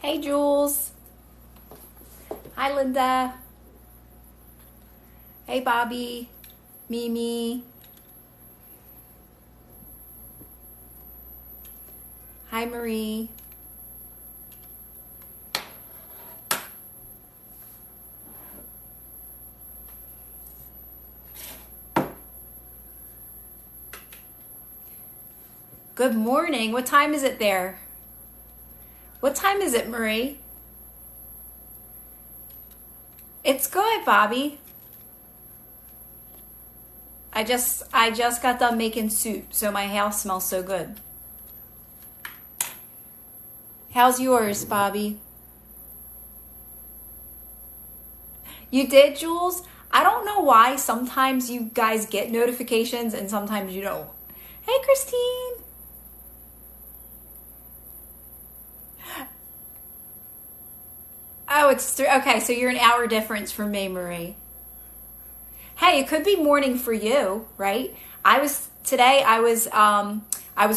Hey, Jules. Hi, Linda. Hey, Bobby. Mimi. Hi, Marie. Good morning. What time is it there? What time is it, Marie? It's good, Bobby. I just got done making soup, so my house smells so good. How's yours, Bobby? You did, Jules? I don't know why sometimes you guys get notifications and sometimes you don't. Hey, Christine. Oh, it's 3. Okay, so you're an hour difference from me, Marie. Hey, it could be morning for you, right? I was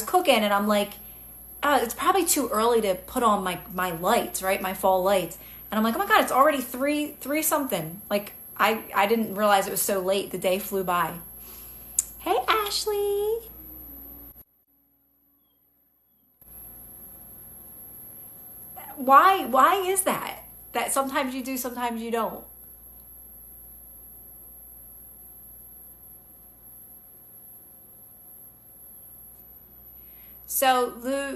cooking and I'm like, oh, it's probably too early to put on my lights, right? My fall lights. And I'm like, oh my God, it's already 3 something. Like I didn't realize it was so late. The day flew by. Hey, Ashley. Why is that? That sometimes you do, sometimes you don't. So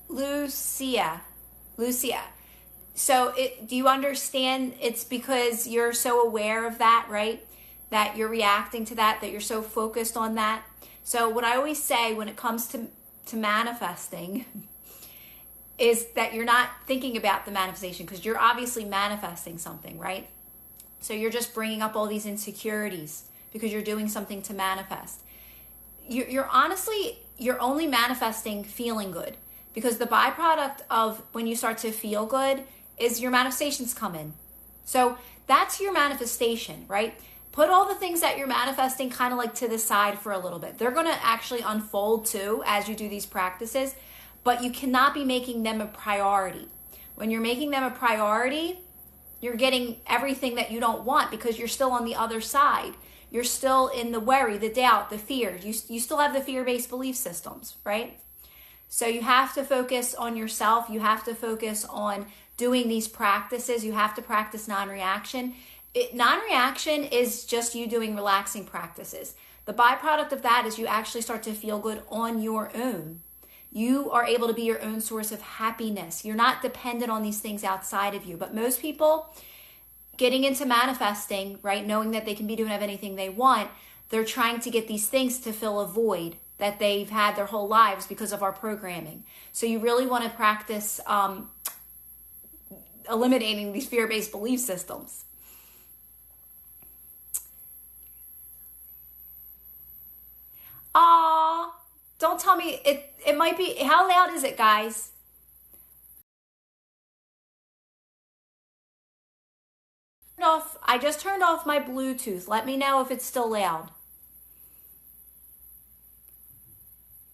Lucia. So do you understand? It's because you're so aware of that, right? That you're reacting to that, that you're so focused on that. So what I always say when it comes to manifesting is that you're not thinking about the manifestation because you're obviously manifesting something, right? So you're just bringing up all these insecurities because you're doing something to manifest. You're honestly, you're only manifesting feeling good because the byproduct of when you start to feel good is your manifestations come in. So that's your manifestation, right? Put all the things that you're manifesting kind of like to the side for a little bit. They're going to actually unfold too as you do these practices, but you cannot be making them a priority. When you're making them a priority, you're getting everything that you don't want because you're still on the other side. You're still in the worry, the doubt, the fear. You still have the fear-based belief systems, right? So you have to focus on yourself. You have to focus on doing these practices. You have to practice non-reaction. Non-reaction is just you doing relaxing practices. The byproduct of that is you actually start to feel good on your own. You are able to be your own source of happiness. You're not dependent on these things outside of you. But most people getting into manifesting, right, knowing that they can be doing anything they want, they're trying to get these things to fill a void that they've had their whole lives because of our programming. So you really want to practice eliminating these fear-based belief systems. Aw, don't tell me it might be, how loud is it, guys? I just turned off my Bluetooth. Let me know if it's still loud.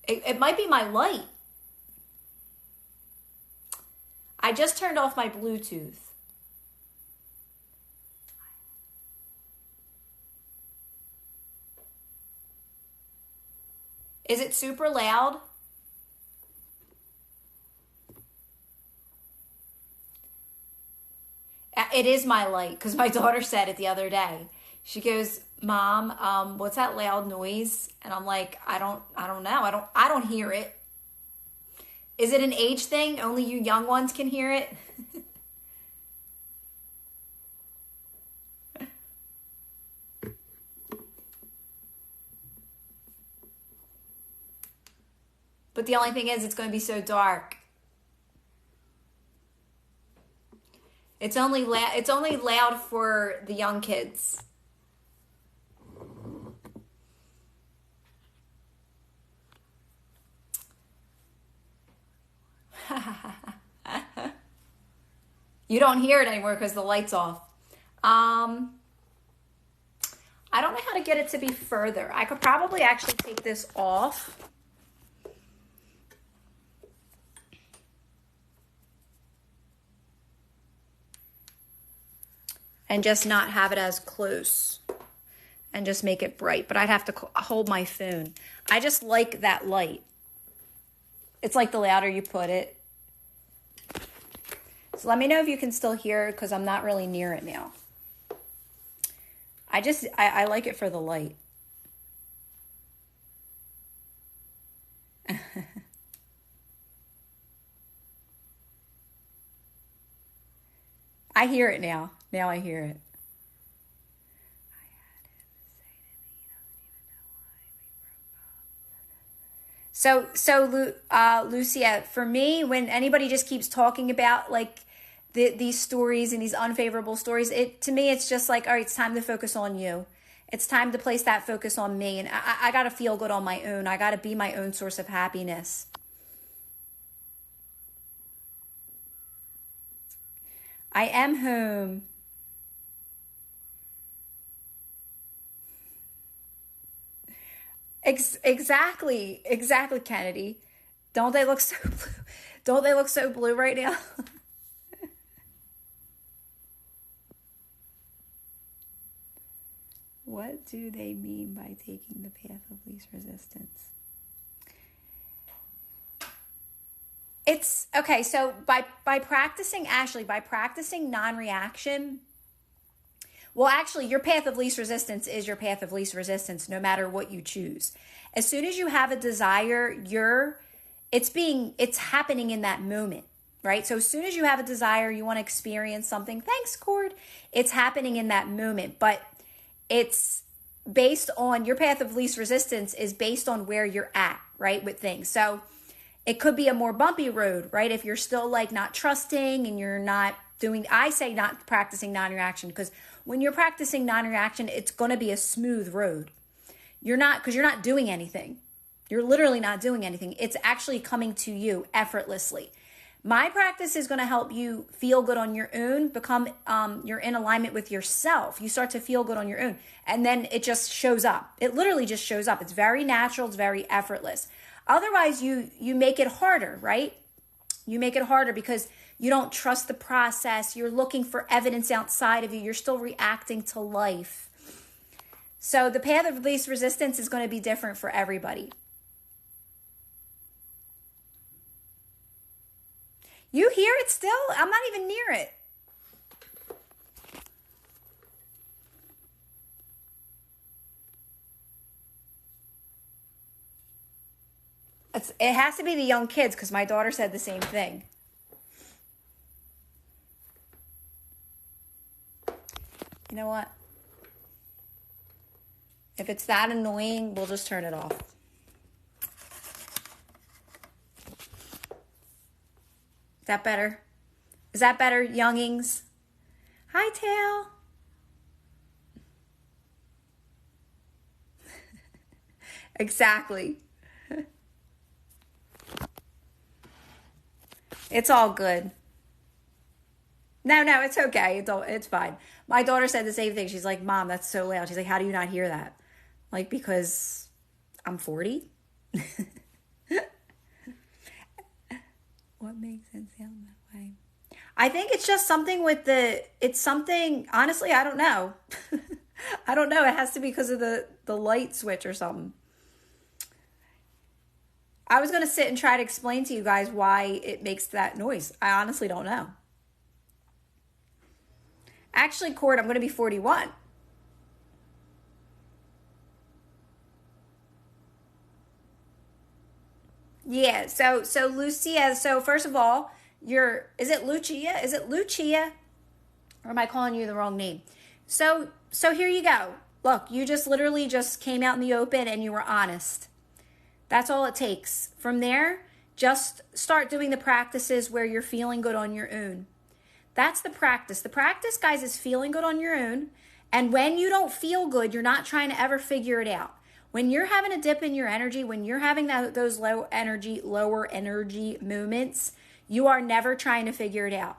It might be my light. I just turned off my Bluetooth. Is it super loud? It is my light because my daughter said it the other day. She goes, "Mom, what's that loud noise?" And I'm like, I don't know. I don't hear it. Is it an age thing? Only you young ones can hear it? But the only thing is it's going to be so dark. It's only loud for the young kids. You don't hear it anymore because the light's off. I don't know how to get it to be further. I could probably actually take this off. and just not have it as close and just make it bright. But I'd have to hold my phone. I just like that light. It's like the louder you put it. So let me know if you can still hear it because I'm not really near it now. I like it for the light. I hear it now. Now I hear it. Lucia, for me, when anybody just keeps talking about like these stories and these unfavorable stories, to me, it's just like, all right, it's time to focus on you. It's time to place that focus on me. And I got to feel good on my own. I got to be my own source of happiness. I am home. Exactly, Kennedy. Don't they look so blue? Don't they look so blue right now? What do they mean by taking the path of least resistance? It's okay. So by practicing, Ashley, by practicing non-reaction, well, actually, your path of least resistance is your path of least resistance, no matter what you choose. As soon as you have a desire, it's happening in that moment, right? So as soon as you have a desire, you want to experience something. Thanks, Cord. It's happening in that moment, but it's based on your path of least resistance is based on where you're at, right, with things. So it could be a more bumpy road, right? If you're still like not trusting and you're not doing, I say not practicing non-reaction, because when you're practicing non-reaction, it's going to be a smooth road. Because you're not doing anything. You're literally not doing anything. It's actually coming to you effortlessly. My practice is going to help you feel good on your own, you're in alignment with yourself. You start to feel good on your own. And then it just shows up. It literally just shows up. It's very natural. It's very effortless. Otherwise, you make it harder, right? You make it harder because you don't trust the process. You're looking for evidence outside of you. You're still reacting to life. So the path of least resistance is going to be different for everybody. You hear it still? I'm not even near it. It has to be the young kids because my daughter said the same thing. You know what? If it's that annoying, we'll just turn it off. Is that better? Is that better, youngings? Hi, Tail. Exactly. It's all good. No, it's okay. It's fine. My daughter said the same thing. She's like, Mom, that's so loud. She's like, how do you not hear that? Like, because I'm 40? What makes it sound that way? I think it's just something honestly, I don't know. I don't know. It has to be because of the light switch or something. I was going to sit and try to explain to you guys why it makes that noise. I honestly don't know. Actually, Cord, I'm going to be 41. Yeah, so Lucia, so first of all, is it Lucia? Is it Lucia? Or am I calling you the wrong name? So here you go. Look, you just literally just came out in the open and you were honest. That's all it takes. From there, just start doing the practices where you're feeling good on your own. That's the practice. The practice, guys, is feeling good on your own. And when you don't feel good, you're not trying to ever figure it out. When you're having a dip in your energy, when you're having those lower energy moments, you are never trying to figure it out.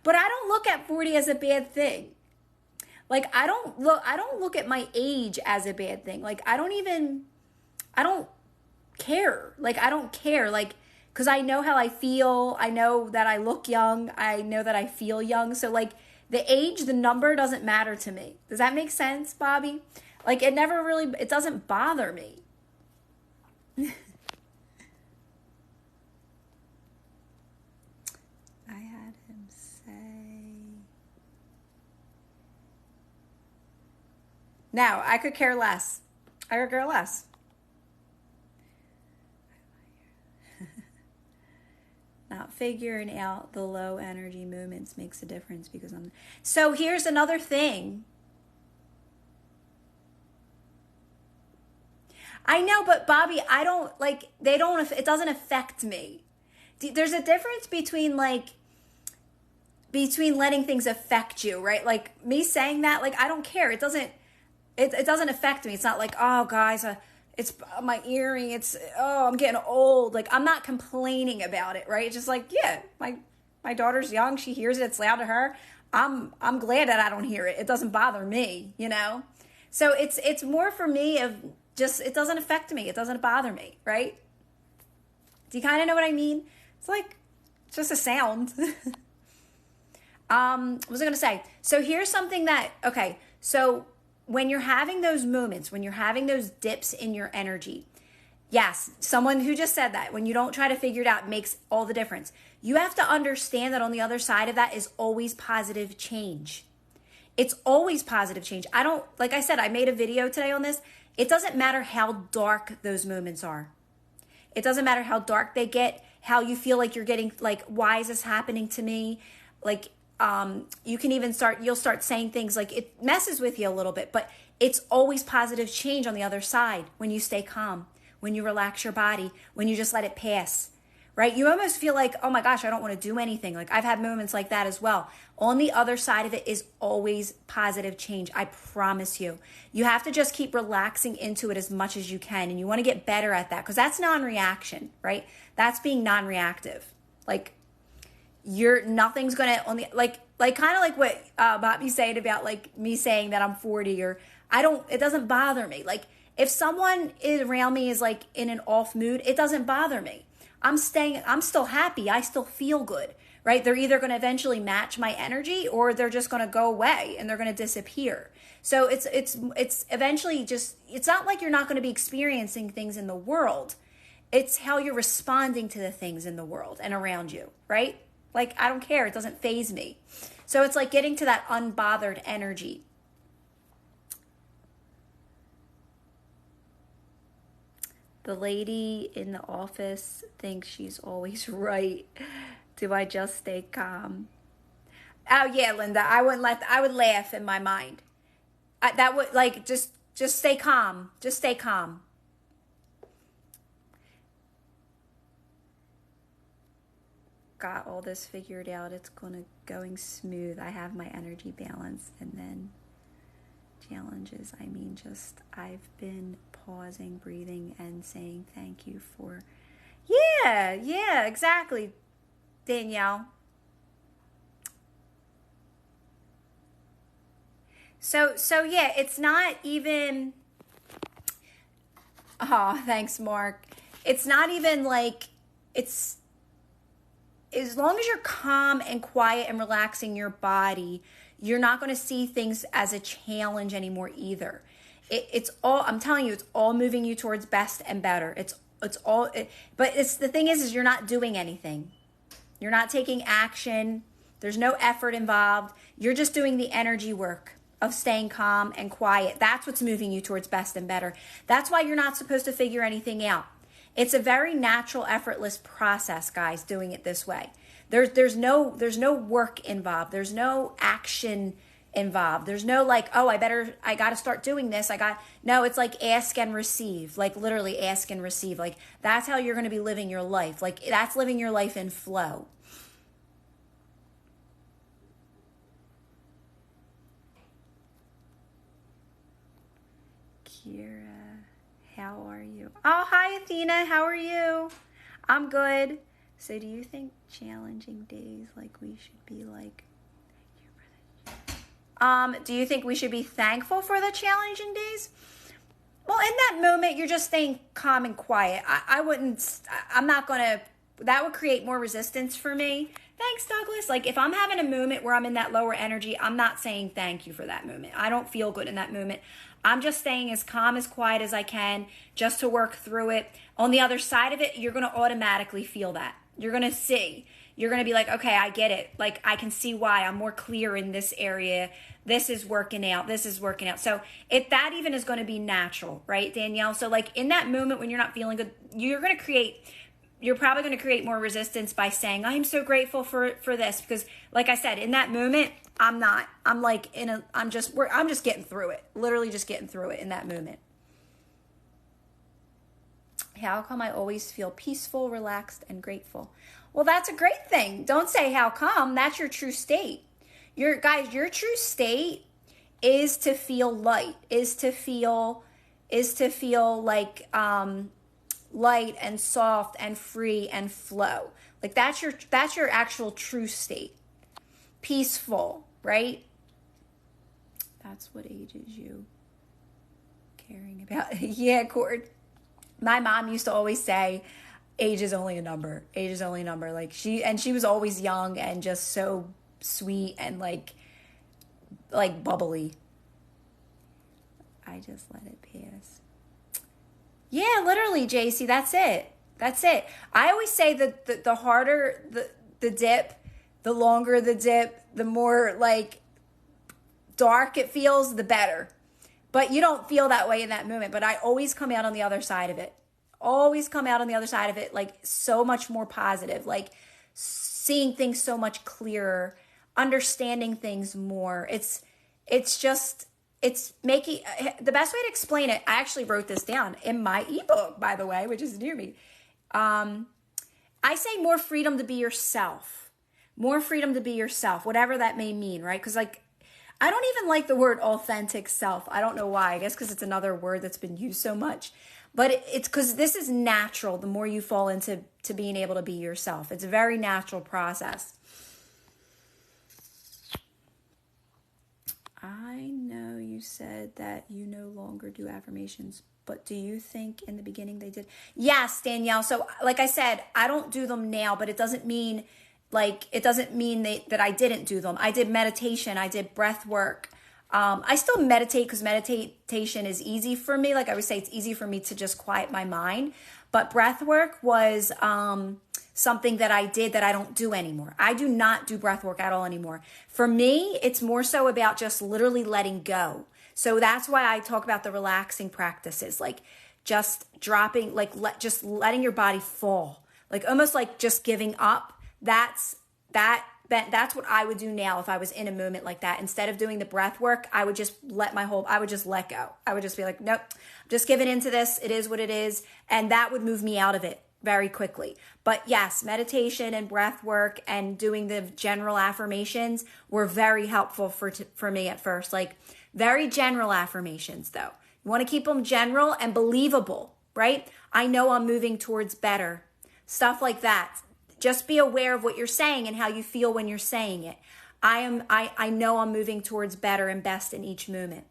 But I don't look at 40 as a bad thing. Like, I don't look at my age as a bad thing. Like, I don't care. Like, I don't care. Like, because I know how I feel. I know that I look young. I know that I feel young. So like the age, the number doesn't matter to me. Does that make sense, Bobby? Like it never really, it doesn't bother me. I had him say, no, I could care less. I could care less. Not figuring out the low energy movements makes a difference because I'm... So here's another thing. I know, but Bobby, I don't, like, they don't, it doesn't affect me. There's a difference between letting things affect you, right? Like me saying that, like, I don't care. It doesn't affect me. It's not like, oh guys, it's my earring. I'm getting old. Like I'm not complaining about it, right? It's just like, yeah, my daughter's young. She hears it. It's loud to her. I'm glad that I don't hear it. It doesn't bother me, you know? So it's more for me of just, it doesn't affect me. It doesn't bother me, right? Do you kind of know what I mean? It's like, it's just a sound. What was I going to say? So here's something that, okay, so when you're having those moments, when you're having those dips in your energy, yes, someone who just said that, when you don't try to figure it out, it makes all the difference. You have to understand that on the other side of that is always positive change. It's always positive change. Like I said, I made a video today on this. It doesn't matter how dark those moments are. It doesn't matter how dark they get, how you feel like you're getting, like, why is this happening to me? Like, you can even you'll start saying things like it messes with you a little bit, but it's always positive change on the other side when you stay calm, when you relax your body, when you just let it pass, right? You almost feel like, oh my gosh, I don't want to do anything. Like I've had moments like that as well. On the other side of it is always positive change. I promise you. You have to just keep relaxing into it as much as you can. And you want to get better at that because that's non-reaction, right? That's being non-reactive. Like, nothing's gonna only like kind of like what Bobby said about like me saying that I'm 40 or it doesn't bother me. Like if someone around me is like in an off mood, it doesn't bother me. I'm still happy. I still feel good, right? They're either going to eventually match my energy or they're just going to go away and they're going to disappear. So it's eventually just, it's not like you're not going to be experiencing things in the world. It's how you're responding to the things in the world and around you, right? Like, I don't care. It doesn't faze me. So it's like getting to that unbothered energy. The lady in the office thinks she's always right. Do I just stay calm? Oh, yeah, Linda. I would laugh in my mind. That would, like, just stay calm. Just stay calm. Got all this figured out. It's going smooth. I have my energy balance, and then challenges. I mean, just I've been pausing, breathing, and saying thank you for. Yeah, exactly, Danielle. So yeah, it's not even. Oh, thanks, Mark. It's not even like it's. As long as you're calm and quiet and relaxing your body, you're not going to see things as a challenge anymore either. It's all, I'm telling you, it's all moving you towards best and better. But the thing is you're not doing anything. You're not taking action. There's no effort involved. You're just doing the energy work of staying calm and quiet. That's what's moving you towards best and better. That's why you're not supposed to figure anything out. It's a very natural, effortless process, guys, doing it this way. There's no work involved. There's no action involved. There's no like, oh, I got to start doing this. No, it's like ask and receive, like literally ask and receive. Like that's how you're going to be living your life. Like that's living your life in flow. Kira. How are you? Oh, hi, Athena. How are you? I'm good. So do you think challenging days like we should be like, do you think we should be thankful for the challenging days? Well, in that moment, you're just staying calm and quiet. I'm not going to that would create more resistance for me. Thanks, Douglas. Like if I'm having a moment where I'm in that lower energy, I'm not saying thank you for that moment. I don't feel good in that moment. I'm just staying as calm, as quiet as I can just to work through it. On the other side of it, you're going to automatically feel that. You're going to see. You're going to be like, okay, I get it. Like I can see why. I'm more clear in this area. This is working out. This is working out. So if that even is going to be natural, right, Danielle? So like in that moment when you're not feeling good, you're probably going to create more resistance by saying, I'm so grateful for this. Because like I said, in that moment, I'm just getting through it. Literally just getting through it in that moment. How come I always feel peaceful, relaxed, and grateful? Well, that's a great thing. Don't say how come. That's your true state. Your true state is to feel light, is to feel like light and soft and free and flow. Like that's your actual true state. Peaceful, right? That's what ages you caring about. Yeah, Cord. My mom used to always say, age is only a number. Age is only a number. Like she was always young and just so sweet and like bubbly. I just let it pass. Yeah, literally, JC, that's it. That's it. I always say that the harder the dip, the longer the dip, the more like dark it feels, the better. But you don't feel that way in that moment. But I always come out on the other side of it. Always come out on the other side of it like so much more positive, like seeing things so much clearer, understanding things more. It's making the best way to explain it. I actually wrote this down in my ebook, by the way, which is near me. I say more freedom to be yourself, more freedom to be yourself, whatever that may mean, right? Because like, I don't even like the word authentic self. I don't know why. I guess because it's another word that's been used so much. But it's because this is natural the more you fall into being able to be yourself. It's a very natural process. I know you said that you no longer do affirmations, but do you think in the beginning they did? Yes, Danielle. So like I said, I don't do them now, but it doesn't mean that I didn't do them. I did meditation. I did breath work. I still meditate because meditation is easy for me. Like I would say, it's easy for me to just quiet my mind. But breath work was something that I did that I don't do anymore. I do not do breath work at all anymore. For me, it's more so about just literally letting go. So that's why I talk about the relaxing practices, like just dropping, like just letting your body fall, like almost like just giving up. That's what I would do now if I was in a moment like that. Instead of doing the breath work, I would just I would just let go. I would just be like, nope, I'm just giving into this. It is what it is. And that would move me out of it very quickly. But yes, meditation and breath work and doing the general affirmations were very helpful for me at first. Like very general affirmations though. You want to keep them general and believable, right? I know I'm moving towards better. Stuff like that. Just be aware of what you're saying and how you feel when you're saying it. I know I'm moving towards better and best in each moment.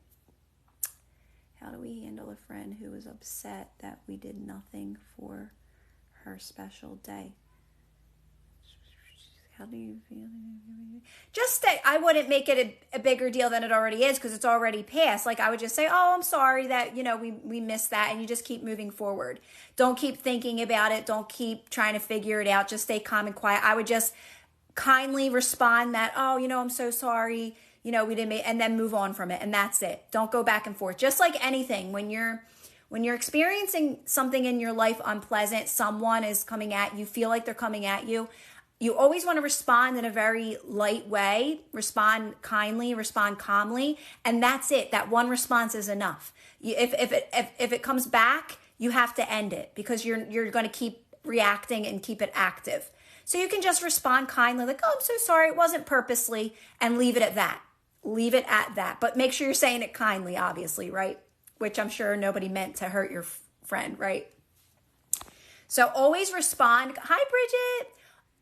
How do we handle a friend who was upset that we did nothing for her special day? How do you feel? Just say, I wouldn't make it a bigger deal than it already is because it's already passed. Like I would just say, oh, I'm sorry that, we missed that. And you just keep moving forward. Don't keep thinking about it. Don't keep trying to figure it out. Just stay calm and quiet. I would just kindly respond that, oh, I'm so sorry. We didn't make, and then move on from it. And that's it. Don't go back and forth. Just like anything, when you're experiencing something in your life unpleasant, someone is coming at you, feel like they're coming at you. You always want to respond in a very light way, respond kindly, respond calmly, and that's it. That one response is enough. If it comes back, you have to end it because you're going to keep reacting and keep it active. So you can just respond kindly, like, oh, I'm so sorry, it wasn't purposely, and leave it at that. Leave it at that. But make sure you're saying it kindly, obviously, right? Which I'm sure nobody meant to hurt your friend, right? So always respond. Hi, Bridget.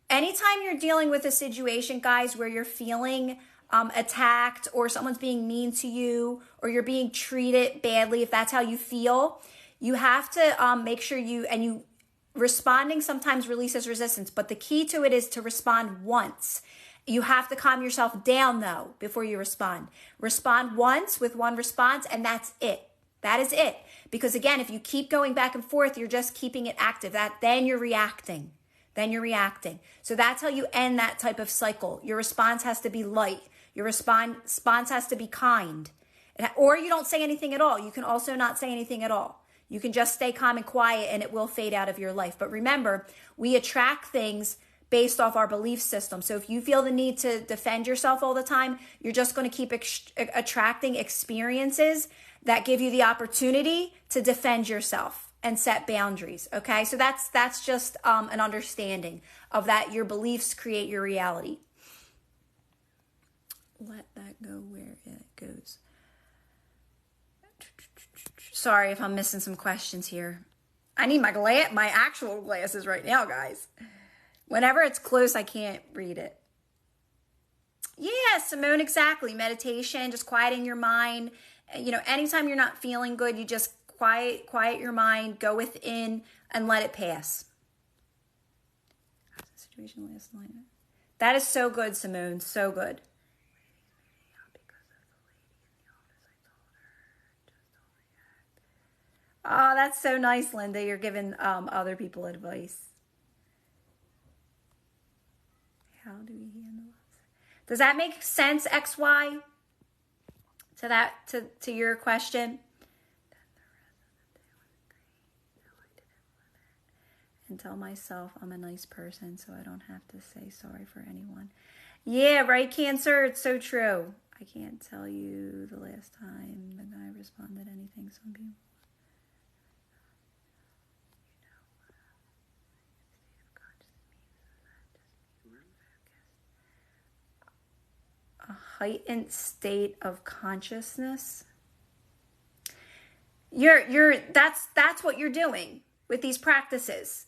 Anytime you're dealing with a situation, guys, where you're feeling attacked or someone's being mean to you or you're being treated badly, if that's how you feel, you have to make sure you responding sometimes releases resistance, but the key to it is to respond once. You have to calm yourself down though before you respond. Respond once with one response, and that's it. That is it. Because again, if you keep going back and forth, you're just keeping it active. Then you're reacting. So that's how you end that type of cycle. Your response has to be light. Your response has to be kind. Or you don't say anything at all. You can also not say anything at all. You can just stay calm and quiet, and it will fade out of your life. But remember, we attract things based off our belief system. So if you feel the need to defend yourself all the time, you're just going to keep attracting experiences that give you the opportunity to defend yourself and set boundaries. Okay, so that's just an understanding of that. Your beliefs create your reality. Let that go where it goes. Sorry if I'm missing some questions here. I need my actual glasses right now, guys. Whenever it's close, I can't read it. Yeah, Simone, exactly. Meditation, just quieting your mind. Anytime you're not feeling good, you just quiet your mind, go within, and let it pass. How's the situation last night? That is so good, Simone. So good. Oh, that's so nice, Linda. You're giving other people advice. How do we handle it? Does that make sense, XY? To your question? And tell myself I'm a nice person so I don't have to say sorry for anyone. Yeah, right, Cancer? It's so true. I can't tell you the last time the guy responded anything. Some people. A heightened state of consciousness. That's what you're doing with these practices.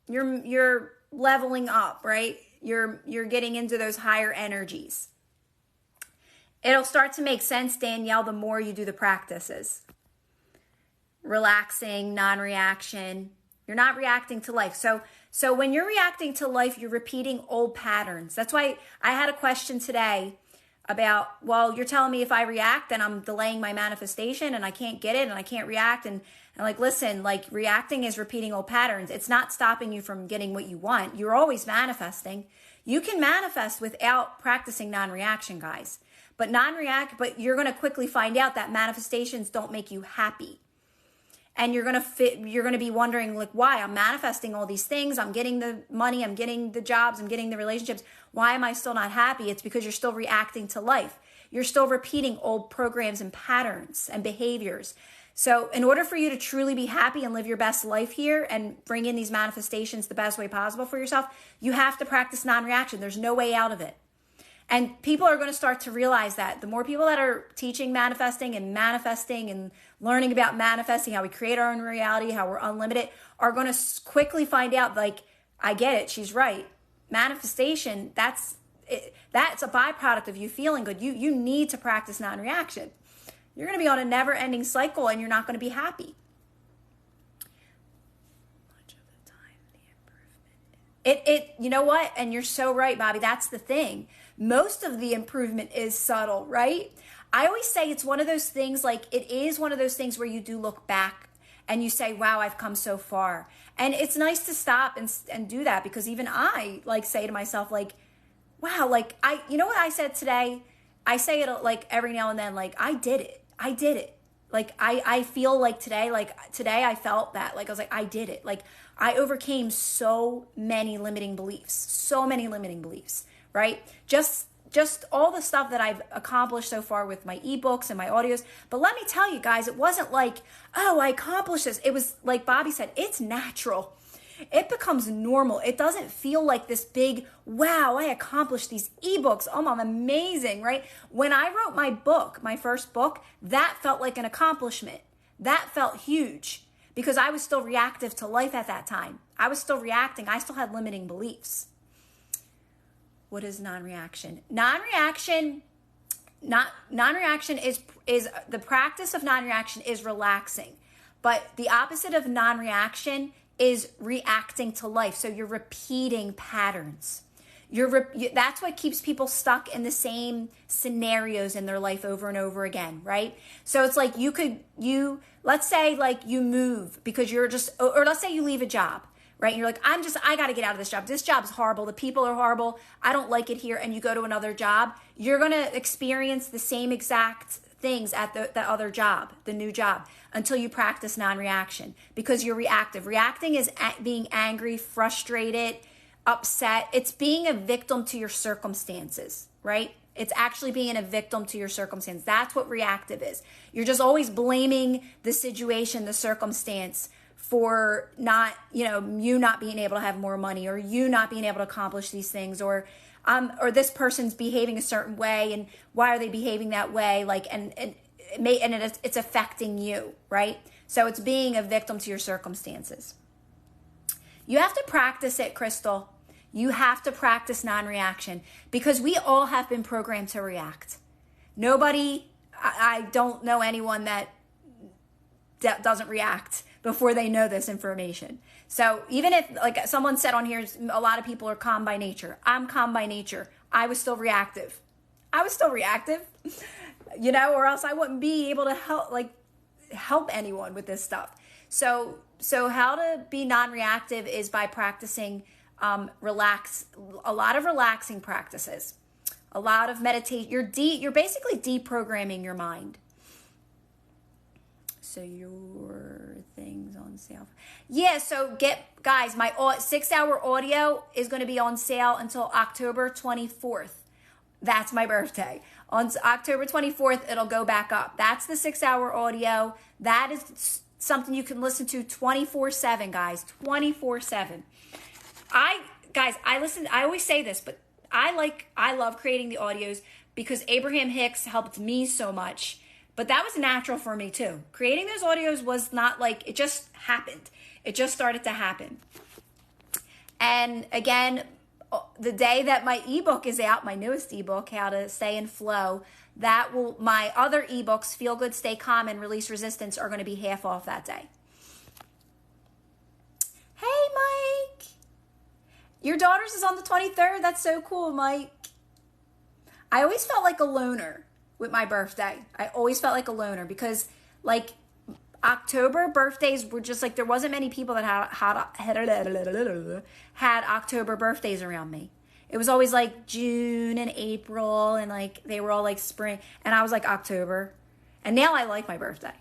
You're leveling up, right? You're getting into those higher energies. It'll start to make sense, Danielle, the more you do the practices. Relaxing, non-reaction. You're not reacting to life. So when you're reacting to life, you're repeating old patterns. That's why I had a question today about, well, you're telling me if I react, then I'm delaying my manifestation and I can't get it and I can't react. And like, listen, like reacting is repeating old patterns. It's not stopping you from getting what you want. You're always manifesting. You can manifest without practicing non-reaction, guys. But you're going to quickly find out that manifestations don't make you happy. And you're going to be wondering like, why? I'm manifesting all these things. I'm getting the money. I'm getting the jobs. I'm getting the relationships. Why am I still not happy? It's because you're still reacting to life. You're still repeating old programs and patterns and behaviors. So in order for you to truly be happy and live your best life here and bring in these manifestations the best way possible for yourself, you have to practice non-reaction. There's no way out of it. And people are going to start to realize that the more people that are teaching manifesting and learning about manifesting, how we create our own reality, how we're unlimited, are going to quickly find out, like, I get it. She's right. Manifestation, that's a byproduct of you feeling good. You need to practice non-reaction. You're going to be on a never-ending cycle and you're not going to be happy. Much of the time, the improvement. You know what? And you're so right, Bobby. That's the thing. Most of the improvement is subtle, right? I always say it's one of those things, like it is one of those things where you do look back and you say, wow, I've come so far. And it's nice to stop and do that, because even I like say to myself, like, wow, like you know what I said today? I say it like every now and then, like I did it. Like I feel like today I felt that, like I was like, I did it. Like I overcame so many limiting beliefs, right? Just all the stuff that I've accomplished so far with my ebooks and my audios. But let me tell you guys, it wasn't like, oh, I accomplished this. It was like Bobby said, it's natural. It becomes normal. It doesn't feel like this big, wow, I accomplished these ebooks. Oh, I'm amazing, right? When I wrote my book, my first book, that felt like an accomplishment. That felt huge because I was still reactive to life at that time. I was still reacting. I still had limiting beliefs. What is non-reaction? Non-reaction is the practice of non-reaction is relaxing. But the opposite of non-reaction is reacting to life. So you're repeating patterns. That's what keeps people stuck in the same scenarios in their life over and over again, right? So it's like let's say like you move because you're just, or let's say you leave a job, right? And you're like, I got to get out of this job. This job is horrible. The people are horrible. I don't like it here. And you go to another job, you're going to experience the same exact things at the other job, the new job, until you practice non-reaction, because you're reactive. Reacting is being angry, frustrated, upset. It's being a victim to your circumstances, right? It's actually being a victim to your circumstance. That's what reactive is. You're just always blaming the situation, the circumstance, for not, you not being able to have more money, or you not being able to accomplish these things, or this person's behaving a certain way, and why are they behaving that way? Like, it's affecting you, right? So it's being a victim to your circumstances. You have to practice it, Crystal. You have to practice non-reaction, because we all have been programmed to react. I don't know anyone that doesn't react before they know this information. So even if, like someone said on here, a lot of people are calm by nature. I'm calm by nature. I was still reactive. Or else I wouldn't be able to help anyone with this stuff. So how to be non-reactive is by practicing a lot of relaxing practices, a lot of meditation. You're basically deprogramming your mind. So your things on sale. Yeah, so guys, my 6-hour audio is going to be on sale until October 24th. That's my birthday. On October 24th, it'll go back up. That's the 6-hour audio. That is something you can listen to 24/7, guys. 24/7. I always say this, but I love creating the audios because Abraham Hicks helped me so much. But that was natural for me too. Creating those audios was not like, it just happened. It just started to happen. And again, the day that my ebook is out, my newest ebook, How to Stay in Flow, my other ebooks, Feel Good, Stay Calm, and Release Resistance, are going to be half off that day. Hey, Mike. Your daughter's is on the 23rd. That's so cool, Mike. I always felt like a loner with my birthday. I always felt like a loner because like October birthdays were just like, there wasn't many people that had October birthdays around me. It was always like June and April, and like they were all like spring, and I was like October. And now I like my birthday.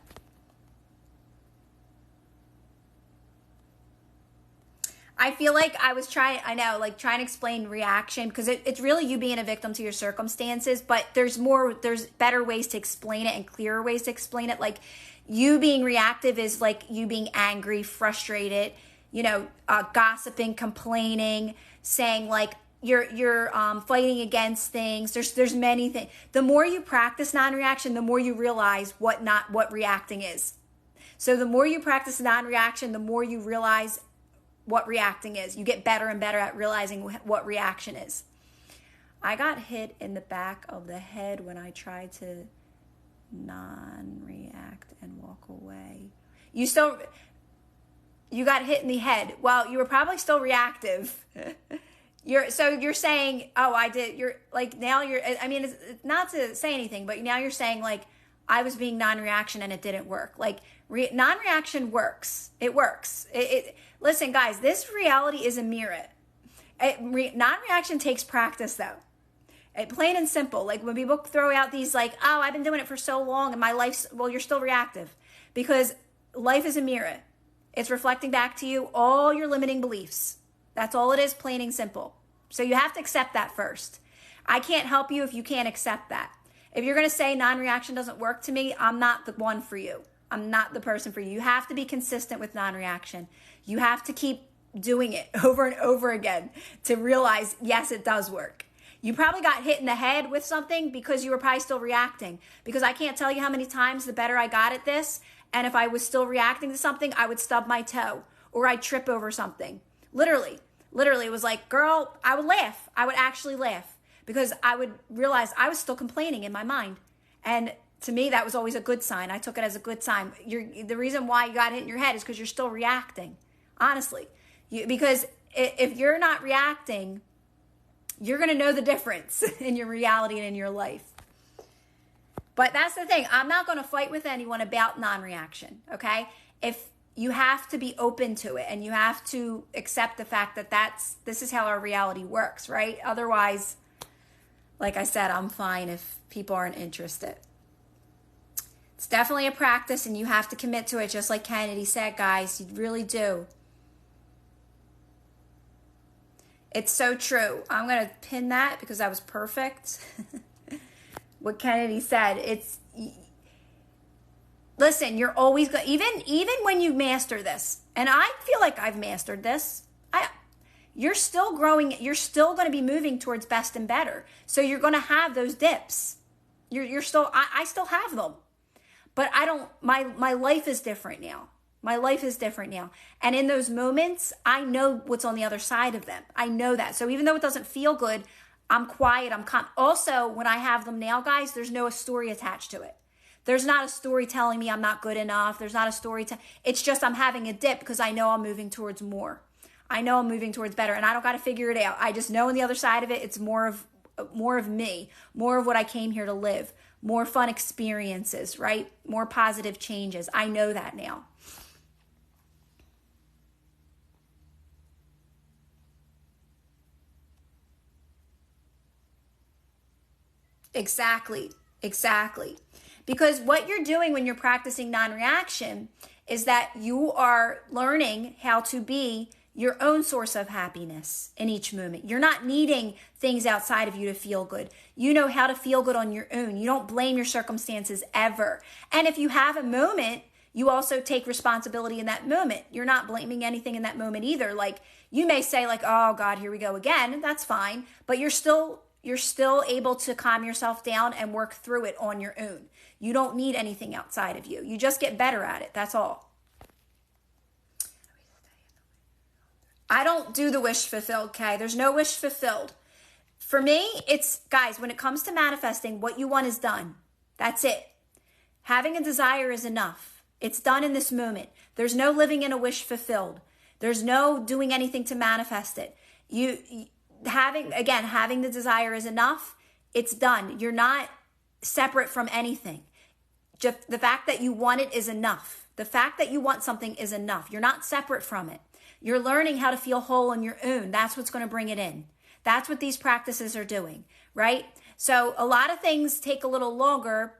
I feel like I was trying to explain reaction, because it's really you being a victim to your circumstances, but there's better ways to explain it and clearer ways to explain it. Like you being reactive is like you being angry, frustrated, gossiping, complaining, saying like you're fighting against things. There's many things. The more you practice non-reaction, the more you realize what reacting is. So the more you practice non-reaction, the more you realize what reacting is. You get better and better at realizing what reaction is. I got hit in the back of the head when I tried to non-react and walk away. You got hit in the head. Well, you were probably still reactive. You're saying, oh, I did. You're like, now it's not to say anything, but now you're saying like, I was being non-reaction and it didn't work. Like non-reaction works. It works. Listen, guys, this reality is a mirror. Non-reaction takes practice, though. Plain and simple. Like when people throw out these like, oh, I've been doing it for so long and my life's, well, you're still reactive, because life is a mirror. It's reflecting back to you all your limiting beliefs. That's all it is, plain and simple. So you have to accept that first. I can't help you if you can't accept that. If you're going to say non-reaction doesn't work to me, I'm not the one for you. I'm not the person for you. You have to be consistent with non-reaction. You have to keep doing it over and over again to realize, yes, it does work. You probably got hit in the head with something because you were probably still reacting. Because I can't tell you how many times the better I got at this, and if I was still reacting to something, I would stub my toe or I'd trip over something. Literally, it was like, girl, I would laugh. I would actually laugh because I would realize I was still complaining in my mind. And to me, that was always a good sign. I took it as a good sign. The reason why you got hit in your head is because you're still reacting. honestly. Because if you're not reacting, you're going to know the difference in your reality and in your life. But that's the thing. I'm not going to fight with anyone about non-reaction, okay? If you have to be open to it and you have to accept the fact that this is how our reality works, right? Otherwise, like I said, I'm fine if people aren't interested. It's definitely a practice and you have to commit to it, just like Kennedy said, guys. You really do. It's so true. I'm going to pin that because that was perfect. What Kennedy said, listen, you're always going, even when you master this, and I feel like I've mastered this, you're still growing, you're still going to be moving towards best and better. So you're going to have those dips. You're still, I still have them, but my life is different now. My life is different now. And in those moments, I know what's on the other side of them. I know that. So even though it doesn't feel good, I'm quiet, I'm calm. Also, when I have them now, guys, there's no story attached to it. There's not a story telling me I'm not good enough. There's not a story. It's just I'm having a dip because I know I'm moving towards more. I know I'm moving towards better, and I don't got to figure it out. I just know on the other side of it, it's more of me, more of what I came here to live, more fun experiences, right? More positive changes. I know that now. Exactly. Because what you're doing when you're practicing non-reaction is that you are learning how to be your own source of happiness in each moment. You're not needing things outside of you to feel good. You know how to feel good on your own. You don't blame your circumstances ever. And if you have a moment, you also take responsibility in that moment. You're not blaming anything in that moment either. Like you may say like, oh God, here we go again. That's fine. But you're still able to calm yourself down and work through it on your own. You don't need anything outside of you. You just get better at it. That's all. I don't do the wish fulfilled, okay? There's no wish fulfilled. For me, it's, guys, when it comes to manifesting, what you want is done. That's it. Having a desire is enough. It's done in this moment. There's no living in a wish fulfilled. There's no doing anything to manifest it. Having the desire is enough. It's done. You're not separate from anything. Just the fact that you want it is enough. The fact that you want something is enough. You're not separate from it. You're learning how to feel whole on your own. That's what's going to bring it in. That's what these practices are doing, right? So a lot of things take a little longer,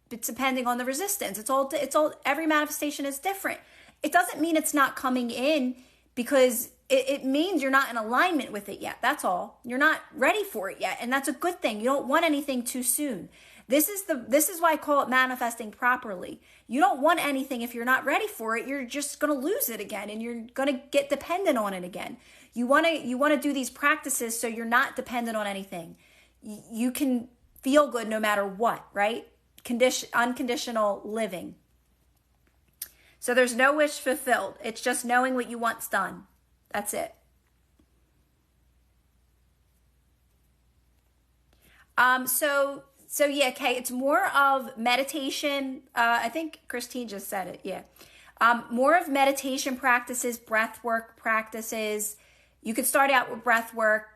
but depending on the resistance. It's all every manifestation is different. It doesn't mean it's not coming in because it means you're not in alignment with it yet. That's all. You're not ready for it yet. And that's a good thing. You don't want anything too soon. This is why I call it manifesting properly. You don't want anything if you're not ready for it. You're just going to lose it again and you're going to get dependent on it again. You want to do these practices so you're not dependent on anything. You can feel good no matter what, right? Unconditional living. So there's no wish fulfilled. It's just knowing what you want's done. That's it. So yeah, okay, it's more of meditation. I think Christine just said it, yeah. More of meditation practices, breath work practices. You could start out with breath work.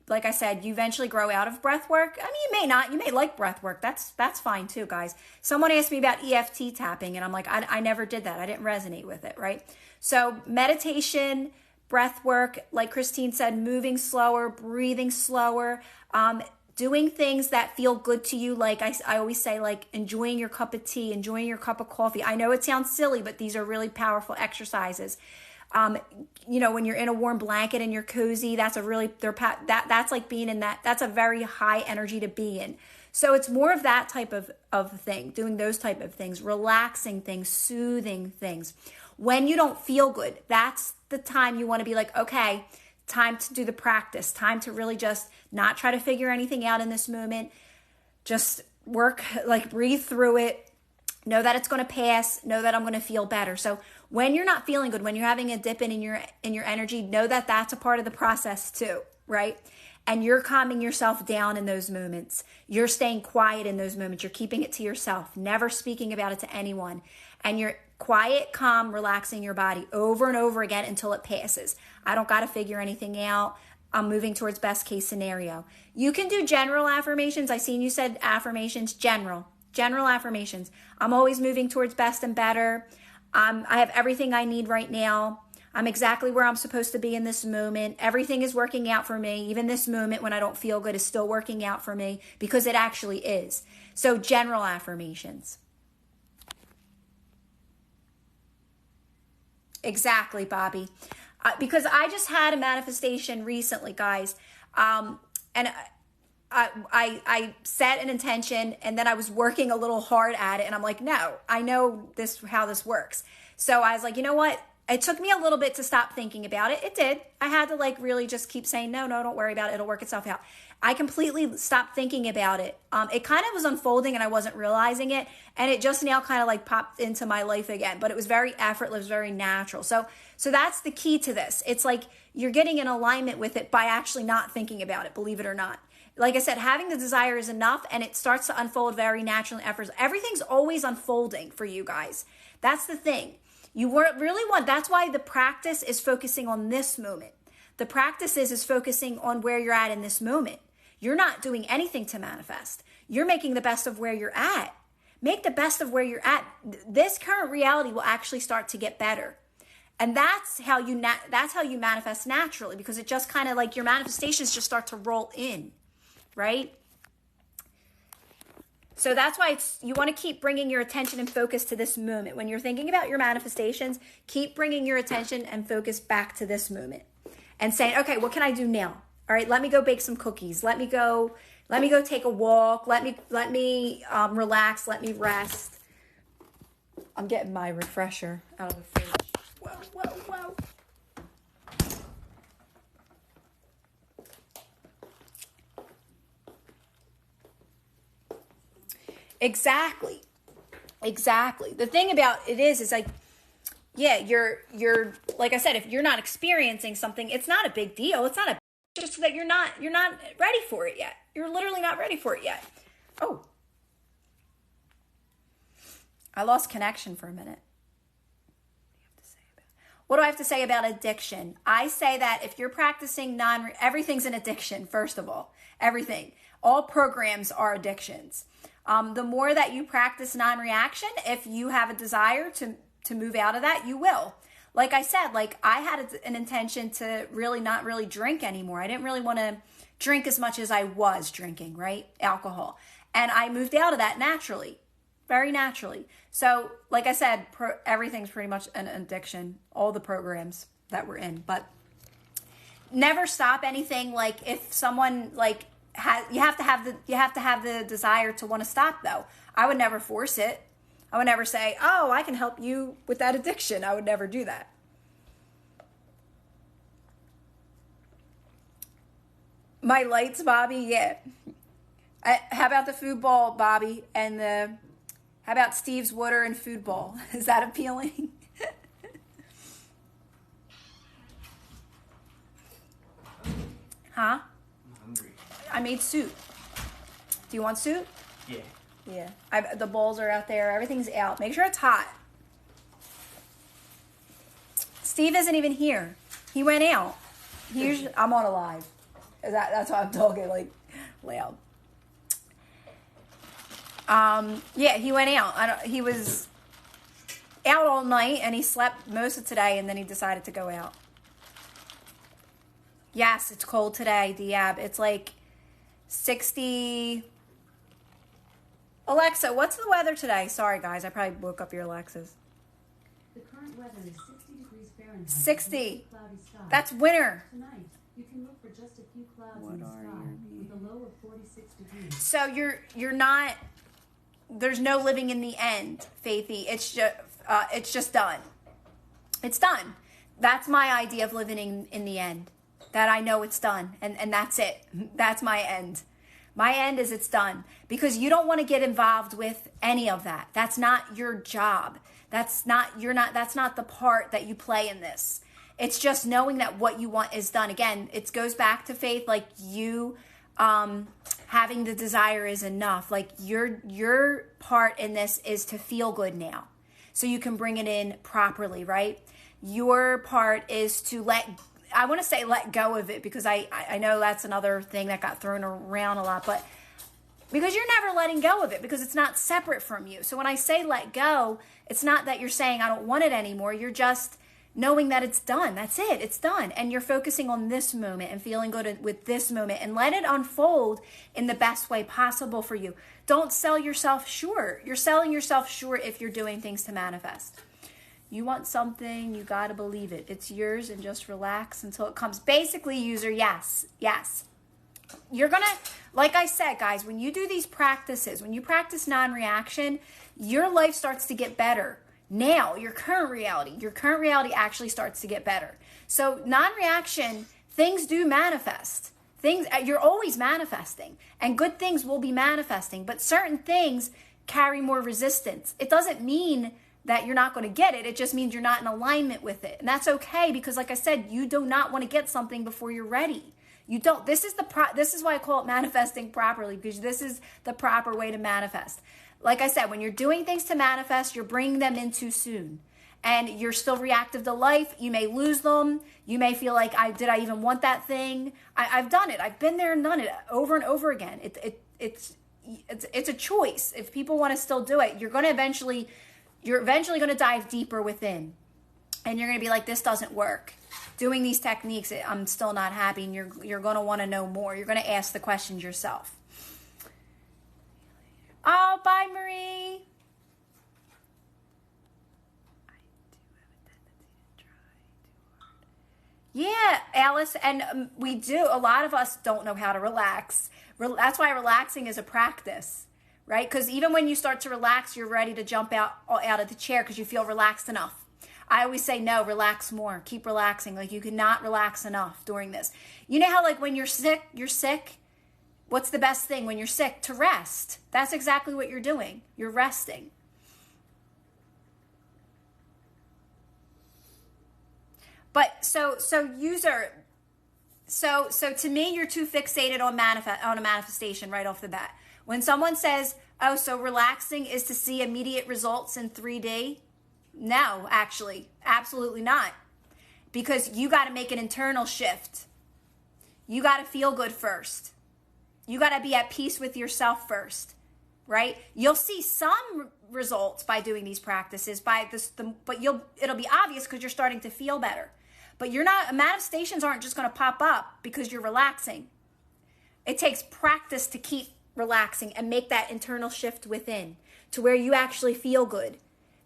Like I said, you eventually grow out of breath work. I mean, you may not. You may like breath work. That's fine too, guys. Someone asked me about EFT tapping, and I'm like, I never did that. I didn't resonate with it, right? So meditation, breath work, like Christine said, moving slower, breathing slower, doing things that feel good to you. Like I always say, like enjoying your cup of tea, enjoying your cup of coffee. I know it sounds silly, but these are really powerful exercises. When you're in a warm blanket and you're cozy, that's that's like being in that. That's a very high energy to be in. So it's more of that type of thing, doing those type of things, relaxing things, soothing things. When you don't feel good, that's the time you want to be like, okay, time to do the practice, time to really just not try to figure anything out in this moment. Just work, like breathe through it. Know that it's going to pass. Know that I'm going to feel better. So when you're not feeling good, when you're having a dip in your energy, know that that's a part of the process too, right? And you're calming yourself down in those moments. You're staying quiet in those moments. You're keeping it to yourself, never speaking about it to anyone. And you're quiet, calm, relaxing your body over and over again until it passes. I don't got to figure anything out. I'm moving towards best case scenario. You can do general affirmations. I seen you said affirmations, general affirmations. I'm always moving towards best and better. I have everything I need right now. I'm exactly where I'm supposed to be in this moment. Everything is working out for me. Even this moment when I don't feel good is still working out for me because it actually is. So general affirmations. Exactly, Bobby. Because I just had a manifestation recently, guys. And I set an intention and then I was working a little hard at it. And I'm like, no, I know how this works. So I was like, you know what? It took me a little bit to stop thinking about it. It did. I had to like really just keep saying, no, don't worry about it. It'll work itself out. I completely stopped thinking about it. It kind of was unfolding and I wasn't realizing it. And it just now kind of like popped into my life again. But it was very effortless, very natural. So that's the key to this. It's like you're getting in alignment with it by actually not thinking about it, believe it or not. Like I said, having the desire is enough and it starts to unfold very naturally and effortlessly. Everything's always unfolding for you guys. That's the thing. That's why the practice is focusing on this moment. The practice is focusing on where you're at in this moment. You're not doing anything to manifest. You're making the best of where you're at. Make the best of where you're at. This current reality will actually start to get better. And that's how you manifest naturally, because it just kind of like your manifestations just start to roll in, right? So that's why you want to keep bringing your attention and focus to this moment. When you're thinking about your manifestations, keep bringing your attention and focus back to this moment and saying, okay, what can I do now? All right, let me go bake some cookies. Let me go take a walk. Let me relax. Let me rest. I'm getting my refresher out of the fridge. Whoa. Exactly. The thing about it is like, yeah, you're like I said, if you're not experiencing something, it's not a big deal. It's not just that you're not ready for it yet. You're literally not ready for it yet. Oh, I lost connection for a minute. What do I have to say about addiction? I say that if you're practicing everything's an addiction, first of all. Everything. All programs are addictions. The more that you practice non-reaction, if you have a desire to move out of that, you will. Like I said, like I had an intention to really not really drink anymore. I didn't really want to drink as much as I was drinking, right? Alcohol. And I moved out of that naturally, very naturally. So like I said, everything's pretty much an addiction, all the programs that we're in. But never stop anything. Like if someone like you have to have the desire to want to stop though. I would never force it. I would never say, oh, I can help you with that addiction. I would never do that. My lights, Bobby, yeah. How about the food ball, Bobby? And how about Steve's water and food ball? Is that appealing? Huh? I'm hungry. I made soup. Do you want soup? Yeah. Yeah. The bowls are out there. Everything's out. Make sure it's hot. Steve isn't even here. He went out. I'm on a live. That's why I'm talking like loud. Yeah, he went out. He was out all night and he slept most of today and then he decided to go out. Yes, it's cold today, Diab. It's like 60. Alexa, what's the weather today? Sorry, guys. I probably woke up your Alexas. The current weather is 60 degrees Fahrenheit. 60. Cloudy sky. That's winter. Tonight, you can look for just a few clouds in the sky with a low of 46 degrees. So you're not. There's no living in the end, Faithy. It's just done. It's done. That's my idea of living in the end. That I know it's done, and that's it. That's my end. My end is it's done, because you don't want to get involved with any of that. That's not your job. That's not the part that you play in this. It's just knowing that what you want is done. Again, it goes back to faith, like you having the desire is enough. Like your part in this is to feel good now. so you can bring it in properly, right? Your part is to I want to say let go of it, because I know that's another thing that got thrown around a lot, but because you're never letting go of it, because it's not separate from you. So when I say let go, it's not that you're saying I don't want it anymore. You're just knowing that it's done. That's it. It's done. And you're focusing on this moment and feeling good with this moment, and let it unfold in the best way possible for you. Don't sell yourself short. You're selling yourself short if you're doing things to manifest. You want something, you got to believe it. It's yours, and just relax until it comes. Basically, user, yes. You're going to, like I said, guys, when you do these practices, when you practice non-reaction, your life starts to get better. Now, your current reality actually starts to get better. So non-reaction, things do manifest. You're always manifesting, and good things will be manifesting, but certain things carry more resistance. It doesn't mean that you're not going to get it. It just means you're not in alignment with it. And that's okay, because like I said, you do not want to get something before you're ready. You don't. This is why I call it manifesting properly, because this is the proper way to manifest. Like I said, when you're doing things to manifest, you're bringing them in too soon. And you're still reactive to life. You may lose them. You may feel like, did I even want that thing? I've done it. I've been there and done it over and over again. It's a choice. If people want to still do it, you're eventually going to dive deeper within. And you're going to be like, this doesn't work. Doing these techniques, I'm still not happy. And you're going to want to know more. You're going to ask the questions yourself. Oh, bye, Marie. Yeah, Alice, and we do. A lot of us don't know how to relax. That's why relaxing is a practice, right? Because even when you start to relax, you're ready to jump out of the chair because you feel relaxed enough. I always say, no, relax more. Keep relaxing. Like, you cannot relax enough during this. You know how, like, when you're sick? What's the best thing when you're sick? To rest. That's exactly what you're doing. You're resting. But so to me, you're too fixated on a manifestation right off the bat. When someone says, oh, so relaxing is to see immediate results in 3D? No, actually, absolutely not. Because you got to make an internal shift. You got to feel good first. You got to be at peace with yourself first, right? You'll see some results by doing these practices, but it'll be obvious because you're starting to feel better. But manifestations aren't just going to pop up because you're relaxing. It takes practice to keep relaxing and make that internal shift within to where you actually feel good,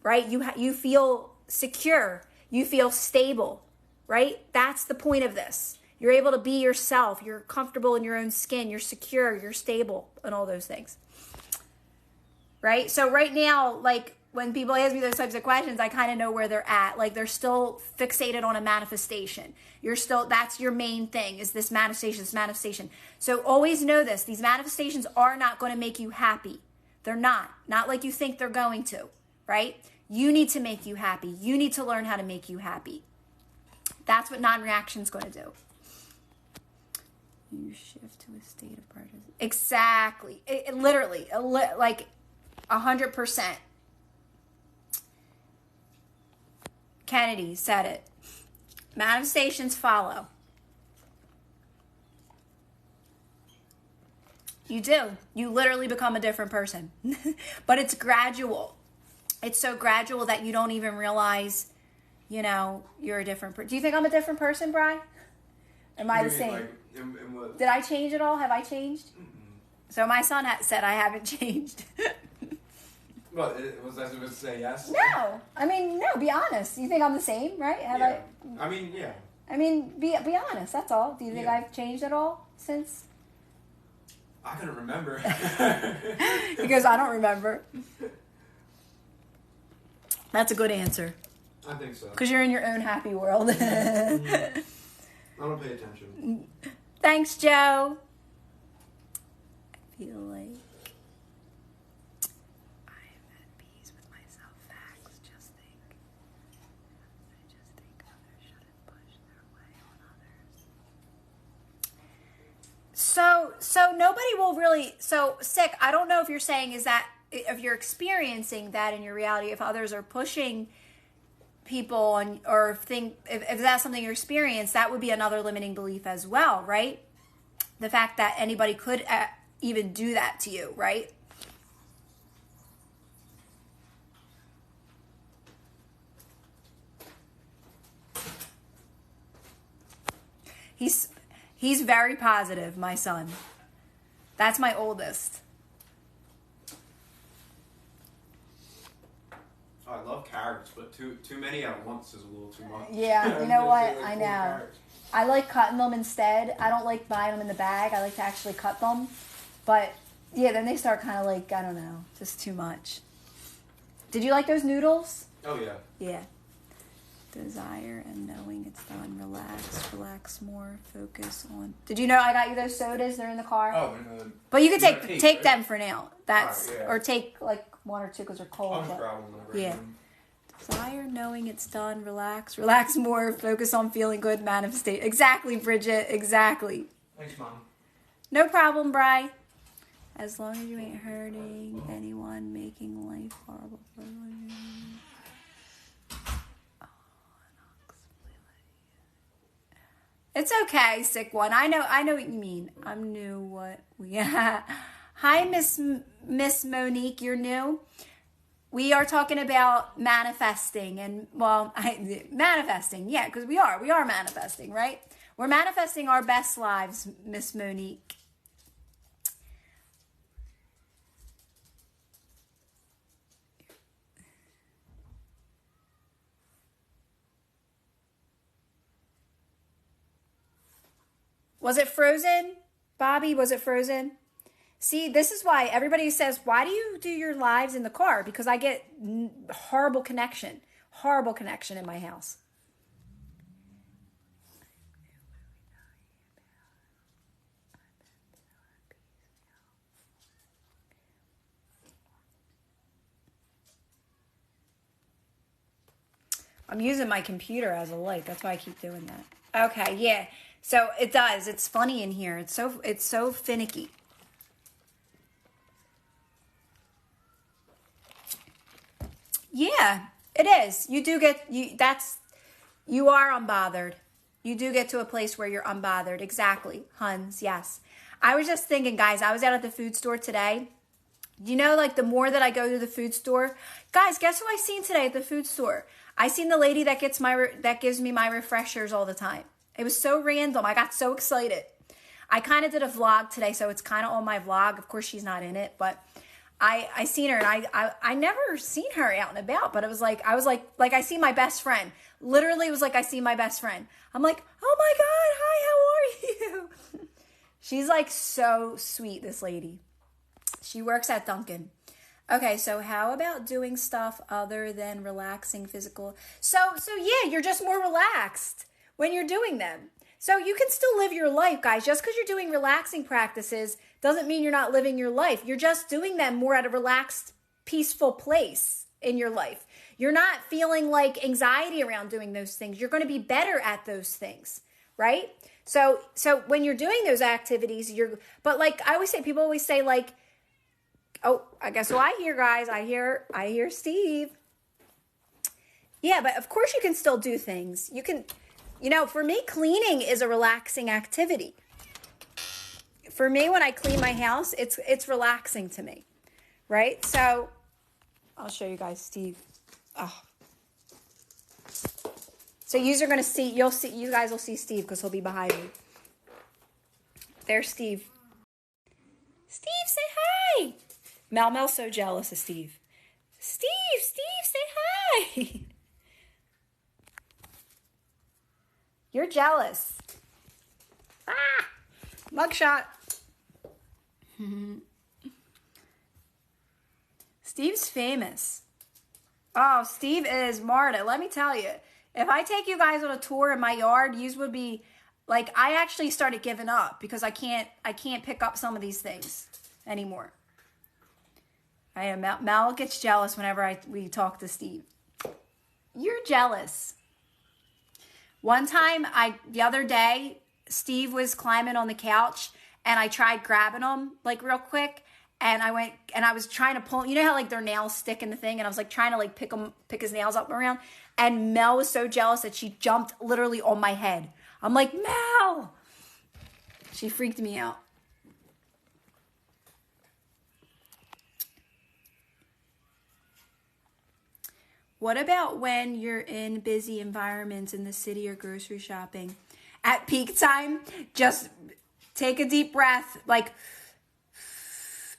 right? You feel secure. You feel stable, right? That's the point of this. You're able to be yourself. You're comfortable in your own skin. You're secure. You're stable and all those things, right? So right now, like, when people ask me those types of questions, I kind of know where they're at. Like, they're still fixated on a manifestation. That's your main thing, is this manifestation. So always know this. These manifestations are not going to make you happy. They're not like you think they're going to, right? You need to make you happy. You need to learn how to make you happy. That's what non-reaction is going to do. You shift to a state of participation. Exactly. It literally, like 100%. Kennedy said it. Manifestations follow. You do. You literally become a different person. But it's gradual. It's so gradual that you don't even realize, you're a different person. Do you think I'm a different person, Bri? Am I the same? Like, in what? Did I change at all? Have I changed? Mm-hmm. So my son said I haven't changed. Well, was I supposed to say yes? No. I mean, no, be honest. You think I'm the same, right? Yeah. I mean, be honest, that's all. Do you think I've changed at all since? I couldn't remember. He goes, I don't remember. That's a good answer. I think so. Because you're in your own happy world. I don't pay attention. Thanks, Joe. I feel like I'm at peace with myself. Facts. Just think. I just think others shouldn't push their way on others. So nobody will really. So sick. I don't know if you're saying is that if you're experiencing that in your reality, if others are pushing people on, or if that's something you experience, that would be another limiting belief as well, right? The fact that anybody could even do that to you, right? He's very positive, my son. That's my oldest. I love carrots, but too many at once is a little too much. Yeah, you know what? Like I 4 know. carrots. I like cutting them instead. I don't like buying them in the bag. I like to actually cut them. But yeah, then they start kind of like, I don't know, just too much. Did you like those noodles? Oh yeah. Yeah. Desire and knowing it's done. Relax more, focus on. Did you know I got you those sodas? They're in the car. Oh, but you can they're take right? them for now. That's Alright, yeah. or take like 1 or 2 because they're cold. I'll just but- grab one whenever. yeah. Desire, knowing it's done. Relax more, focus on feeling good, manifestate. Exactly, Bridget. Exactly. Thanks, Mom. No problem, Bri. As long as you ain't hurting anyone, making life horrible. It's okay, sick one. I know what you mean. I'm new. What we Hi, Miss Monique. You're new. We are talking about manifesting, and manifesting. Yeah, because we are manifesting, right? We're manifesting our best lives, Miss Monique. Was it frozen? Bobby, was it frozen? See, this is why everybody says, why do you do your lives in the car? Because I get horrible connection in my house. I'm using my computer as a light. That's why I keep doing that. Okay, yeah. So it does. It's funny in here. It's so finicky. Yeah, it is. You do get you are unbothered. You do get to a place where you're unbothered. Exactly. Huns, yes. I was just thinking, guys, I was out at the food store today. You know, like the more that I go to the food store, guys, guess who I seen today at the food store? I seen the lady that gives me my refreshers all the time. It was so random. I got so excited. I kind of did a vlog today, so it's kind of on my vlog. Of course, she's not in it, but I seen her, and I never seen her out and about. But I was like I see my best friend. Literally, it was like I see my best friend. I'm like, oh my God, hi, how are you? She's like so sweet, this lady. She works at Dunkin'. Okay, so how about doing stuff other than relaxing physical? So yeah, you're just more relaxed when you're doing them. So you can still live your life, guys. Just because you're doing relaxing practices doesn't mean you're not living your life. You're just doing them more at a relaxed, peaceful place in your life. You're not feeling like anxiety around doing those things. You're going to be better at those things, right? So when you're doing those activities, but like I always say, people always say like, oh, I guess what I hear, guys. I hear Steve. Yeah, but of course you can still do things. You can, for me, cleaning is a relaxing activity. For me, when I clean my house, it's relaxing to me, right? So I'll show you guys Steve. Oh. So you guys will see Steve because he'll be behind me. There's Steve. Steve, say hi. Mel's so jealous of Steve. Steve, say hi. You're jealous. Ah, mugshot. Steve's famous. Oh, Steve is Marta. Let me tell you, if I take you guys on a tour in my yard, yous would be like, I actually started giving up because I can't pick up some of these things anymore. I am Mel gets jealous whenever we talk to Steve. You're jealous. One time, the other day, Steve was climbing on the couch, and I tried grabbing him like real quick, And I went and I was trying to pull, you know how like their nails stick in the thing? And I was like trying to like pick his nails up around. And Mel was so jealous that she jumped literally on my head. I'm like, Mel! She freaked me out. What about when you're in busy environments in the city or grocery shopping? At peak time, just take a deep breath. Like,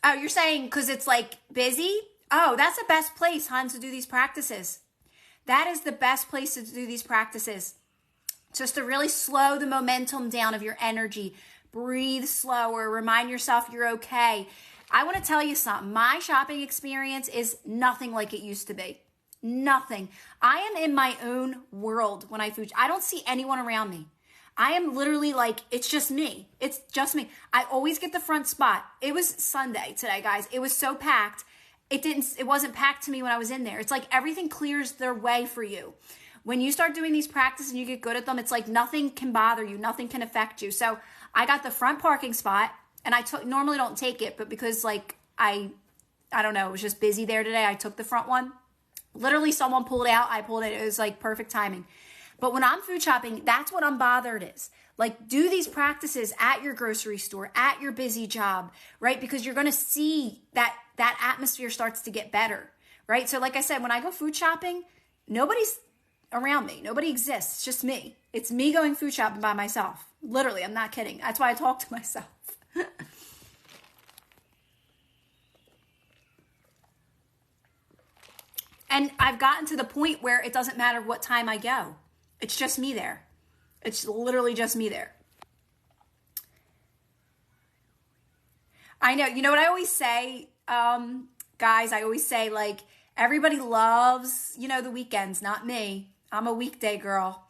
oh, you're saying because it's like busy? Oh, that's the best place, hon, to do these practices. That is the best place to do these practices. Just to really slow the momentum down of your energy. Breathe slower. Remind yourself you're okay. I want to tell you something. My shopping experience is nothing like it used to be. Nothing. I am in my own world when I food. I don't see anyone around me. I am literally like, it's just me. It's just me. I always get the front spot. It was Sunday today, guys. It was so packed. It wasn't packed to me when I was in there. It's like everything clears their way for you. When you start doing these practices and you get good at them, it's like nothing can bother you. Nothing can affect you. So I got the front parking spot and normally don't take it, but because like I don't know, it was just busy there today. I took the front one. Literally someone pulled out, I pulled it. It was like perfect timing. But when I'm food shopping, that's what unbothered is. Like do these practices at your grocery store, at your busy job, right? Because you're going to see that atmosphere starts to get better, right? So like I said, when I go food shopping, nobody's around me. Nobody exists. It's just me. It's me going food shopping by myself. Literally, I'm not kidding. That's why I talk to myself. And I've gotten to the point where it doesn't matter what time I go. It's just me there. It's literally just me there. I know. You know what I always say, guys? I always say, like, everybody loves, the weekends, not me. I'm a weekday girl.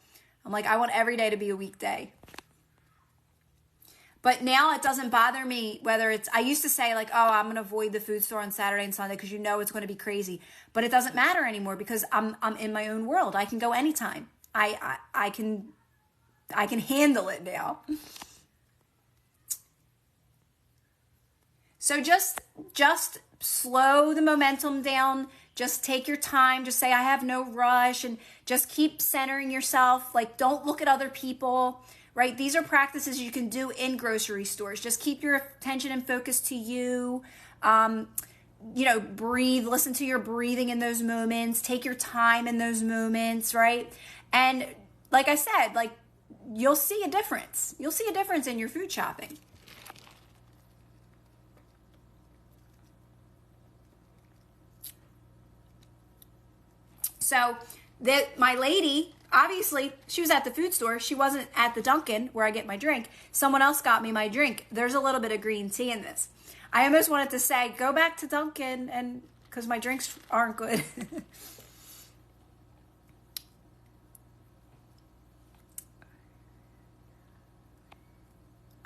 I'm like, I want every day to be a weekday. But now it doesn't bother me whether it's, I used to say like, oh, I'm going to avoid the food store on Saturday and Sunday because it's going to be crazy. But it doesn't matter anymore because I'm in my own world. I can go anytime. I can handle it now. So just slow the momentum down. Just take your time. Just say, I have no rush, and just keep centering yourself. Like, don't look at other people. Right? These are practices you can do in grocery stores. Just keep your attention and focus to you. Breathe, listen to your breathing in those moments. Take your time in those moments, right? And like I said, like you'll see a difference. You'll see a difference in your food shopping. So my lady, obviously, she was at the food store. She wasn't at the Dunkin' where I get my drink. Someone else got me my drink. There's a little bit of green tea in this. I almost wanted to say, go back to Dunkin' and because my drinks aren't good.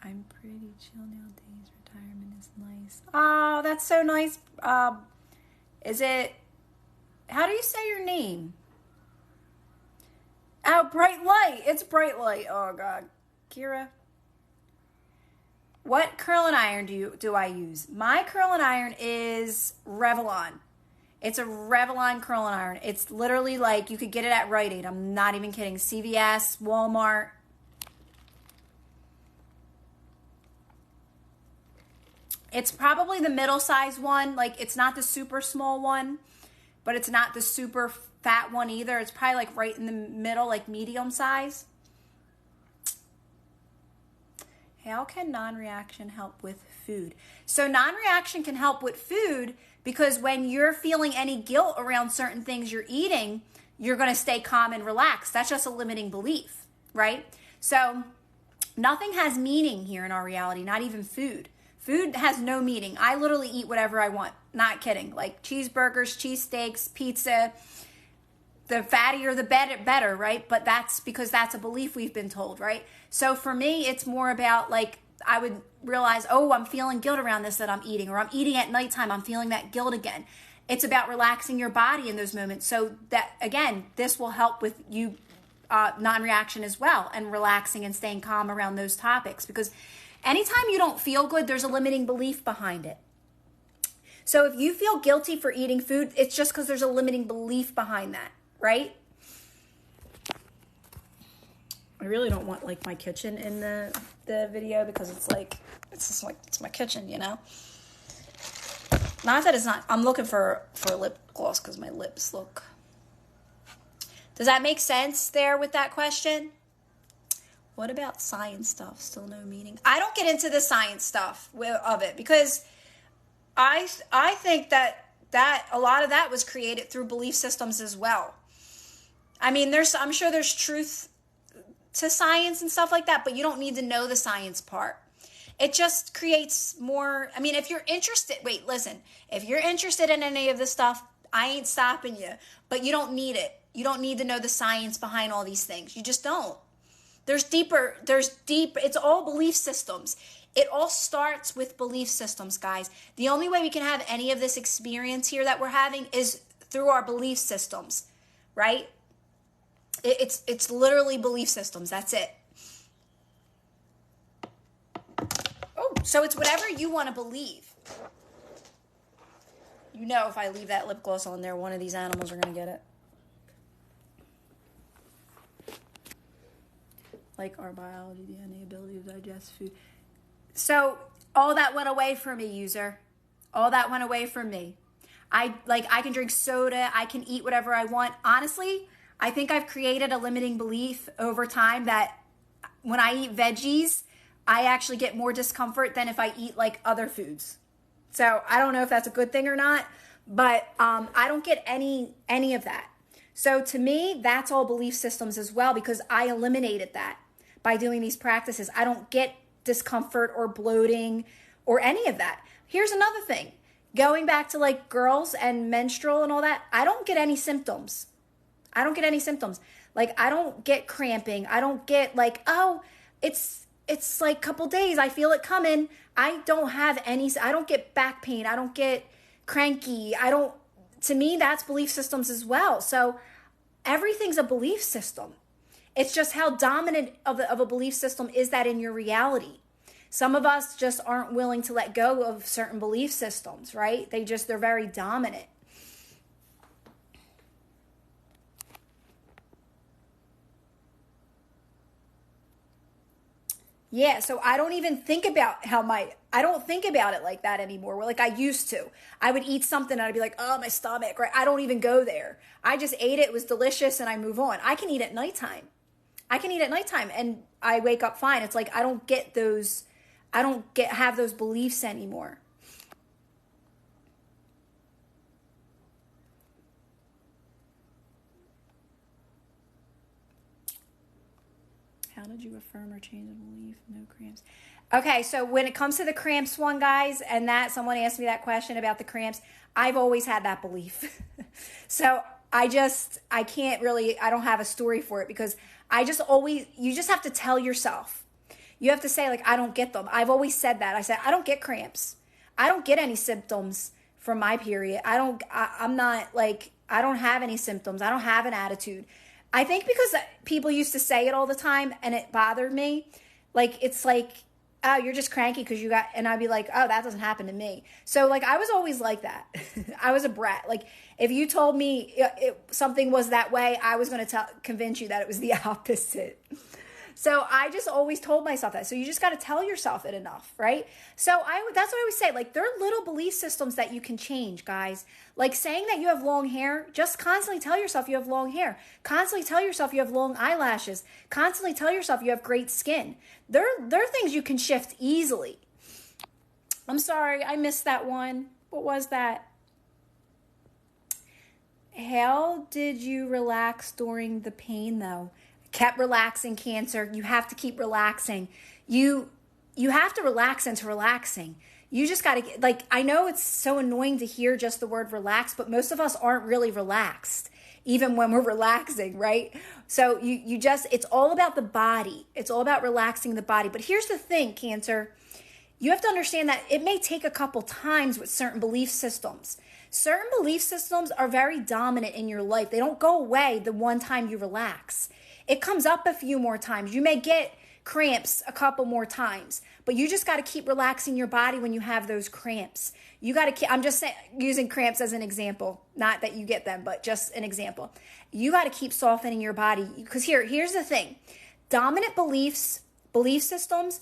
I'm pretty chill nowadays. Retirement is nice. Oh, that's so nice. How do you say your name? Oh, Bright Light. It's Bright Light. Oh, God. Kira. What curling iron do I use? My curling iron is Revlon. It's a Revlon curling iron. It's literally like you could get it at Rite Aid. I'm not even kidding. CVS, Walmart. It's probably the middle-sized one. Like, it's not the super small one, but it's not the super fat one either. It's probably like right in the middle, like medium size. How can non-reaction help with food? So non-reaction can help with food because when you're feeling any guilt around certain things you're eating, you're going to stay calm and relaxed. That's just a limiting belief, right? So nothing has meaning here in our reality, not even food. Food has no meaning. I literally eat whatever I want. Not kidding. Like cheeseburgers, cheesesteaks, pizza. The fattier, the better, right? But that's because that's a belief we've been told, right? So for me, it's more about like, I would realize, oh, I'm feeling guilt around this that I'm eating, or I'm eating at nighttime, I'm feeling that guilt again. It's about relaxing your body in those moments. So that, again, this will help with you non-reaction as well, and relaxing and staying calm around those topics. Because anytime you don't feel good, there's a limiting belief behind it. So if you feel guilty for eating food, it's just because there's a limiting belief behind that, right? I really don't want like my kitchen in the video because it's like, it's just like, it's my kitchen, you know? Not that it's not, I'm looking for lip gloss because my lips look. Does that make sense there with that question? What about science stuff? Still no meaning. I don't get into the science stuff of it because I think that a lot of that was created through belief systems as well. I mean, I'm sure there's truth to science and stuff like that, but you don't need to know the science part. It just creates more. I mean, if you're interested, wait, listen, if you're interested in any of this stuff, I ain't stopping you, but you don't need it. You don't need to know the science behind all these things. You just don't. There's deep, it's all belief systems. It all starts with belief systems, guys. The only way we can have any of this experience here that we're having is through our belief systems, right? It's literally belief systems. That's it. Oh, so it's whatever you want to believe. You know, if I leave that lip gloss on there, one of these animals are going to get it. Like our biology, DNA, ability to digest food. So all that went away for me, user. All that went away from me. I can drink soda. I can eat whatever I want. Honestly, I think I've created a limiting belief over time that when I eat veggies, I actually get more discomfort than if I eat like other foods. So I don't know if that's a good thing or not, but I don't get any of that. So to me, that's all belief systems as well because I eliminated that by doing these practices. I don't get discomfort or bloating or any of that. Here's another thing. Going back to like girls and menstrual and all that, I don't get any symptoms. I don't get any symptoms. Like I don't get cramping. I don't get like, oh, it's like a couple days. I feel it coming. I don't get back pain. I don't get cranky. To me, that's belief systems as well. So everything's a belief system. It's just how dominant of a belief system is that in your reality. Some of us just aren't willing to let go of certain belief systems, right? They're very dominant. Yeah, so I don't even think about I don't think about it like that anymore. Like I used to. I would eat something and I'd be like, oh, my stomach, right? I don't even go there. I just ate it was delicious and I move on. I can eat at nighttime. And I wake up fine. It's like I don't have those beliefs anymore. How did you affirm or change a belief? No cramps. Okay, so when it comes to the cramps one, guys, and that someone asked me that question about the cramps, I've always had that belief. So I don't have a story for it because you just have to tell yourself. You have to say like, I don't get them. I've always said that. I said, I don't get cramps. I don't get any symptoms from my period. I don't have any symptoms. I don't have an attitude. I think because people used to say it all the time and it bothered me. Like, it's like, oh, you're just cranky because and I'd be like, oh, that doesn't happen to me. So like, I was always like that. I was a brat. Like if you told me something was that way, I was going to convince you that it was the opposite. So I just always told myself that. So you just got to tell yourself it enough, right? So that's what I always say. Like there are little belief systems that you can change, guys. Like saying that you have long hair, just constantly tell yourself you have long hair. Constantly tell yourself you have long eyelashes. Constantly tell yourself you have great skin. There are things you can shift easily. I'm sorry, I missed that one. What was that? How did you relax during the pain though? Kept relaxing, Cancer. You have to keep relaxing. You have to relax into relaxing. You just got to, I know it's so annoying to hear just the word relax, but most of us aren't really relaxed, even when we're relaxing, right? So it's all about the body. It's all about relaxing the body. But here's the thing, Cancer. You have to understand that it may take a couple times with certain belief systems. Certain belief systems are very dominant in your life. They don't go away the one time you relax. It comes up a few more times. You may get cramps a couple more times. But you just got to keep relaxing your body when you have those cramps. You got to keep, I'm just saying, using cramps as an example, not that you get them, but just an example. You got to keep softening your body, because here's the thing. Dominant belief systems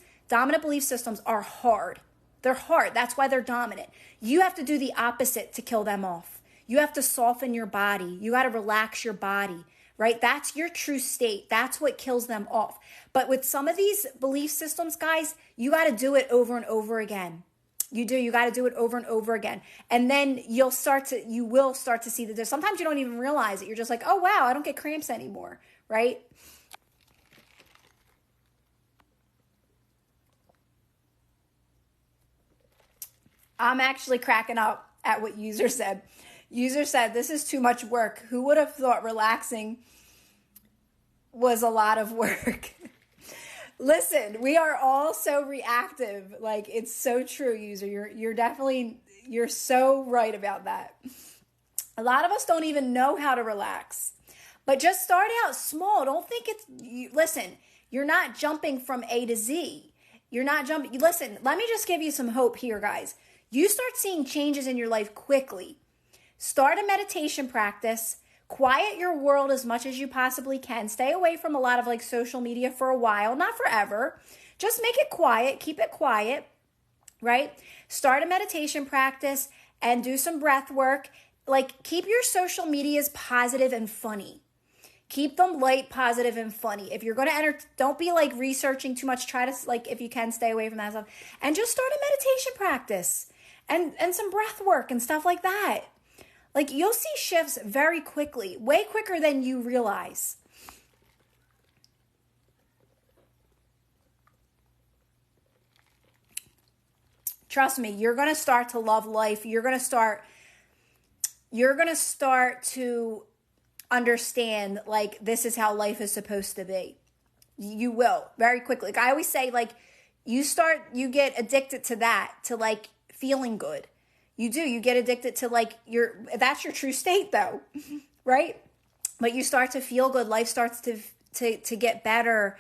are hard. They're hard. That's why they're dominant. You have to do the opposite to kill them off. You have to soften your body. You got to relax your body, right? That's your true state. That's what kills them off. But with some of these belief systems, guys, you got to do it over and over again. You got to do it over and over again. And then you will start to see that sometimes you don't even realize it. You're just like, oh, wow, I don't get cramps anymore, right? I'm actually cracking up at what user said. User said, this is too much work. Who would have thought relaxing was a lot of work? Listen, we are all so reactive. Like, it's so true, user. You're so right about that. A lot of us don't even know how to relax. But just start out small. Don't think listen, you're not jumping from A to Z. You're not jumping. Listen, let me just give you some hope here, guys. You start seeing changes in your life quickly. Start a meditation practice. Quiet your world as much as you possibly can. Stay away from a lot of like social media for a while, not forever. Just make it quiet. Keep it quiet, right? Start a meditation practice and do some breath work. Like, keep your social medias positive and funny. Keep them light, positive, and funny. If you're going to enter, don't be like researching too much. Try to, like, if you can, stay away from that stuff. And just start a meditation practice and some breath work and stuff like that. Like, you'll see shifts very quickly, way quicker than you realize. Trust me, you're going to start to love life. You're going to start to understand, like, this is how life is supposed to be. You will very quickly. Like I always say, like, you get addicted to that, to like feeling good. You get addicted to like that's your true state though, right? But you start to feel good. Life starts to get better.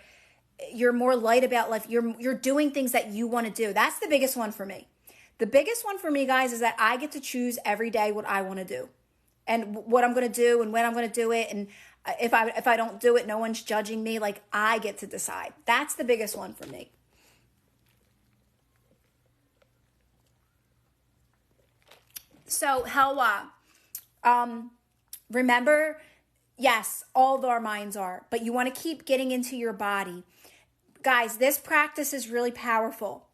You're more light about life. You're doing things that you want to do. That's the biggest one for me. The biggest one for me, guys, is that I get to choose every day what I want to do and what I'm going to do and when I'm going to do it. And if I don't do it, no one's judging me. Like, I get to decide. That's the biggest one for me. So, Helwa, remember, yes, all of our minds are, but you want to keep getting into your body. Guys, this practice is really powerful.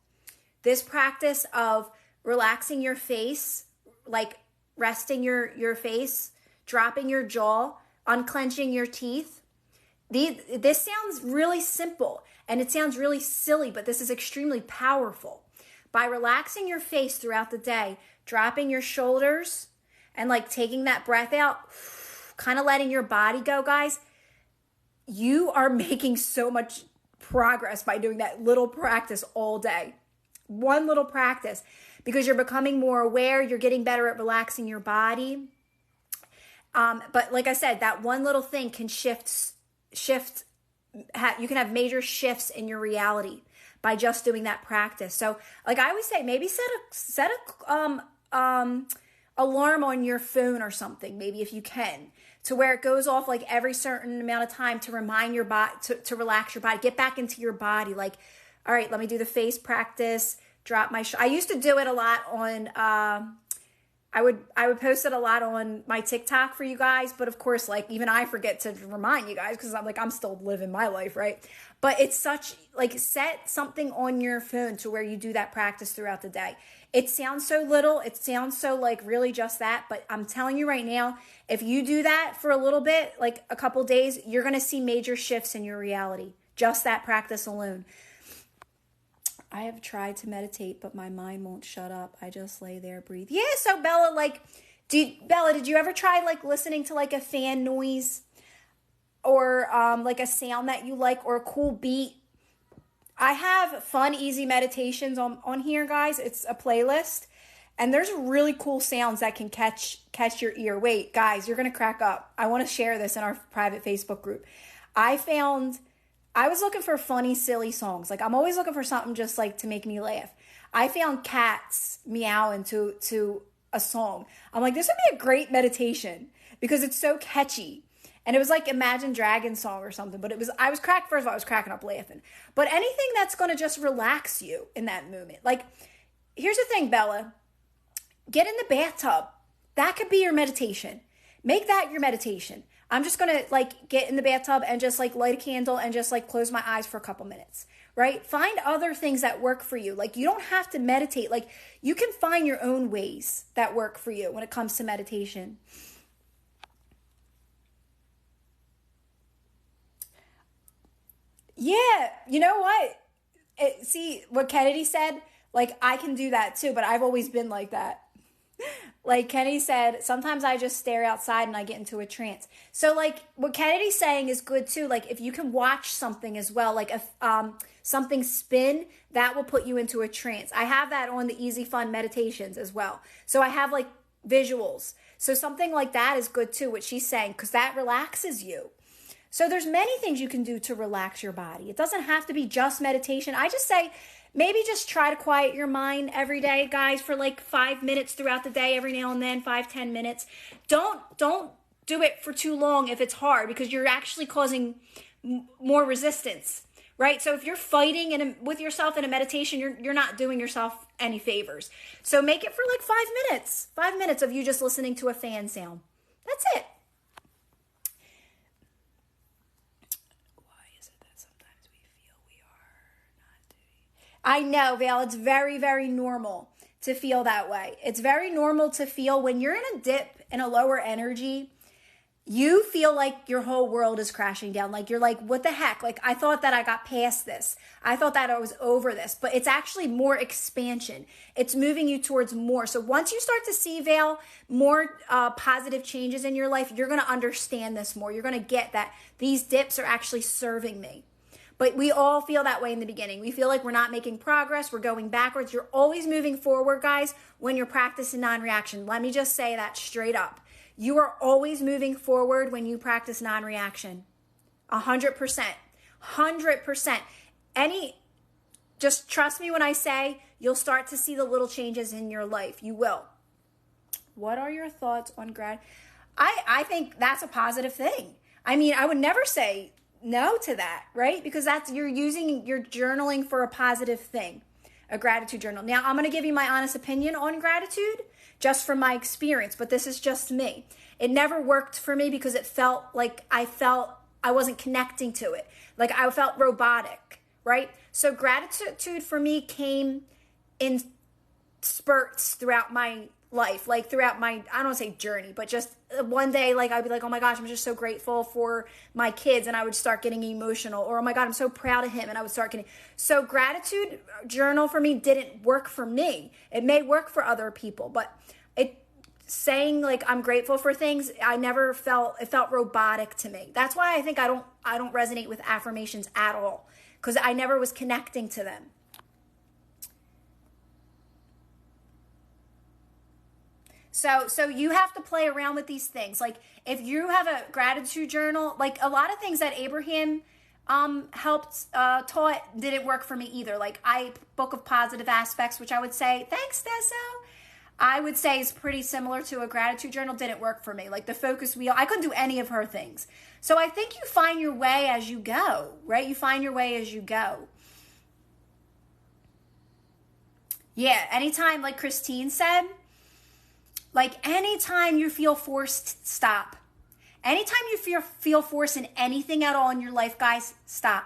This practice of relaxing your face, like resting your face, dropping your jaw, unclenching your teeth. This sounds really simple and it sounds really silly, but this is extremely powerful. By relaxing your face throughout the day, dropping your shoulders and like taking that breath out, kind of letting your body go, guys, you are making so much progress by doing that little practice all day. One little practice, because you're becoming more aware, you're getting better at relaxing your body. But like I said, that one little thing can you can have major shifts in your reality by just doing that practice. So like I always say, maybe set a alarm on your phone or something, maybe if you can, to where it goes off like every certain amount of time to remind your body to relax your body, get back into your body. Like, all right, let me do the face practice, drop my I used to do it a lot on I would post it a lot on my TikTok for you guys, but of course, like, even I forget to remind you guys because I'm still living my life, right? But it's such, like, set something on your phone to where you do that practice throughout the day. It sounds so little, it sounds so like really just that, but I'm telling you right now, if you do that for a little bit, like a couple days, you're going to see major shifts in your reality. Just that practice alone. I have tried to meditate, but my mind won't shut up. I just lay there, breathe. Yeah, so Bella, like, Bella, did you ever try like listening to like a fan noise or like a sound that you like or a cool beat? I have fun, easy meditations on here, guys. It's a playlist, and there's really cool sounds that can catch your ear. Wait, guys, you're gonna crack up. I want to share this in our private Facebook group. I found I was looking for funny, silly songs. Like I'm always looking for something just like to make me laugh. I found cats meowing to a song. I'm like, this would be a great meditation because it's so catchy. And it was like Imagine Dragons song or something. But I was first of all, I was cracking up laughing. But anything that's going to just relax you in that moment. Like, here's the thing, Bella. Get in the bathtub. That could be your meditation. Make that your meditation. I'm just going to like get in the bathtub and just like light a candle and just like close my eyes for a couple minutes, right? Find other things that work for you. Like you don't have to meditate. Like you can find your own ways that work for you when it comes to meditation. Yeah, you know what? See what Kennedy said? Like I can do that too, but I've always been like that. Like Kennedy said, sometimes I just stare outside and I get into a trance. So like what Kennedy's saying is good too. Like if you can watch something as well, like if something spin, that will put you into a trance. I have that on the Easy Fun meditations as well. So I have like visuals. So something like that is good too, what she's saying, because that relaxes you. So there's many things you can do to relax your body. It doesn't have to be just meditation. I just say maybe just try to quiet your mind every day, guys, for like 5 minutes throughout the day, every now and then, 5-10 minutes. Don't do it for too long if it's hard, because you're actually causing more resistance, right? So if you're fighting with yourself in a meditation, you're not doing yourself any favors. So make it for like 5 minutes, 5 minutes of you just listening to a fan sound. That's it. I know, Val, it's very, very normal to feel that way. It's very normal to feel when you're in a dip, in a lower energy, you feel like your whole world is crashing down. Like you're like, what the heck? Like I thought that I got past this. I thought that I was over this, but it's actually more expansion. It's moving you towards more. So once you start to see, Val, more positive changes in your life, you're going to understand this more. You're going to get that these dips are actually serving me. But we all feel that way in the beginning. We feel like we're not making progress. We're going backwards. You're always moving forward, guys, when you're practicing non-reaction. Let me just say that straight up. You are always moving forward when you practice non-reaction. 100%. 100%. Just trust me when I say you'll start to see the little changes in your life. You will. What are your thoughts on I think that's a positive thing. I mean, I would never say no to that, right? Because you're journaling for a positive thing, a gratitude journal. Now, I'm going to give you my honest opinion on gratitude just from my experience, but this is just me. It never worked for me because it felt like I wasn't connecting to it. Like I felt robotic, right? So gratitude for me came in spurts throughout my life, like throughout my, I don't want to say journey, but just one day, like I'd be like, oh my gosh, I'm just so grateful for my kids, and I would start getting emotional, or oh my God, I'm so proud of him, and I would start getting, so gratitude journal for me didn't work for me. It may work for other people, but saying like I'm grateful for things, it felt robotic to me. That's why I think I don't resonate with affirmations at all, because I never was connecting to them. So you have to play around with these things. Like if you have a gratitude journal, like a lot of things that Abraham taught didn't work for me either. Like Book of Positive Aspects, which I would say, thanks, Desso, I would say is pretty similar to a gratitude journal, didn't work for me. Like the focus wheel, I couldn't do any of her things. So I think you find your way as you go, right? You find your way as you go. Yeah, anytime, like Christine said, like anytime you feel forced, stop. Anytime you feel forced in anything at all in your life, guys, stop.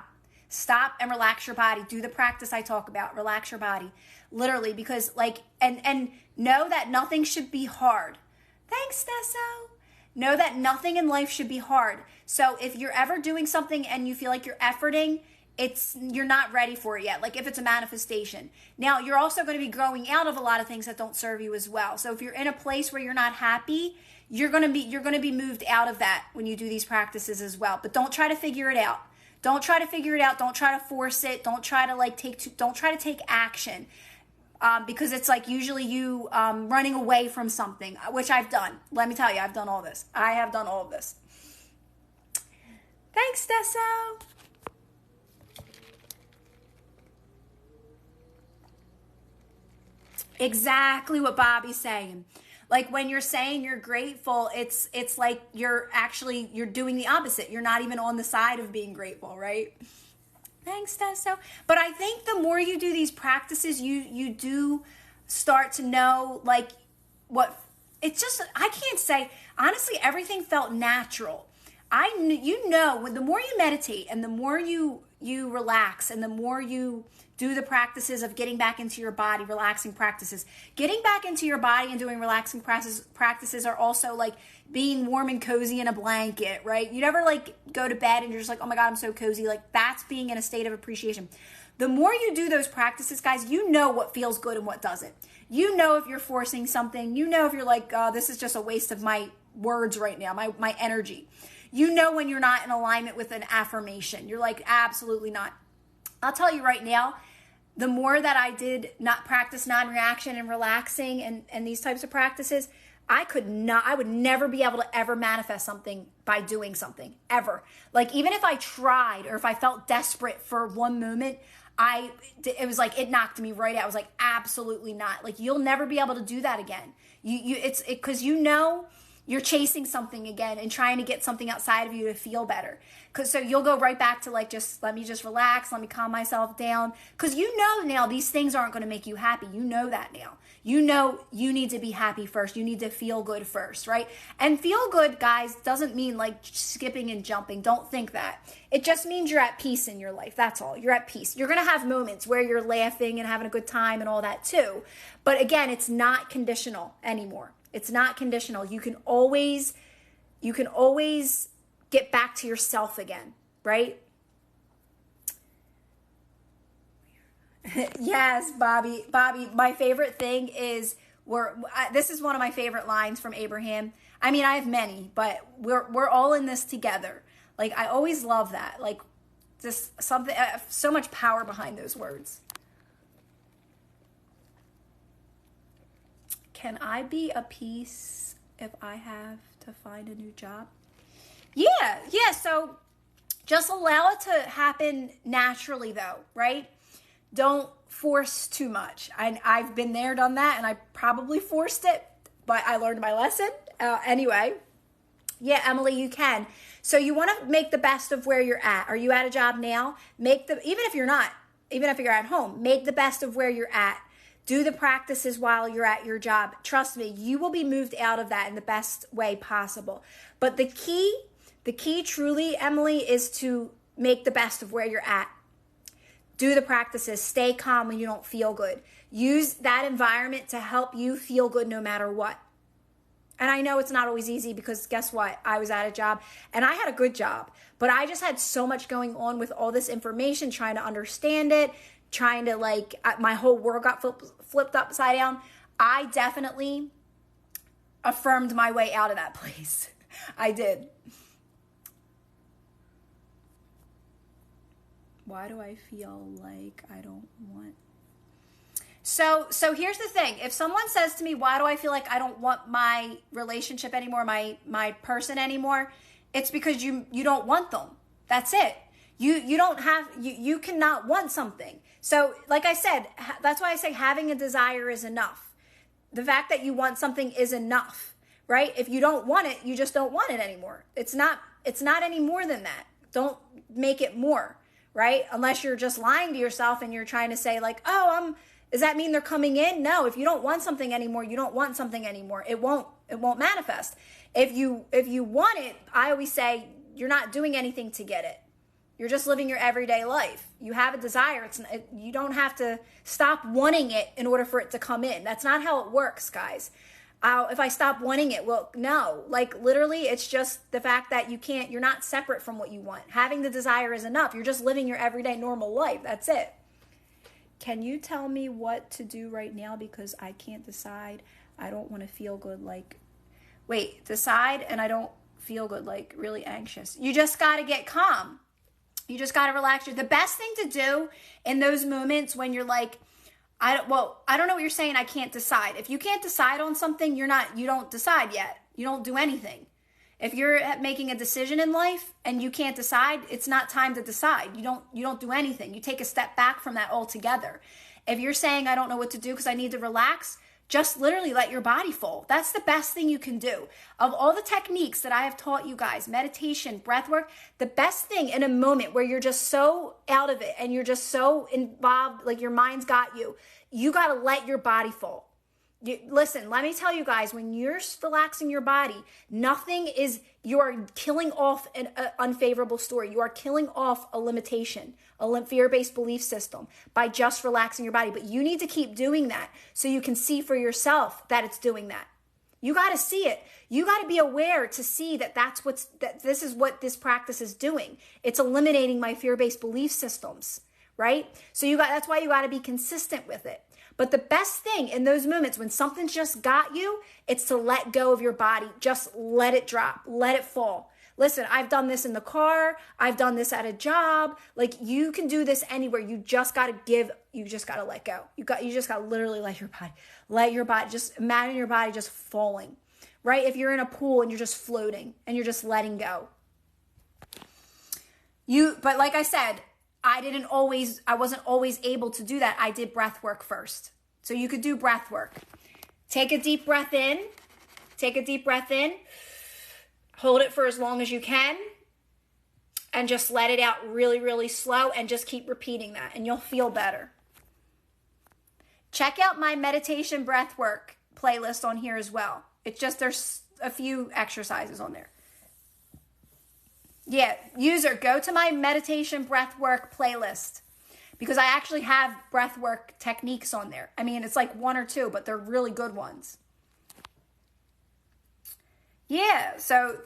Stop and relax your body. Do the practice I talk about. Relax your body. Literally, because like, and know that nothing should be hard. Thanks, Desso. Know that nothing in life should be hard. So if you're ever doing something and you feel like you're efforting, you're not ready for it yet. Like if it's a manifestation. Now, you're also going to be growing out of a lot of things that don't serve you as well. So if you're in a place where you're not happy, you're going to be moved out of that when you do these practices as well. But don't try to figure it out. Don't try to figure it out. Don't try to force it. Don't try to take action. Because it's like usually you running away from something, which I've done. Let me tell you, I've done all this. I have done all of this. Thanks, Desso. Exactly what Bobby's saying. Like when you're saying you're grateful, it's like you're doing the opposite. You're not even on the side of being grateful, right? Thanks, Tesso. But I think the more you do these practices, you do start to know like what it's just. I can't say honestly. Everything felt natural. When the more you meditate and the more you relax and the more you do the practices of getting back into your body, relaxing practices. Getting back into your body and doing relaxing practices are also like being warm and cozy in a blanket, right? You never like go to bed and you're just like, oh my God, I'm so cozy. Like that's being in a state of appreciation. The more you do those practices, guys, you know what feels good and what doesn't. You know if you're forcing something. You know if you're like, oh, this is just a waste of my words right now, my energy. You know when you're not in alignment with an affirmation. You're like, absolutely not. I'll tell you right now, the more that I did not practice non-reaction and relaxing and these types of practices, I would never be able to ever manifest something by doing something, ever. Like even if I tried or if I felt desperate for one moment, it was like, it knocked me right out. I was like, absolutely not. Like you'll never be able to do that again. Because you're chasing something again and trying to get something outside of you to feel better. So you'll go right back to like, let me relax. Let me calm myself down. Because you know now these things aren't going to make you happy. You know that now. You know you need to be happy first. You need to feel good first, right? And feel good, guys, doesn't mean like skipping and jumping. Don't think that. It just means you're at peace in your life. That's all. You're at peace. You're going to have moments where you're laughing and having a good time and all that too. But again, it's not conditional anymore. It's not conditional. You can always get back to yourself again, right? Yes, Bobby, my favorite thing is this is one of my favorite lines from Abraham. I mean, I have many, but we're all in this together. Like I always love that. Like just something so much power behind those words. Can I be a piece if I have to find a new job? Yeah. So just allow it to happen naturally though, right? Don't force too much. I've been there, done that, and I probably forced it, but I learned my lesson. Anyway, yeah, Emily, you can. So you want to make the best of where you're at. Are you at a job now? Even if you're not, even if you're at home, make the best of where you're at. Do the practices while you're at your job. Trust me, you will be moved out of that in the best way possible. But the key truly, Emily, is to make the best of where you're at. Do the practices. Stay calm when you don't feel good. Use that environment to help you feel good no matter what. And I know it's not always easy because guess what? I was at a job and I had a good job, but I just had so much going on with all this information, trying to understand it, trying to my whole world got flipped upside down. I definitely affirmed my way out of that place. I did. Why do I feel like I don't want? So here's the thing. If someone says to me, why do I feel like I don't want my relationship anymore, my person anymore? It's because you don't want them. That's it. You cannot want something. So like I said, that's why I say having a desire is enough. The fact that you want something is enough, right? If you don't want it, you just don't want it anymore. It's not any more than that. Don't make it more, right? Unless you're just lying to yourself and you're trying to say like, does that mean they're coming in? No, if you don't want something anymore, you don't want something anymore. It won't manifest. If you want it, I always say you're not doing anything to get it. You're just living your everyday life. You have a desire. You don't have to stop wanting it in order for it to come in. That's not how it works, guys. If I stop wanting it, well, no. Like literally, it's just the fact that you're not separate from what you want. Having the desire is enough. You're just living your everyday normal life. That's it. Can you tell me what to do right now because I can't decide? I don't want to feel good decide and I don't feel good, like really anxious. You just got to get calm. You just got to relax. The best thing to do in those moments when you're like, I don't know what you're saying. I can't decide. If you can't decide on something, you don't decide yet. You don't do anything. If you're making a decision in life and you can't decide, it's not time to decide. You don't do anything. You take a step back from that altogether. If you're saying, I don't know what to do because I need to relax, just literally let your body fall. That's the best thing you can do. Of all the techniques that I have taught you guys, meditation, breath work, the best thing in a moment where you're just so out of it and you're just so involved, like your mind's got you, you got to let your body fall. Listen, let me tell you guys, when you're relaxing your body, you are killing off an unfavorable story. You are killing off a limitation, a fear-based belief system by just relaxing your body. But you need to keep doing that so you can see for yourself that it's doing that. You got to see it. You got to be aware to see that this is what this practice is doing. It's eliminating my fear-based belief systems, right? So that's why you got to be consistent with it. But the best thing in those moments when something's just got you, it's to let go of your body. Just let it drop, let it fall. Listen, I've done this in the car. I've done this at a job. Like, you can do this anywhere. You just got to let go. You just got to literally let your body, just imagine your body just falling, right? If you're in a pool and you're just floating and you're just letting go. But like I said, I wasn't always able to do that. I did breath work first. So you could do breath work. Take a deep breath in. Hold it for as long as you can. And just let it out really, really slow and just keep repeating that and you'll feel better. Check out my meditation breath work playlist on here as well. It's just there's a few exercises on there. Yeah, user, go to my meditation breathwork playlist because I actually have breathwork techniques on there. I mean, it's like one or two, but they're really good ones. Yeah, so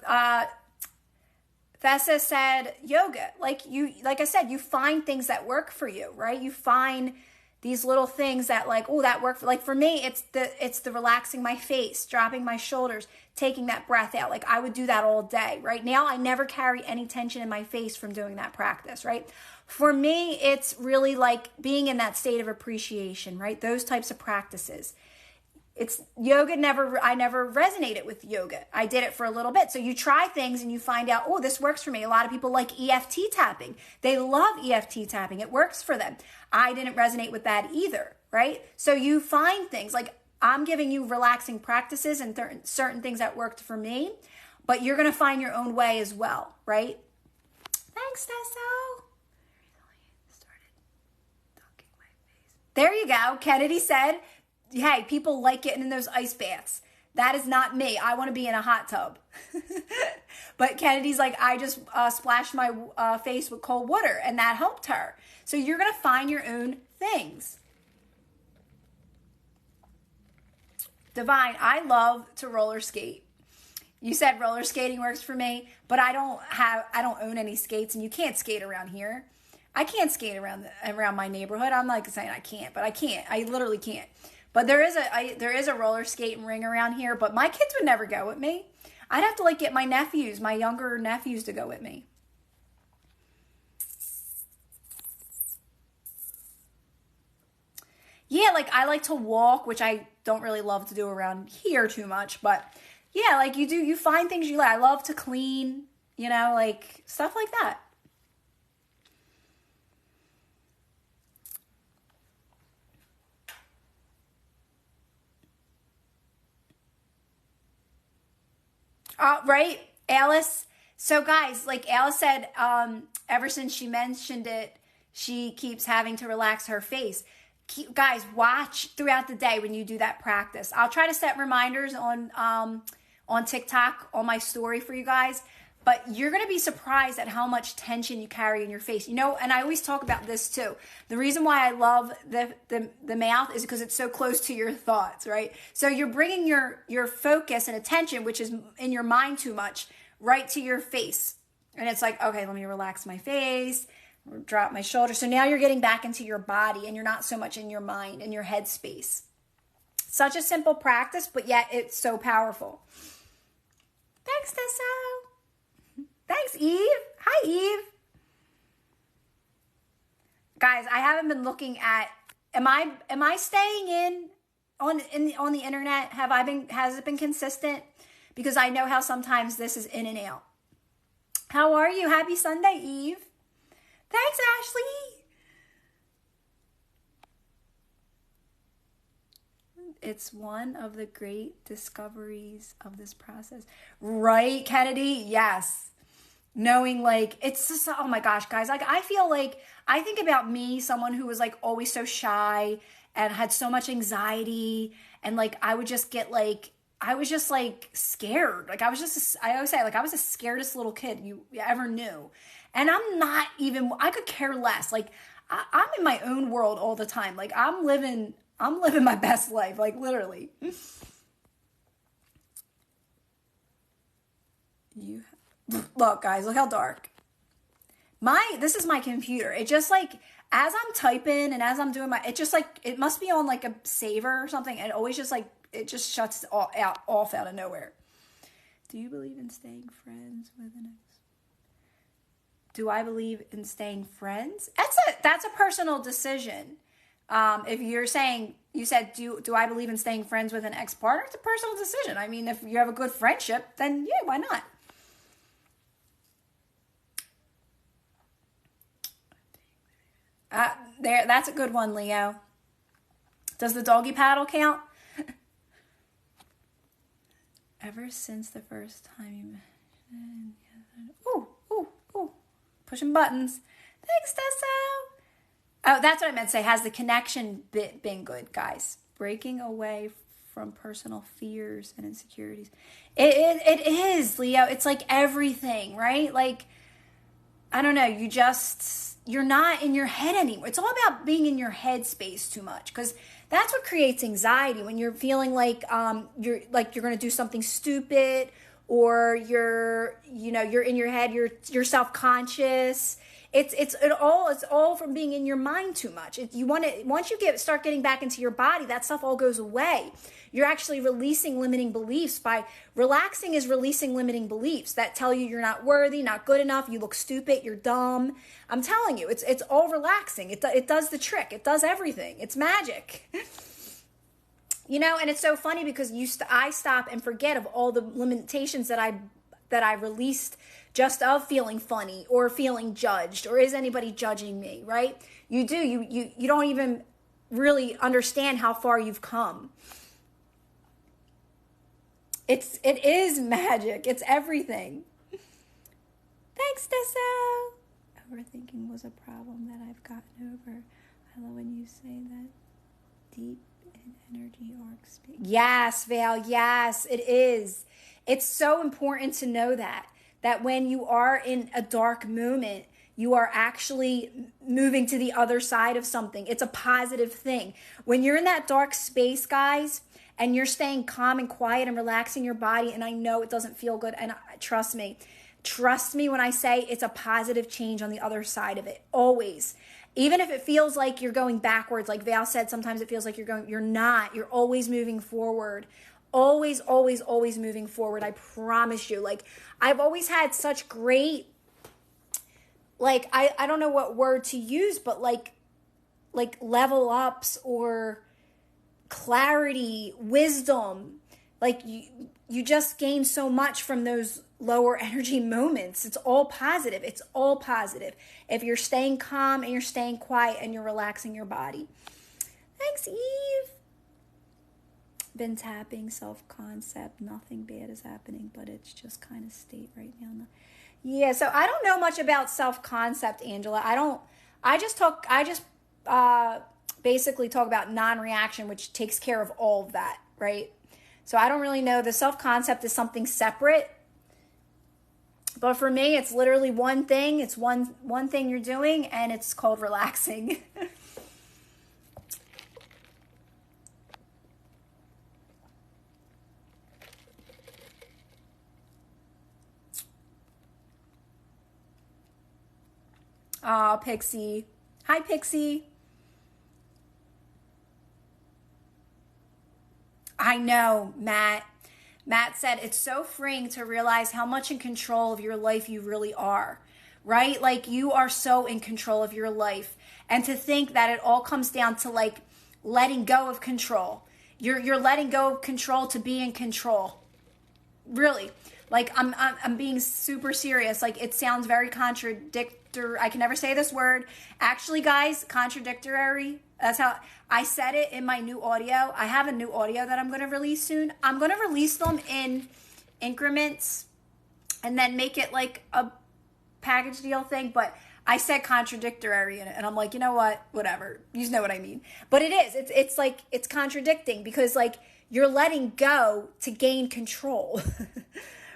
Thessa said yoga. Like I said, you find things that work for you, right? You find these little things that that work. Like for me, it's the relaxing my face, dropping my shoulders, taking that breath out. Like I would do that all day. Right now, I never carry any tension in my face from doing that practice, right? For me, it's really like being in that state of appreciation, right? Those types of practices. It's yoga I never resonated with yoga. I did it for a little bit. So you try things and you find out, oh, this works for me. A lot of people like EFT tapping. They love EFT tapping. It works for them. I didn't resonate with that either, right? So you find things like I'm giving you relaxing practices and certain things that worked for me, but you're going to find your own way as well, right? Thanks, Tesso. There you go. Kennedy said, hey, people like getting in those ice baths. That is not me. I want to be in a hot tub. But Kennedy's like, I just splashed my face with cold water and that helped her. So you're going to find your own things. Divine, I love to roller skate. You said roller skating works for me, but I don't own any skates and you can't skate around here. I can't skate around my neighborhood. I'm like saying I can't, but I can't. I literally can't. But there is a roller skating ring around here, but my kids would never go with me. I'd have to get my younger nephews to go with me. Yeah, I like to walk, which I don't really love to do around here too much, but yeah, you find things you like. I love to clean, stuff like that. Right, Alice. So guys, like Alice said, ever since she mentioned it, she keeps having to relax her face. Guys, watch throughout the day when you do that practice. I'll try to set reminders on TikTok on my story for you guys, but you're going to be surprised at how much tension you carry in your face. And I always talk about this too. The reason why I love the mouth is because it's so close to your thoughts, right? So you're bringing your focus and attention, which is in your mind too much, right to your face. And it's like, okay, let me relax my face, drop my shoulders. So now you're getting back into your body and you're not so much in your mind and your head space. Such a simple practice, but yet it's so powerful. Thanks, Tessa. Thanks, Eve. Hi, Eve. Guys, I haven't been looking at, am I staying on the internet? Has it been consistent? Because I know how sometimes this is in and out. How are you? Happy Sunday, Eve. Thanks, Ashley. It's one of the great discoveries of this process. Right, Kennedy? Yes. Knowing like, it's just, oh my gosh, guys. Like, I feel like, I think about me, someone who was like always so shy and had so much anxiety. And like, I would just get like, I was just like scared. Like I always say, like I was the scariest little kid you ever knew. And I'm not even, I could care less. Like I'm in my own world all the time. Like I'm living my best life, like literally. Look guys, look how dark. This is my computer. It just like, as I'm typing and as I'm doing it just like, it must be on like a saver or something. And it always just like, it just shuts off out of nowhere. Do you believe in staying friends with an ex? Do I believe in staying friends? That's a personal decision. If you're saying, you said, do I believe in staying friends with an ex-partner? It's a personal decision. I mean, if you have a good friendship, then yeah, why not? That's a good one, Leo. Does the doggy paddle count? Ever since the first time you mentioned, ooh, pushing buttons. Thanks, Tesso. Oh, that's what I meant to say. Has the connection been good, guys? Breaking away from personal fears and insecurities. It is, Leo. It's like everything, right? Like, I don't know. You're not in your head anymore. It's all about being in your head space too much, because that's what creates anxiety, when you're feeling like you're going to do something stupid, or you're in your head, you're self-conscious. It's all from being in your mind too much. Once you start getting back into your body, that stuff all goes away. You're actually releasing limiting beliefs. By relaxing is releasing limiting beliefs that tell you you're not worthy, not good enough, you look stupid, you're dumb. I'm telling you, it's all relaxing. It does the trick. It does everything. It's magic. And it's so funny because I stop and forget of all the limitations that I released, just of feeling funny or feeling judged, or is anybody judging me, right? You don't even really understand how far you've come. It is magic. It's everything. Thanks, Tessa. Overthinking was a problem that I've gotten over. I love when you say that. Deep in energy arc space. Yes, Val. Yes, it is. It's so important to know that when you are in a dark moment, you are actually moving to the other side of something. It's a positive thing. When you're in that dark space, guys, and you're staying calm and quiet and relaxing your body, and I know it doesn't feel good, and trust me when I say it's a positive change on the other side of it, always. Even if it feels like you're going backwards, like Val said, sometimes it feels like you're not. You're always moving forward. Always, always, always moving forward. I promise you. Like, I've always had such great, like, I don't know what word to use, but like level ups or clarity, wisdom. Like, you just gain so much from those lower energy moments. It's all positive. It's all positive. If you're staying calm and you're staying quiet and you're relaxing your body. Thanks, Eve. Been tapping, self-concept. Nothing bad is happening, but it's just kind of state right now. Yeah, so I don't know much about self-concept, Angela. I just basically talk about non-reaction, which takes care of all of that, right? So I don't really know. The self-concept is something separate. But for me, it's literally one thing. It's one thing you're doing, and it's called relaxing. Oh, Pixie. Hi, Pixie. I know, Matt. Matt said, it's so freeing to realize how much in control of your life you really are, right? Like, you are so in control of your life. And to think that it all comes down to, like, letting go of control. You're letting go of control to be in control. Really. Like, I'm being super serious. Like, it sounds very I can never say this word. Actually, guys, contradictory. That's how I said it in my new audio. I have a new audio that I'm going to release soon. I'm going to release them in increments and then make it like a package deal thing. But I said contradictory in it, and I'm like, you know what? Whatever. You know what I mean. But it is. It's like it's contradicting because like you're letting go to gain control,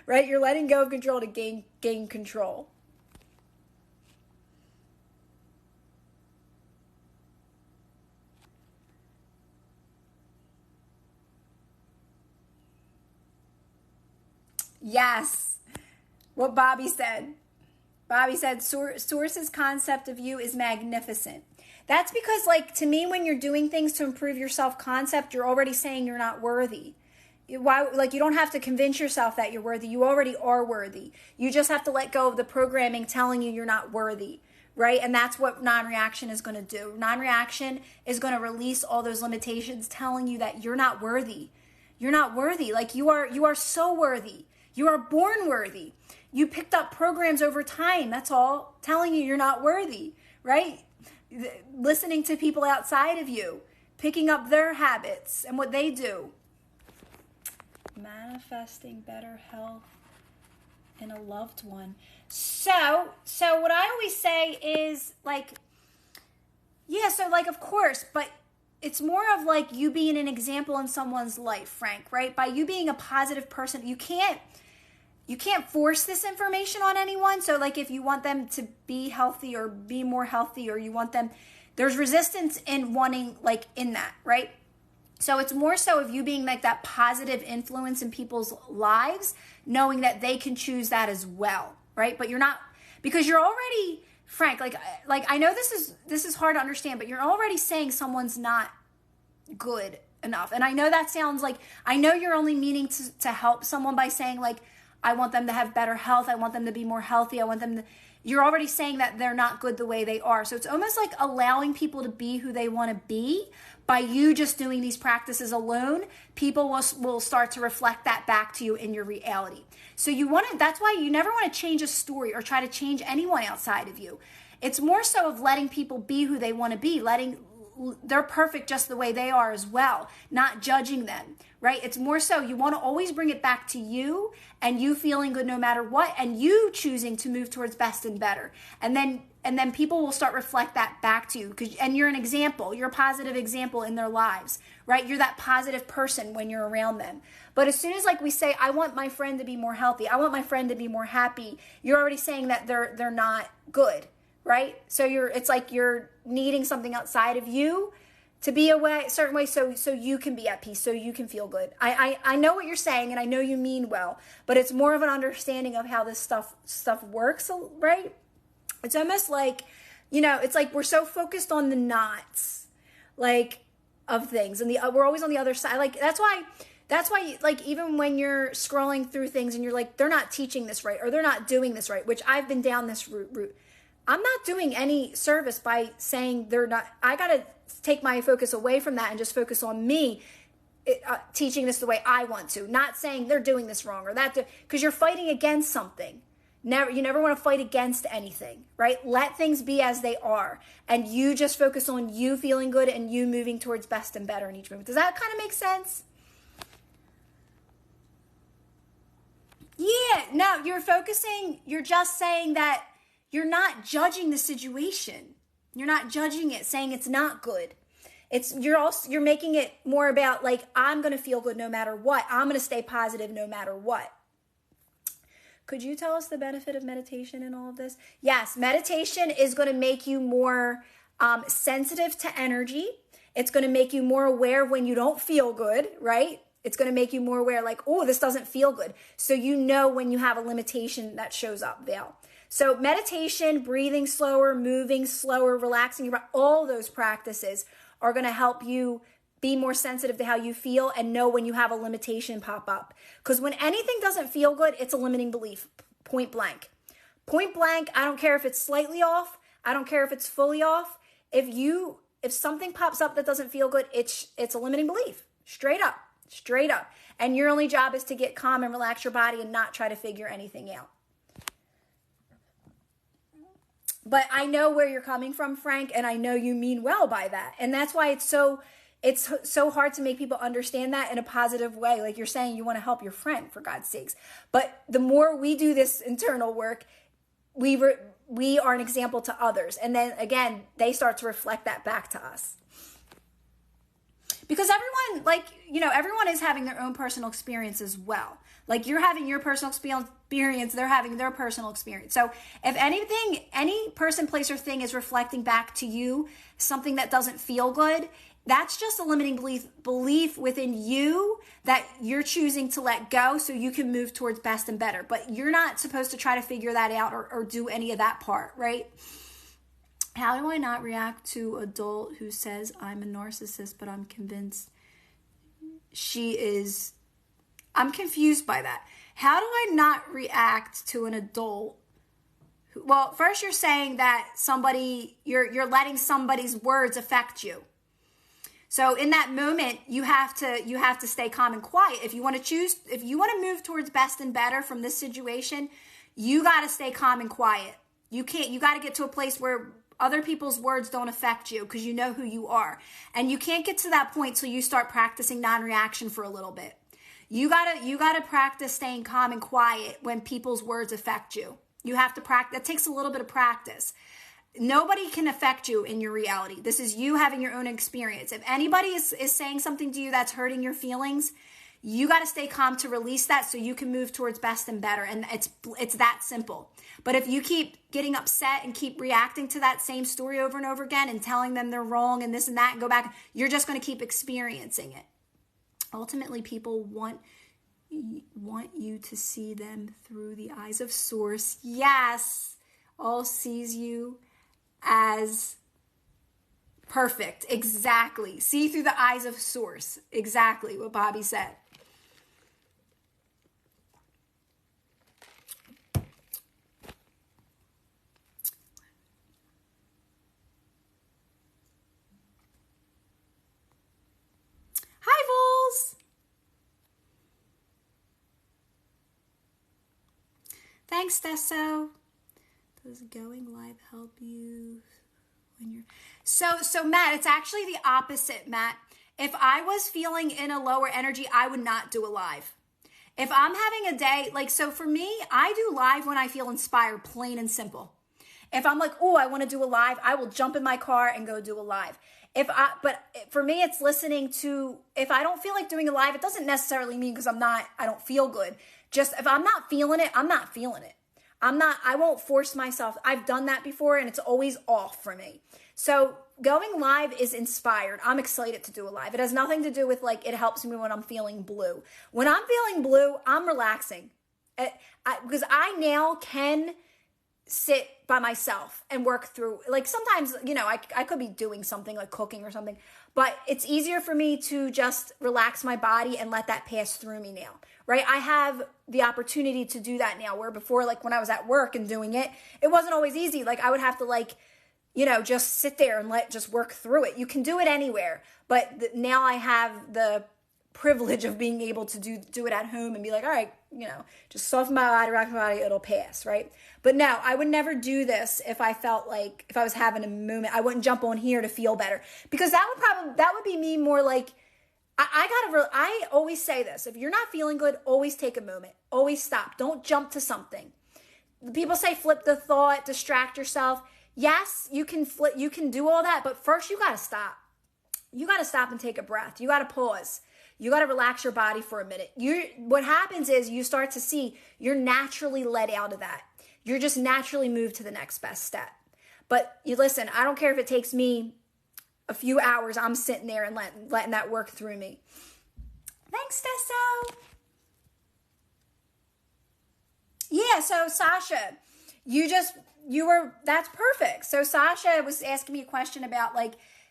right? You're letting go of control to gain control. Yes, what Bobby said. Bobby said, Source's concept of you is magnificent. That's because, like, to me, when you're doing things to improve your self-concept, you're already saying you're not worthy. Why? Like, you don't have to convince yourself that you're worthy. You already are worthy. You just have to let go of the programming telling you you're not worthy, right? And that's what non-reaction is going to do. Non-reaction is going to release all those limitations telling you that you're not worthy. You're not worthy. Like, you are so worthy. You are born worthy. You picked up programs over time, that's all, telling you you're not worthy, right? Listening to people outside of you, picking up their habits and what they do. Manifesting better health in a loved one. So what I always say is like, yeah, so like, of course, but it's more of like you being an example in someone's life, Frank, right? By you being a positive person, you can't force this information on anyone. So like if you want them to be healthy or be more healthy, or you want them, there's resistance in wanting like in that, right? So it's more so of you being like that positive influence in people's lives, knowing that they can choose that as well, right? But you're not, because you're already, Frank, like I know this is hard to understand, but you're already saying someone's not good enough. And I know that sounds like, I know you're only meaning to help someone by saying like, I want them to have better health. I want them to be more healthy. I want them to, you're already saying that they're not good the way they are. So it's almost like allowing people to be who they want to be. By you just doing these practices alone, people will start to reflect that back to you in your reality. So that's why you never want to change a story or try to change anyone outside of you. It's more so of letting people be who they want to be, they're perfect just the way they are as well, not judging them, right? It's more so you want to always bring it back to you and you feeling good no matter what, and you choosing to move towards best and better. And then people will start reflect that back to you, and you're an example, you're a positive example in their lives, right? You're that positive person when you're around them. But as soon as like we say, I want my friend to be more healthy, I want my friend to be more happy, you're already saying that they're not good. Right? So it's like you're needing something outside of you to be a certain way so you can be at peace, so you can feel good. I know what you're saying, and I know you mean well, but it's more of an understanding of how this stuff works, right? It's almost like, it's like we're so focused on the knots, like, of things, and we're always on the other side. Like, that's why, like, even when you're scrolling through things and you're like, they're not teaching this right, or they're not doing this right, which I've been down this route. I'm not doing any service by saying they're not. I got to take my focus away from that and just focus on me teaching this the way I want to. Not saying they're doing this wrong or that, because you're fighting against something. You never want to fight against anything, right? Let things be as they are. And you just focus on you feeling good and you moving towards best and better in each movement. Does that kind of make sense? Yeah, no, you're just saying that you're not judging the situation. You're not judging it, saying it's not good. You're making it more about like, I'm going to feel good no matter what. I'm going to stay positive no matter what. Could you tell us the benefit of meditation in all of this? Yes, meditation is going to make you more sensitive to energy. It's going to make you more aware when you don't feel good, right? It's going to make you more aware like, oh, this doesn't feel good. So you know when you have a limitation that shows up, Vale. So meditation, breathing slower, moving slower, relaxing your body, all those practices are going to help you be more sensitive to how you feel and know when you have a limitation pop up. Because when anything doesn't feel good, it's a limiting belief, point blank. Point blank, I don't care if it's slightly off. I don't care if it's fully off. If something pops up that doesn't feel good, it's a limiting belief, straight up. And your only job is to get calm and relax your body and not try to figure anything out. But I know where you're coming from, Frank, and I know you mean well by that. And that's why it's so hard to make people understand that in a positive way. Like you're saying, you want to help your friend, for God's sakes. But the more we do this internal work, we are an example to others. And then again, they start to reflect that back to us. Because everyone, everyone is having their own personal experience as well. Like you're having your personal experience, they're having their personal experience. So if anything, any person, place, or thing is reflecting back to you something that doesn't feel good, that's just a limiting belief within you that you're choosing to let go so you can move towards best and better. But you're not supposed to try to figure that out or do any of that part, right? How do I not react to an adult who says I'm a narcissist, but I'm convinced she is? I'm confused by that. How do I not react to an adult? Well, first you're saying that you're letting somebody's words affect you. So in that moment, you have to stay calm and quiet. If you want to move towards best and better from this situation, you got to stay calm and quiet. You got to get to a place where other people's words don't affect you because you know who you are. And you can't get to that point till you start practicing non-reaction for a little bit. You gotta practice staying calm and quiet when people's words affect you. You have to practice. That takes a little bit of practice. Nobody can affect you in your reality. This is you having your own experience. If anybody is saying something to you that's hurting your feelings, you got to stay calm to release that so you can move towards best and better. And it's that simple. But if you keep getting upset and keep reacting to that same story over and over again and telling them they're wrong and this and that and go back, you're just going to keep experiencing it. Ultimately, people want you to see them through the eyes of Source. Yes, all sees you as perfect. Exactly. See through the eyes of Source. Exactly what Bobby said. Hi, Vols. Thanks, Desso. Does going live help you when you're... So Matt, it's actually the opposite, Matt. If I was feeling in a lower energy, I would not do a live. If I'm having a day, so for me, I do live when I feel inspired, plain and simple. If I'm like, oh, I want to do a live, I will jump in my car and go do a live. But for me, it's listening to, if I don't feel like doing a live, it doesn't necessarily mean because I don't feel good. Just if I'm not feeling it, I'm not feeling it. I won't force myself. I've done that before and it's always off for me. So going live is inspired. I'm excited to do a live. It has nothing to do with it helps me when I'm feeling blue. When I'm feeling blue, I'm relaxing. Because I now can sit by myself and work through, sometimes, I could be doing something like cooking or something, but it's easier for me to just relax my body and let that pass through me now, right? I have the opportunity to do that now, where before, when I was at work and doing it, it wasn't always easy. I would have to just sit there and just work through it. You can do it anywhere, but now I have the privilege of being able to do it at home and be like, all right, just soften my body, relax my body, it'll pass, right? But no, I would never do this if I felt if I was having a moment. I wouldn't jump on here to feel better, because that would be me more I always say this: if you're not feeling good, always take a moment, always stop, don't jump to something. People say flip the thought, distract yourself. Yes, you can do all that, but first you got to stop. You got to stop and take a breath. You got to pause. You got to relax your body for a minute. What happens is you start to see you're naturally led out of that. You're just naturally moved to the next best step. But you listen, I don't care if it takes me a few hours. I'm sitting there and letting that work through me. Thanks, Desso. Yeah, so Sasha, that's perfect. So Sasha was asking me a question about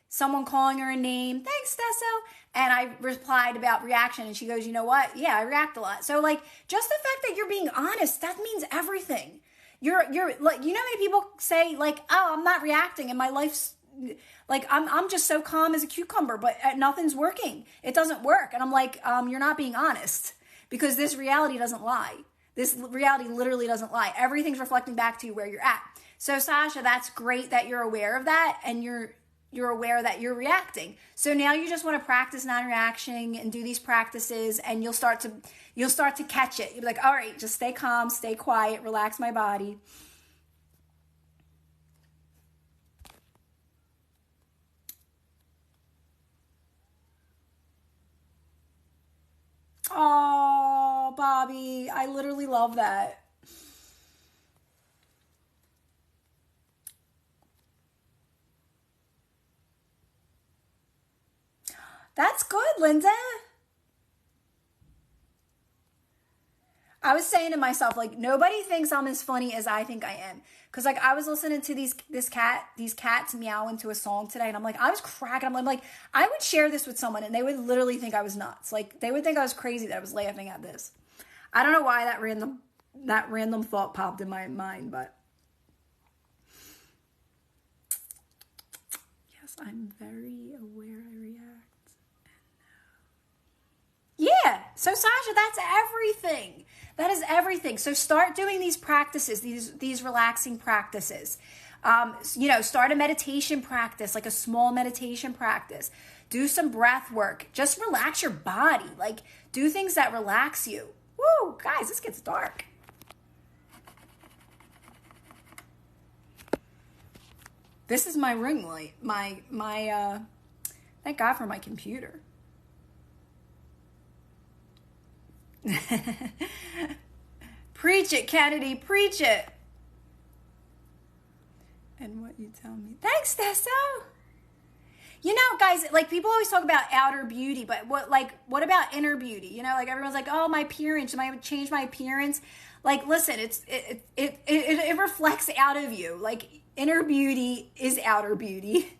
someone calling her a name. Thanks, Desso. And I replied about reaction, and she goes, you know what? Yeah, I react a lot. So just the fact that you're being honest, that means everything. You're how many people say oh, I'm not reacting and my life's I'm just so calm as a cucumber, but nothing's working. It doesn't work. And I'm you're not being honest, because this reality doesn't lie. This reality literally doesn't lie. Everything's reflecting back to you where you're at. So Sasha, that's great that you're aware of that, and you're aware that you're reacting. So now you just want to practice non-reaction and do these practices, and you'll start to catch it. You'll be like, all right, just stay calm, stay quiet, relax my body. Oh, Bobby, I literally love that. That's good, Linda. I was saying to myself, like, nobody thinks I'm as funny as I think I am. Because, like, I was listening to these cats meowing to a song today, and I'm like, I was cracking. I'm like, I would share this with someone, and they would literally think I was nuts. Like, they would think I was crazy that I was laughing at this. I don't know why that random thought popped in my mind, but yes, I'm very aware I react. Yeah, so Sasha, that's everything. That is everything. So start doing these practices, these relaxing practices. Start a meditation practice, like a small meditation practice. Do some breath work. Just relax your body. Like, do things that relax you. Woo, guys, this gets dark. This is my ring light. Thank God for my computer. Preach it, Kennedy, preach it. And what you tell me. Thanks, Desso. You know, guys, like, people always talk about outer beauty, but what about inner beauty? You know, like, everyone's like, oh, my appearance, am I going to change my appearance? Like, listen, it reflects out of you. Like, inner beauty is outer beauty.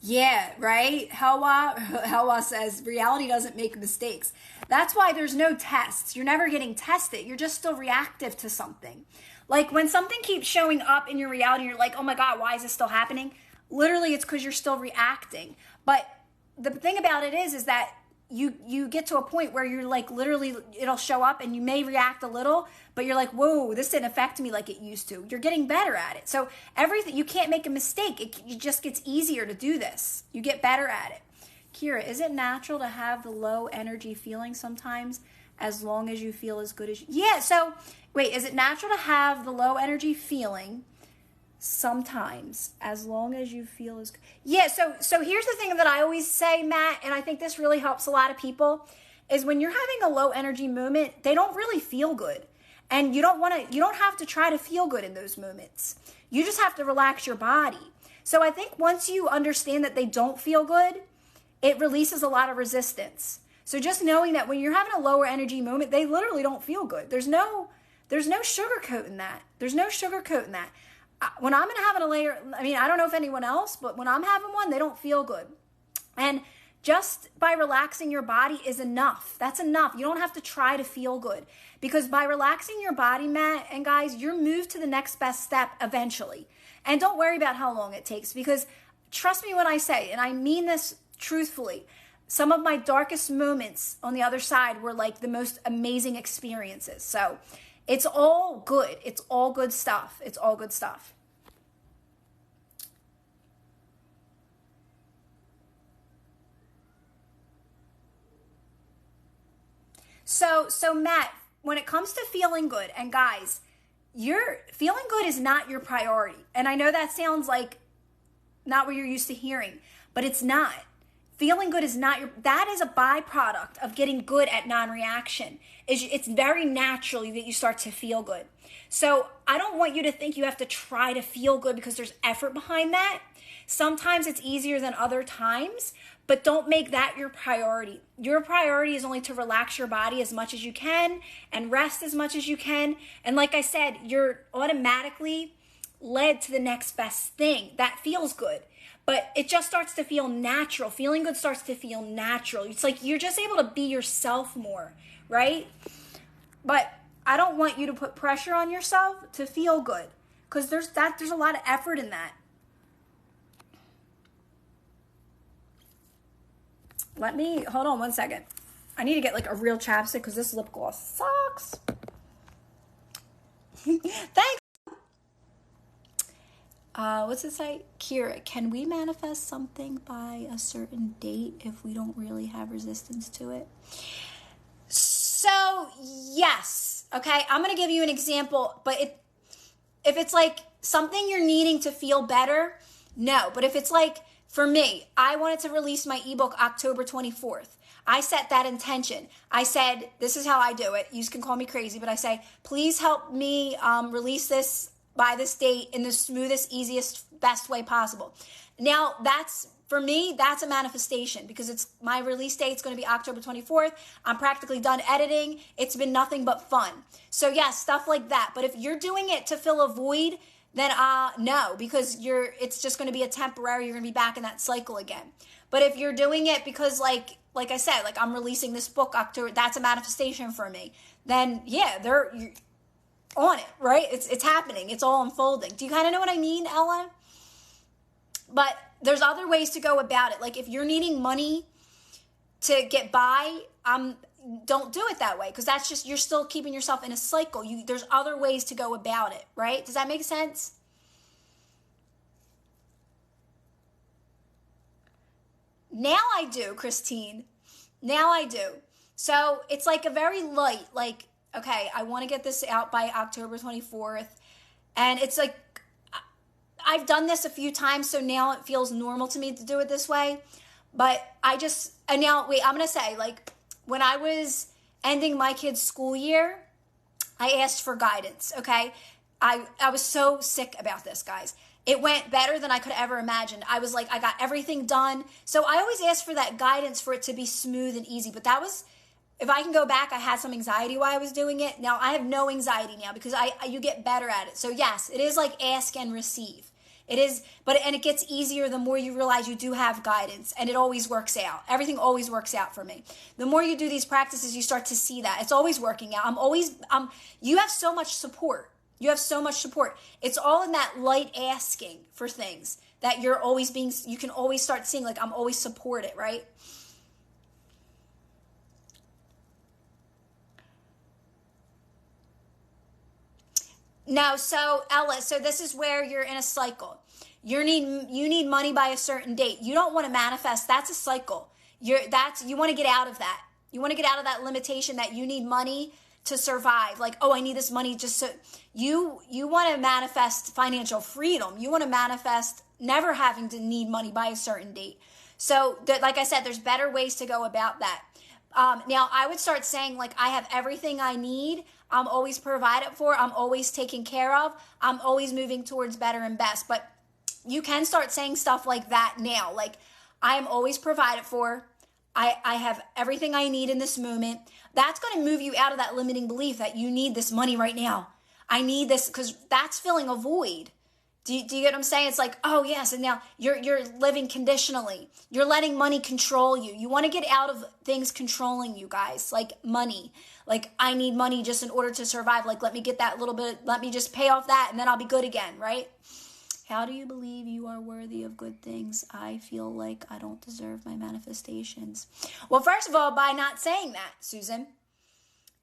Yeah, right? Helwa says, reality doesn't make mistakes. That's why there's no tests. You're never getting tested. You're just still reactive to something. Like, when something keeps showing up in your reality, you're like, oh my God, why is this still happening? Literally, it's because you're still reacting. But the thing about it is that you get to a point where you're like, literally, it'll show up and you may react a little, but you're like, whoa, this didn't affect me like it used to. You're getting better at it. So everything, you can't make a mistake. It just gets easier to do this. You get better at it. Kira, is it natural to have the low energy feeling sometimes as long as you feel as good as you? Yeah, so wait, is it natural to have the low energy feeling sometimes as long as you feel as good? Yeah, so here's the thing that I always say, Matt, and I think this really helps a lot of people, is when you're having a low energy moment, they don't really feel good. And you don't have to try to feel good in those moments. You just have to relax your body. So I think once you understand that they don't feel good, it releases a lot of resistance. So just knowing that when you're having a lower energy moment, they literally don't feel good. There's no sugarcoating that. There's no sugarcoating that. When I'm having a layer, I mean, I don't know if anyone else, but when I'm having one, they don't feel good. And just by relaxing your body is enough. That's enough. You don't have to try to feel good. Because by relaxing your body, Matt and guys, you're moved to the next best step eventually. And don't worry about how long it takes, because trust me when I say, and I mean this truthfully, some of my darkest moments on the other side were like the most amazing experiences. So it's all good. It's all good stuff. It's all good stuff. So Matt, when it comes to feeling good, and guys, your feeling good is not your priority. And I know that sounds like not what you're used to hearing, but it's not. Feeling good is not that is a byproduct of getting good at non-reaction. It's very natural that you start to feel good. So I don't want you to think you have to try to feel good because there's effort behind that. Sometimes it's easier than other times, but don't make that your priority. Your priority is only to relax your body as much as you can and rest as much as you can. And like I said, you're automatically led to the next best thing that feels good. But it just starts to feel natural. Feeling good starts to feel natural. It's like you're just able to be yourself more, right? But I don't want you to put pressure on yourself to feel good, because there's a lot of effort in that. hold on one second. I need to get like a real chapstick because this lip gloss sucks. Thanks. What's it say? Kira, can we manifest something by a certain date if we don't really have resistance to it? So, yes. Okay, I'm going to give you an example, but if it's like something you're needing to feel better, no. But if it's like, for me, I wanted to release my ebook October 24th. I set that intention. I said, this is how I do it. You can call me crazy, but I say, please help me release this by this date in the smoothest, easiest, best way possible. Now, for me, that's a manifestation because it's my release date is going to be October 24th. I'm practically done editing. It's been nothing but fun. So yes, stuff like that. But if you're doing it to fill a void, then no, because it's just going to be a temporary, you're going to be back in that cycle again. But if you're doing it because like I said, like I'm releasing this book October, that's a manifestation for me. Then yeah, you're on it, right? It's happening. It's all unfolding. Do you kind of know what I mean, Ella? But there's other ways to go about it. Like if you're needing money to get by, don't do it that way because that's just, you're still keeping yourself in a cycle. There's other ways to go about it, right? Does that make sense? Now I do, Christine. Now I do. So it's like a very light, like, okay, I want to get this out by October 24th. And it's like, I've done this a few times, so now it feels normal to me to do it this way. But I'm going to say, like, when I was ending my kids' school year, I asked for guidance, okay? I was so sick about this, guys. It went better than I could ever imagine. I was like, I got everything done. So I always ask for that guidance for it to be smooth and easy. But that was, if I can go back, I had some anxiety while I was doing it. Now I have no anxiety now because you get better at it. So yes, it is like ask and receive. It is, and it gets easier the more you realize you do have guidance, and it always works out. Everything always works out for me. The more you do these practices, you start to see that. It's always working out. You have so much support. You have so much support. It's all in that light asking for things that you can always start seeing, like I'm always supported, right? No, so Ella, so this is where you're in a cycle. You need money by a certain date. You don't want to manifest. That's a cycle. You want to get out of that. You want to get out of that limitation that you need money to survive. Like, oh, I need this money just so you want to manifest financial freedom. You want to manifest never having to need money by a certain date. So like I said, there's better ways to go about that. Now I would start saying, like, I have everything I need. I'm always provided for. I'm always taken care of. I'm always moving towards better and best. But you can start saying stuff like that now. Like, I am always provided for. I have everything I need in this moment. That's going to move you out of that limiting belief that you need this money right now. I need this, because that's filling a void. Do you get what I'm saying? It's like, oh yes, and now you're living conditionally. You're letting money control you. You want to get out of things controlling you, guys, like money. Like, I need money just in order to survive. Like, let me get that little bit, let me just pay off that, and then I'll be good again, right? How do you believe you are worthy of good things? I feel like I don't deserve my manifestations. Well, first of all, by not saying that, Susan.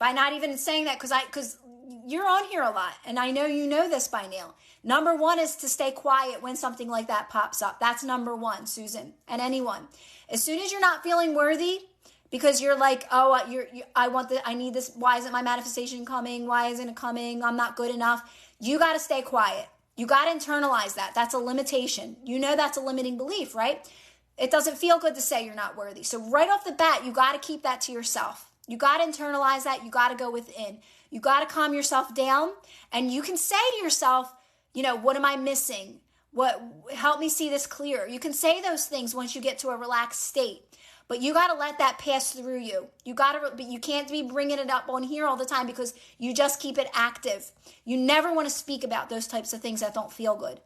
By not even saying that, because you're on here a lot, and I know you know this by now. Number one is to stay quiet when something like that pops up. That's number one, Susan, and anyone. As soon as you're not feeling worthy, because you're like, oh, I need this. Why isn't my manifestation coming? Why isn't it coming? I'm not good enough. You got to stay quiet. You got to internalize that. That's a limitation. You know that's a limiting belief, right? It doesn't feel good to say you're not worthy. So right off the bat, you got to keep that to yourself. You got to internalize that. You got to go within. You got to calm yourself down, and you can say to yourself, what am I missing? Help me see this clearer. You can say those things once you get to a relaxed state, but you got to let that pass through you. But you can't be bringing it up on here all the time, because you just keep it active. You never want to speak about those types of things that don't feel good.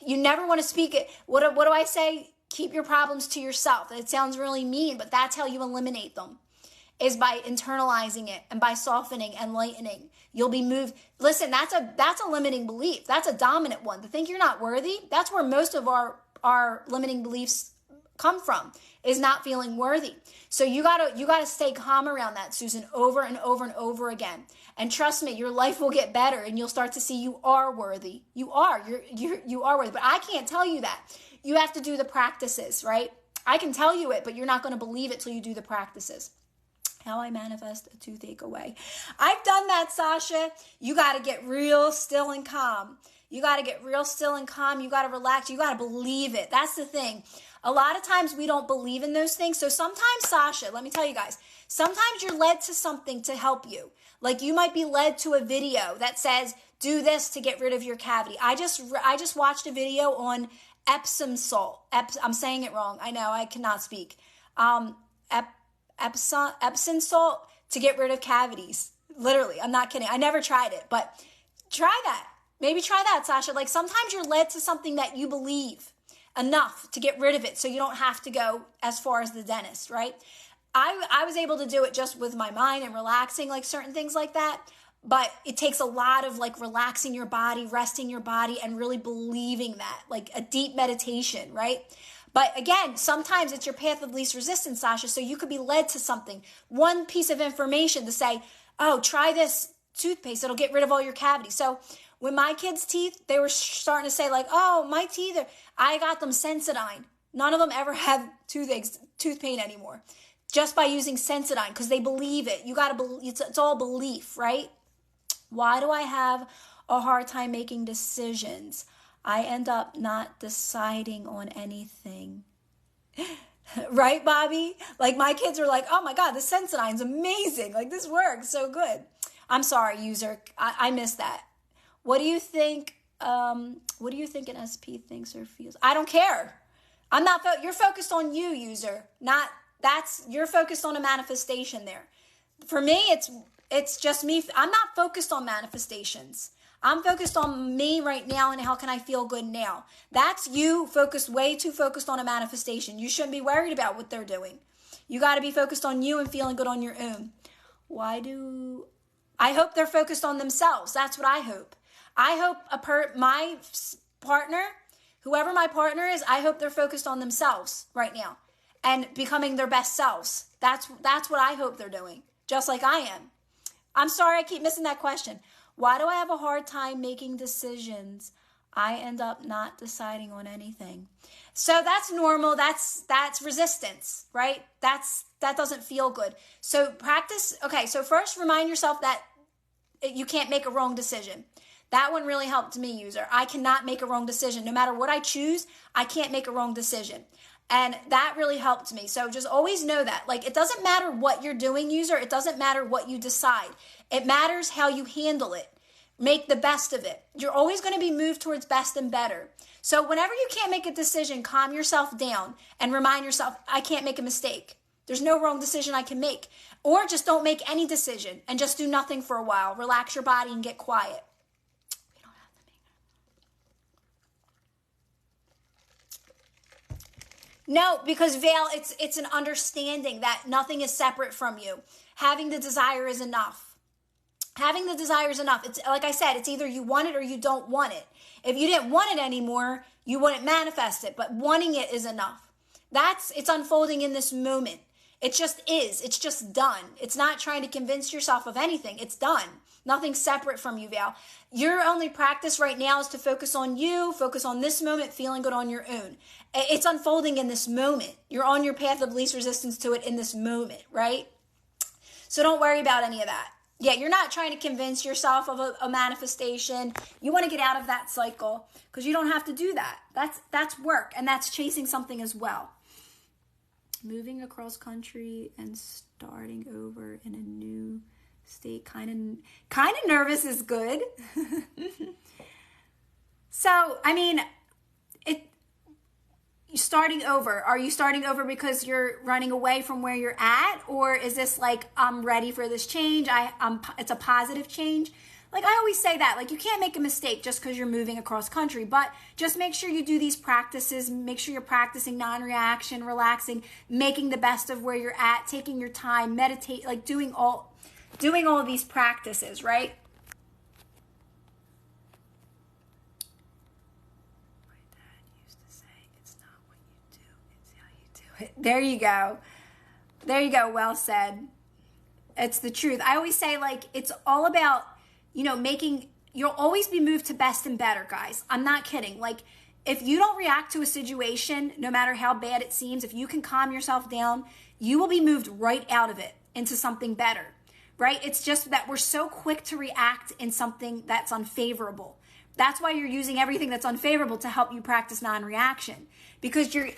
You never want to speak it. What do I say? Keep your problems to yourself. It sounds really mean, but that's how you eliminate them, is by internalizing it and by softening and lightening. You'll be moved. Listen, that's a limiting belief. That's a dominant one. To think you're not worthy, that's where most of our limiting beliefs come from, is not feeling worthy. So you gotta stay calm around that, Susan, over and over and over again. And trust me, your life will get better, and you'll start to see you are worthy. You are worthy. But I can't tell you that. You have to do the practices, right? I can tell you it, but you're not going to believe it till you do the practices. How I manifest a toothache away. I've done that, Sasha. You got to get real still and calm. You got to get real still and calm. You got to relax. You got to believe it. That's the thing. A lot of times we don't believe in those things. So sometimes, Sasha, let me tell you guys, sometimes you're led to something to help you. Like you might be led to a video that says, do this to get rid of your cavity. I just watched a video on Epsom salt. I'm saying it wrong. I know, I cannot speak. Epsom salt to get rid of cavities. Literally, I'm not kidding. I never tried it, but try that. Maybe try that, Sasha. Like sometimes you're led to something that you believe enough to get rid of it so you don't have to go as far as the dentist, right? I was able to do it just with my mind and relaxing, like certain things like that. But it takes a lot of like relaxing your body, resting your body, and really believing that, like a deep meditation, right? But again, sometimes it's your path of least resistance, Sasha. So you could be led to something, one piece of information to say, oh, try this toothpaste. It'll get rid of all your cavities. So when my kids' teeth, they were starting to say like, oh, my teeth, I got them Sensodyne. None of them ever have tooth pain anymore. Just by using Sensodyne, because they believe it. You got to believe, it's all belief, right? Why do I have a hard time making decisions? I end up not deciding on anything. Right, Bobby? Like my kids are like, oh my God, this Sensodyne's amazing. Like this works so good. I'm sorry, user. I missed that. What do you think? What do you think an SP thinks or feels? I don't care. I'm not. You're focused on you, user. You're focused on a manifestation there. For me, it's just me. I'm not focused on manifestations. I'm focused on me right now and how can I feel good now. That's you way too focused on a manifestation. You shouldn't be worried about what they're doing. You got to be focused on you and feeling good on your own. I hope they're focused on themselves. That's what I hope. I hope my partner, whoever my partner is, I hope they're focused on themselves right now and becoming their best selves. That's what I hope they're doing, just like I am. I'm sorry I keep missing that question. Why do I have a hard time making decisions? I end up not deciding on anything. So that's normal. That's resistance, right? That doesn't feel good. So practice. Okay, so first remind yourself that you can't make a wrong decision. That one really helped me, user. I cannot make a wrong decision. No matter what I choose, I can't make a wrong decision. And that really helped me. So just always know that. Like, it doesn't matter what you're doing, user. It doesn't matter what you decide. It matters how you handle it. Make the best of it. You're always going to be moved towards best and better. So whenever you can't make a decision, calm yourself down and remind yourself, I can't make a mistake. There's no wrong decision I can make. Or just don't make any decision and just do nothing for a while. Relax your body and get quiet. No, because Vale, it's an understanding that nothing is separate from you. Having the desire is enough. Having the desire is enough. It's like I said, it's either you want it or you don't want it. If you didn't want it anymore, you wouldn't manifest it, but wanting it is enough. It's unfolding in this moment. It just is. It's just done. It's not trying to convince yourself of anything. It's done. Nothing separate from you, Val. Your only practice right now is to focus on you, focus on this moment, feeling good on your own. It's unfolding in this moment. You're on your path of least resistance to it in this moment, right? So don't worry about any of that. Yeah, you're not trying to convince yourself of a manifestation. You want to get out of that cycle because you don't have to do that. That's work, and that's chasing something as well. Moving across country and starting over in a new state, kind of nervous is good. So, I mean, starting over. Are you starting over because you're running away from where you're at? Or is this like, I'm ready for this change? It's a positive change. Like I always say that, like you can't make a mistake just because you're moving across country, but just make sure you do these practices. Make sure you're practicing non-reaction, relaxing, making the best of where you're at, taking your time, meditate, like doing all of these practices, right? My dad used to say, it's not what you do, it's how you There you go. There you go. Well said. It's the truth. I always say, like, it's all about, you'll always be moved to best and better, guys. I'm not kidding. Like, if you don't react to a situation, no matter how bad it seems, if you can calm yourself down, you will be moved right out of it into something better, right? It's just that we're so quick to react in something that's unfavorable. That's why you're using everything that's unfavorable to help you practice non-reaction, because you're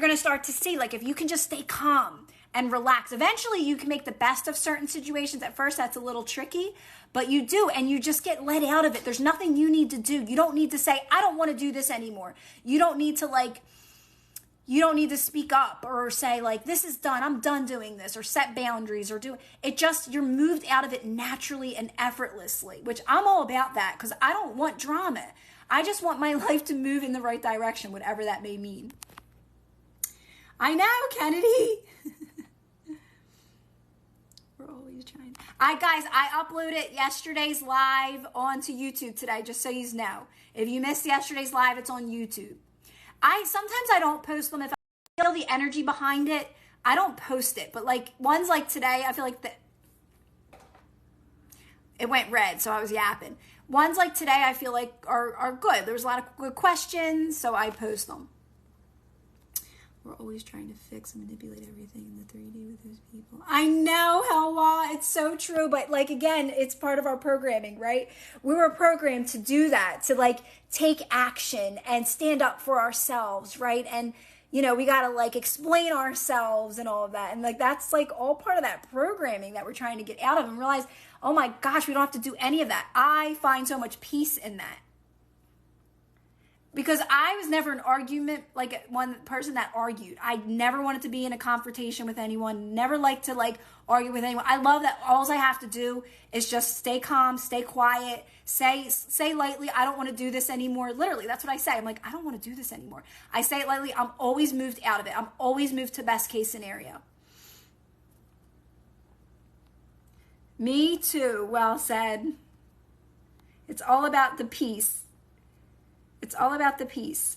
going to start to see, like, if you can just stay calm and relax, eventually you can make the best of certain situations. At first, that's a little tricky, but you do, and you just get let out of it. There's nothing you need to do. You don't need to say, I don't want to do this anymore. You don't need to speak up or say, like, this is done. I'm done doing this, or set boundaries, or do it. You're moved out of it naturally and effortlessly, which I'm all about that, because I don't want drama. I just want my life to move in the right direction, whatever that may mean. I know, Kennedy. We're always trying. Guys, I uploaded yesterday's live onto YouTube today, just so you know. If you missed yesterday's live, it's on YouTube. Sometimes I don't post them. If I feel the energy behind it, I don't post it. But like ones like today, I feel like it went red, so I was yapping. Ones like today, I feel like are good. There's a lot of good questions, so I post them. We're always trying to fix and manipulate everything in the 3D with those people. I know, Helwa. It's so true. But, like, again, it's part of our programming, right? We were programmed to do that, to, like, take action and stand up for ourselves, right? And, we got to, like, explain ourselves and all of that. And, like, that's, like, all part of that programming that we're trying to get out of and realize, oh, my gosh, we don't have to do any of that. I find so much peace in that. Because I was never an argument, like one person that argued. I never wanted to be in a confrontation with anyone. Never liked to, like, argue with anyone. I love that all I have to do is just stay calm, stay quiet, say lightly, I don't want to do this anymore. Literally, that's what I say. I'm like, I don't want to do this anymore. I say it lightly. I'm always moved out of it. I'm always moved to best case scenario. Me too. Well said. It's all about the peace. It's all about the peace.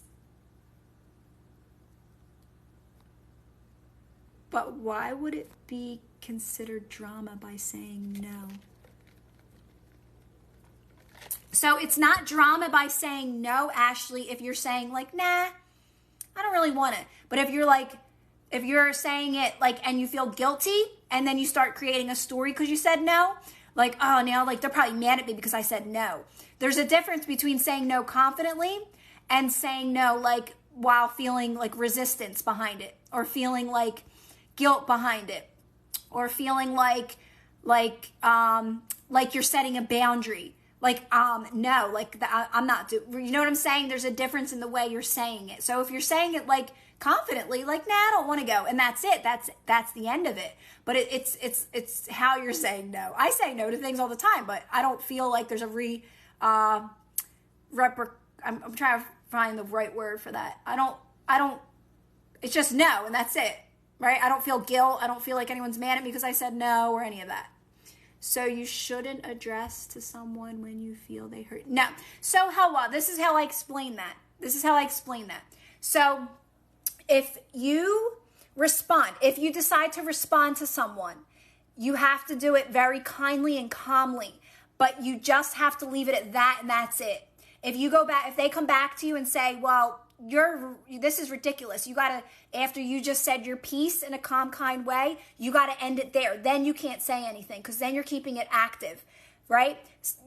But why would it be considered drama by saying no? So it's not drama by saying no, Ashley, if you're saying, like, nah, I don't really want it. But if you're saying it, like, and you feel guilty, and then you start creating a story because you said no, like, oh, now, like, they're probably mad at me because I said no. There's a difference between saying no confidently and saying no, like, while feeling, like, resistance behind it, or feeling, like, guilt behind it, or feeling like you're setting a boundary. Like, no, like, I'm not doing, you know what I'm saying? There's a difference in the way you're saying it. So if you're saying it, like, confidently, like, nah, I don't want to go, and that's it. That's the end of it. But it's how you're saying no. I say no to things all the time, but I don't feel like there's a I'm trying to find the right word for that. I don't, it's just no, and that's it, right? I don't feel guilt. I don't feel like anyone's mad at me because I said no or any of that. So you shouldn't address to someone when you feel they hurt. No. So this is how I explain that. So if you decide to respond to someone, you have to do it very kindly and calmly, but you just have to leave it at that, and that's it. If they come back to you and say, well, this is ridiculous. You gotta, after you just said your piece in a calm, kind way, you gotta end it there. Then you can't say anything, because then you're keeping it active, right?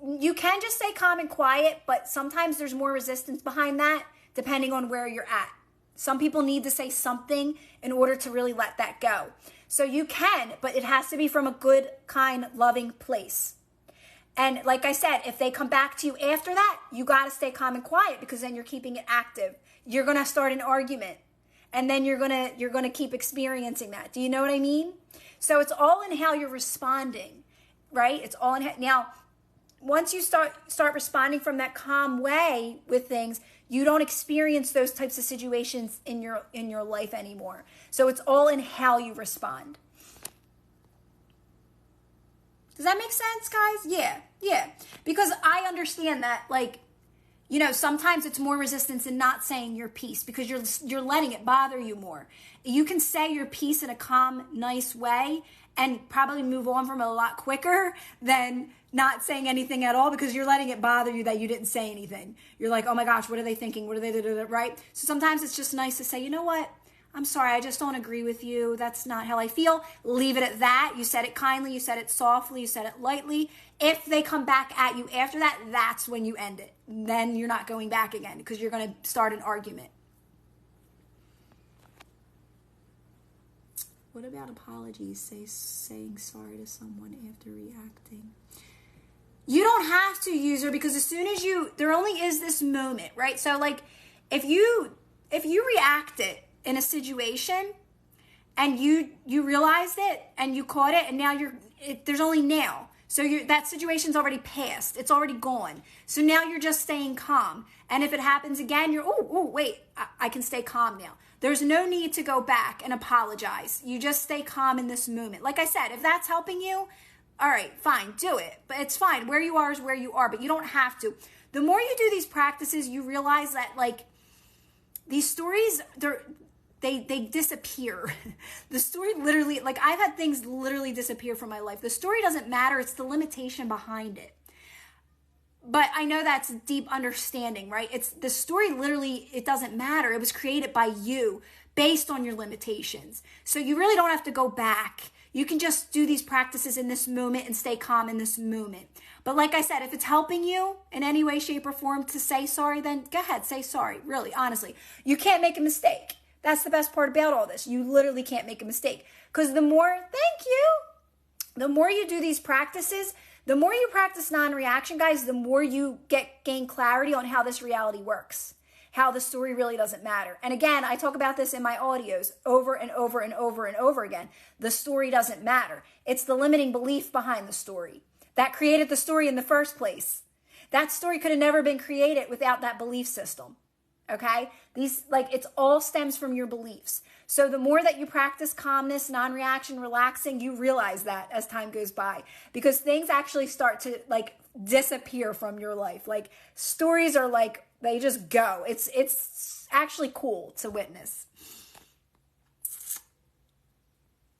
You can just say calm and quiet, but sometimes there's more resistance behind that, depending on where you're at. Some people need to say something in order to really let that go. So you can, but it has to be from a good, kind, loving place. And like I said, if they come back to you after that, you got to stay calm and quiet, because then you're keeping it active. You're going to start an argument, and then you're going to keep experiencing that. Do you know what I mean? So it's all in how you're responding, right? It's all in now. Once you start responding from that calm way with things, you don't experience those types of situations in your life anymore. So it's all in how you respond. Does that make sense, guys? Yeah. Because I understand that, like, You know, sometimes it's more resistance in not saying your piece because you're letting it bother you more. You can say your piece in a calm, nice way and probably move on from it a lot quicker than not saying anything at all because you're letting it bother you that you didn't say anything. You're like, oh my gosh, what are they thinking? What are they doing? Right? So sometimes it's just nice to say, you know what? I'm sorry, I just don't agree with you. That's not how I feel. Leave it at that. You said it kindly, you said it softly, you said it lightly. If they come back at you after that, that's when you end it. Then you're not going back again because you're going to start an argument. What about apologies? Saying sorry to someone after reacting. You don't have to, user, because as soon as there only is this moment, right? So like if you reacted in a situation and you realized it and you caught it and now there's only now. So that situation's already passed. It's already gone. So now you're just staying calm. And if it happens again, wait, I can stay calm now. There's no need to go back and apologize. You just stay calm in this moment. Like I said, if that's helping you, all right, fine, do it. But it's fine. Where you are is where you are, but you don't have to. The more you do these practices, you realize that like these stories, they disappear. The story literally, like I've had things literally disappear from my life. The story doesn't matter. It's the limitation behind it. But I know that's deep understanding, right? It's the story literally, it doesn't matter. It was created by you based on your limitations. So you really don't have to go back. You can just do these practices in this moment and stay calm in this moment. But like I said, if it's helping you in any way, shape, or form to say sorry, then go ahead, say sorry. Really, honestly. You can't make a mistake. That's the best part about all this. You literally can't make a mistake. Because the more you do these practices, the more you practice non-reaction, guys, the more you gain clarity on how this reality works, how the story really doesn't matter. And again, I talk about this in my audios over and over and over and over again. The story doesn't matter. It's the limiting belief behind the story that created the story in the first place. That story could have never been created without that belief system. Okay? It all stems from your beliefs. So the more that you practice calmness, non-reaction, relaxing, you realize that as time goes by, because things actually start to like disappear from your life. Like stories are like, they just go. It's actually cool to witness.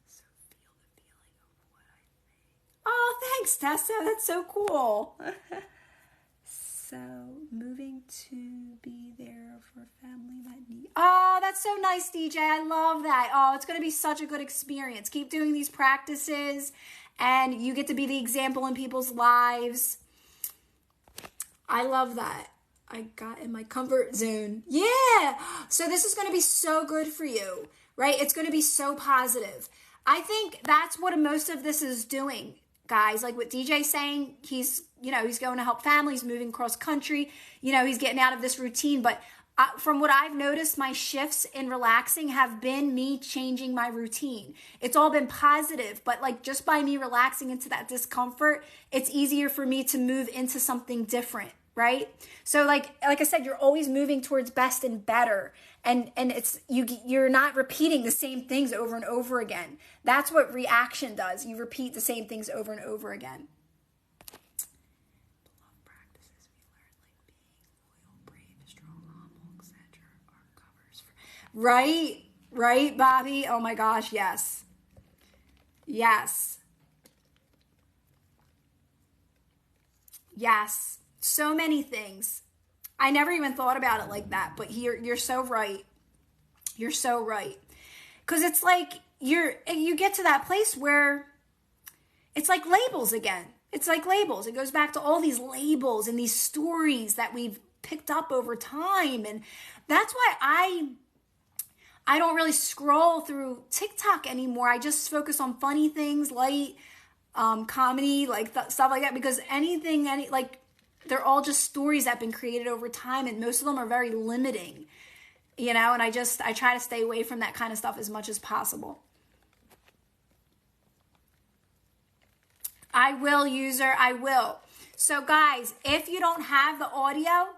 So feel the feeling of what I think. Oh, thanks, Tessa. That's so cool. So, moving to be there for family that need. Oh, that's so nice, DJ. I love that. Oh, it's going to be such a good experience. Keep doing these practices, and you get to be the example in people's lives. I love that. I got in my comfort zone. Yeah. So this is going to be so good for you, right? It's going to be so positive. I think that's what most of this is doing, guys. Like what DJ's saying, he's going to help families, moving cross country. He's getting out of this routine. But from what I've noticed, my shifts in relaxing have been me changing my routine. It's all been positive, but like just by me relaxing into that discomfort, it's easier for me to move into something different, right? So like I said, you're always moving towards best and better. And it's you're not repeating the same things over and over again. That's what reaction does. You repeat the same things over and over again. Right, Bobby? Oh my gosh, yes. Yes. Yes. So many things. I never even thought about it like that, but you're so right. You're so right. Because it's like you get to that place where it's like labels again. It's like labels. It goes back to all these labels and these stories that we've picked up over time. And that's why I don't really scroll through TikTok anymore. I just focus on funny things, light, comedy, like stuff like that, because they're all just stories that have been created over time, and most of them are very limiting, and I try to stay away from that kind of stuff as much as possible. I will, user, I will. So guys, if you don't have the audio,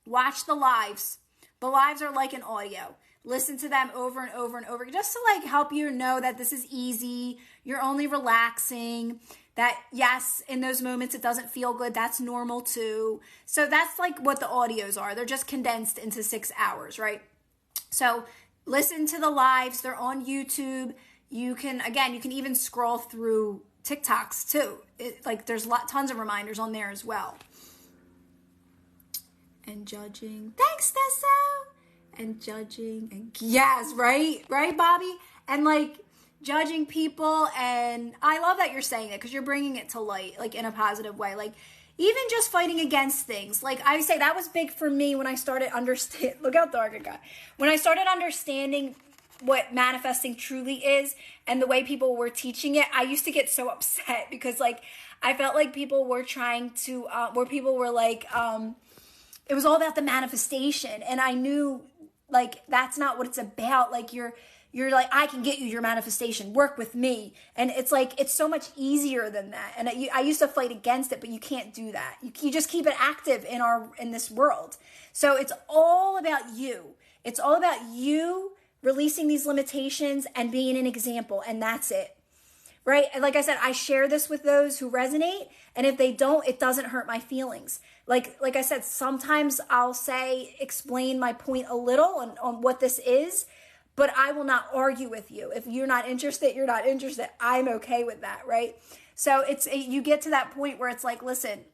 watch the lives. The lives are like an audio. Listen to them over and over and over, just to like help you know that this is easy. You're only relaxing. that yes, in those moments it doesn't feel good. That's normal too. So that's like what the audios are. They're just condensed into 6 hours, right? So listen to the lives. They're on YouTube. You can even scroll through TikToks too. There's tons of reminders on there as well. And judging. Thanks, Tesso. And judging. And yes, right, Bobby? And judging people. And I love that you're saying it because you're bringing it to light, in a positive way. Even just fighting against things. I say that was big for me when I started look how dark it got. When I started understanding what manifesting truly is and the way people were teaching it, I used to get so upset because I felt like people were trying to, where people were it was all about the manifestation. And I knew that's not what it's about. You're I can get you your manifestation, work with me. And it's it's so much easier than that. And I used to fight against it, but you can't do that. You just keep it active in this world. So it's all about you. It's all about you releasing these limitations and being an example. And that's it. Right? And like I said, I share this with those who resonate. And if they don't, it doesn't hurt my feelings. Like I said, sometimes I'll explain my point a little on what this is, but I will not argue with you. If you're not interested, you're not interested. I'm okay with that, right? So you get to that point where it's listen,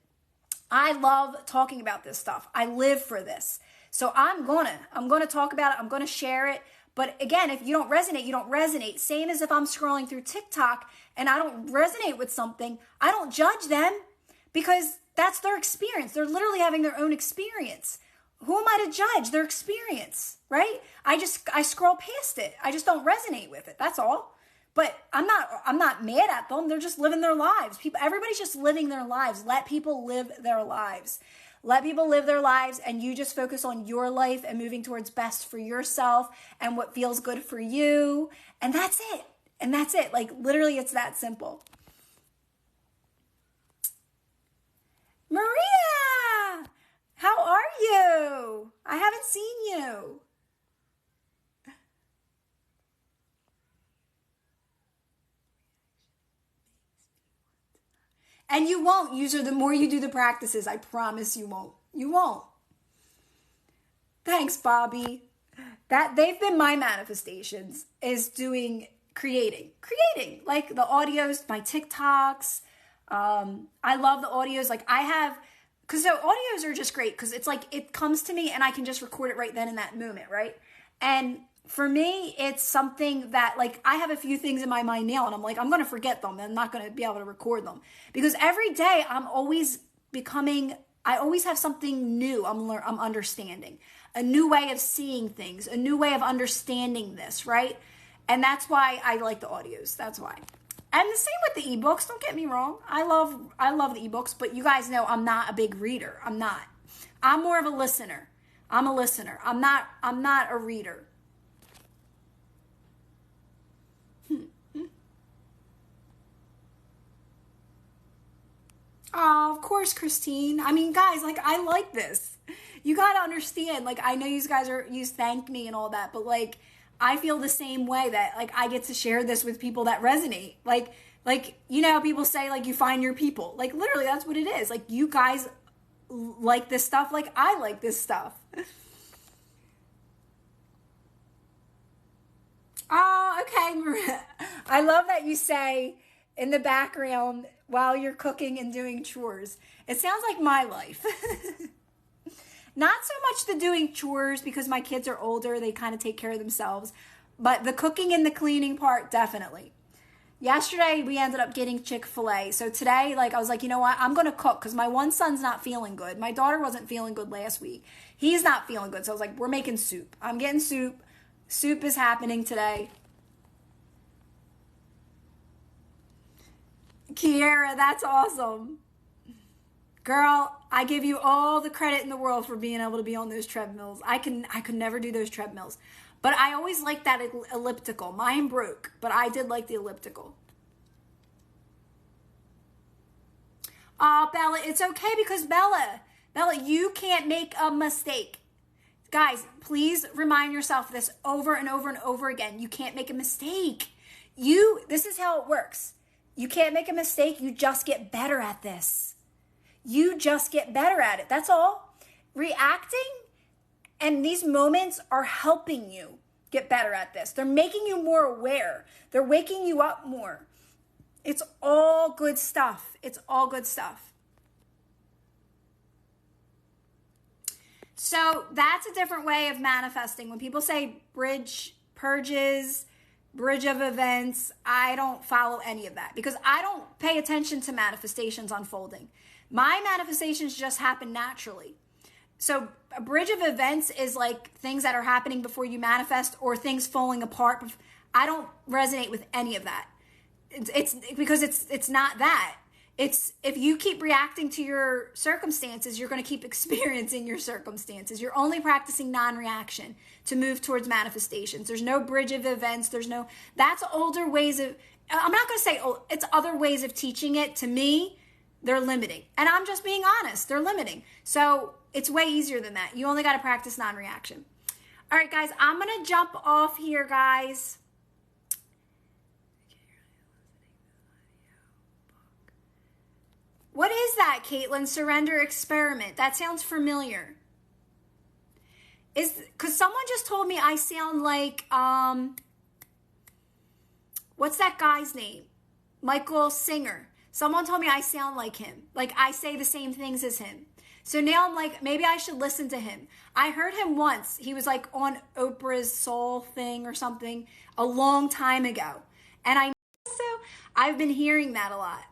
I love talking about this stuff. I live for this. So I'm gonna talk about it. I'm gonna share it. But again, if you don't resonate, you don't resonate. Same as if I'm scrolling through TikTok and I don't resonate with something, I don't judge them because that's their experience. They're literally having their own experience. Who am I to judge their experience, right? I scroll past it. I just don't resonate with it. That's all. But I'm not mad at them. They're just living their lives. Everybody's just living their lives. Let people live their lives. Let people live their lives, and you just focus on your life and moving towards best for yourself and what feels good for you. And that's it. And that's it. Literally, it's that simple. Maria, how are you? I haven't seen you. And you won't, user. The more you do the practices, I promise you won't. You won't. Thanks, Bobby. They've been my manifestations, is creating the audios, my TikToks. I love the audios. Because the audios are just great because it's it comes to me and I can just record it right then in that moment, right? And for me, it's something that I have a few things in my mind now and I'm I'm going to forget them. I'm not going to be able to record them because every day I always have something new I'm understanding, a new way of seeing things, a new way of understanding this, right? And that's why I like the audios. That's why. And the same with the ebooks. Don't get me wrong. I love the ebooks, but you guys know I'm not a big reader. I'm not. I'm more of a listener. I'm a listener. I'm not a reader. Oh, of course, Christine. I mean, guys, I like this. You got to understand, I know you guys you thank me and all that, but I feel the same way that I get to share this with people that resonate. How people say you find your people. Literally that's what it is. You guys like this stuff I like this stuff. Oh, okay, Maria. I love that you say in the background while you're cooking and doing chores. It sounds like my life. Not so much the doing chores because my kids are older. They kind of take care of themselves. But the cooking and the cleaning part, definitely. Yesterday, we ended up getting Chick-fil-A. So today, I was you know what? I'm going to cook because my one son's not feeling good. My daughter wasn't feeling good last week. He's not feeling good. So I was we're making soup. I'm getting soup. Soup is happening today. Kiera, that's awesome. Girl, I give you all the credit in the world for being able to be on those treadmills. I could never do those treadmills. But I always liked that elliptical. Mine broke, but I did like the elliptical. Oh, Bella, it's okay because Bella, you can't make a mistake. Guys, please remind yourself this over and over and over again. You can't make a mistake. This is how it works. You can't make a mistake. You just get better at this. You just get better at it. That's all. Reacting and these moments are helping you get better at this. They're making you more aware. They're waking you up more. It's all good stuff. It's all good stuff. So that's a different way of manifesting. When people say bridge, purges, bridge of events, I don't follow any of that because I don't pay attention to manifestations unfolding. My manifestations just happen naturally. So a bridge of events is like things that are happening before you manifest or things falling apart. I don't resonate with any of that. It's because it's not that. It's if you keep reacting to your circumstances, you're going to keep experiencing your circumstances. You're only practicing non-reaction to move towards manifestations. There's no bridge of events. That's older ways of, I'm not going to say, it's other ways of teaching it. To me, they're limiting. And I'm just being honest. They're limiting. So it's way easier than that. You only got to practice non-reaction. All right, guys, I'm going to jump off here, guys. What is that, Caitlin? Surrender experiment. That sounds familiar. Because someone just told me I sound like, what's that guy's name? Michael Singer. Someone told me I sound like him. Like I say the same things as him. So now I'm like, maybe I should listen to him. I heard him once. He was like on Oprah's Soul thing or something a long time ago. And I've been hearing that a lot.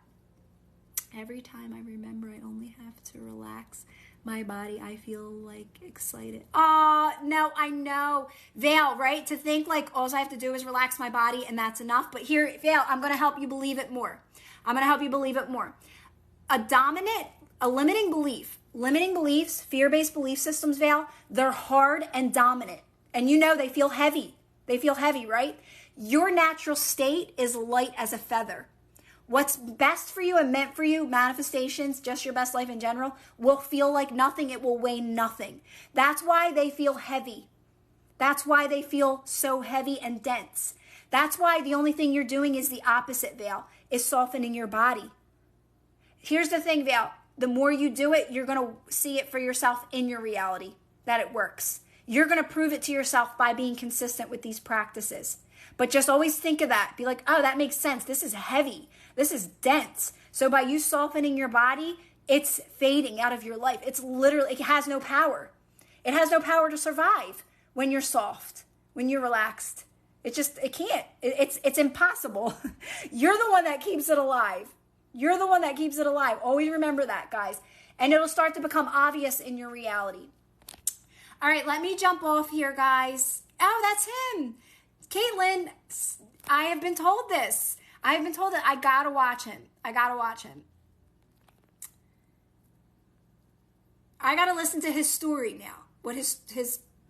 Every time I remember I only have to relax my body, I feel like excited. Oh, no, I know. Vale, right? To think like all I have to do is relax my body and that's enough. But here, Vale, I'm going to help you believe it more. A limiting belief, limiting beliefs, fear-based belief systems, Vale, they're hard and dominant. And you know they feel heavy. They feel heavy, right? Your natural state is light as a feather. What's best for you and meant for you, manifestations, just your best life in general, will feel like nothing. It will weigh nothing. That's why they feel heavy. That's why they feel so heavy and dense. That's why the only thing you're doing is the opposite, Vale, is softening your body. Here's the thing, Vale. The more you do it, you're going to see it for yourself in your reality, that it works. You're going to prove it to yourself by being consistent with these practices. But just always think of that. Be like, oh, that makes sense. This is heavy. This is dense. So by you softening your body, it's fading out of your life. It's literally, it has no power. It has no power to survive when you're soft, when you're relaxed. It can't. It's impossible. You're the one that keeps it alive. You're the one that keeps it alive. Always remember that, guys. And it'll start to become obvious in your reality. All right, let me jump off here, guys. Oh, that's him. Caitlin, I have been told this. I have been told that I gotta watch him. I gotta listen to his story now. What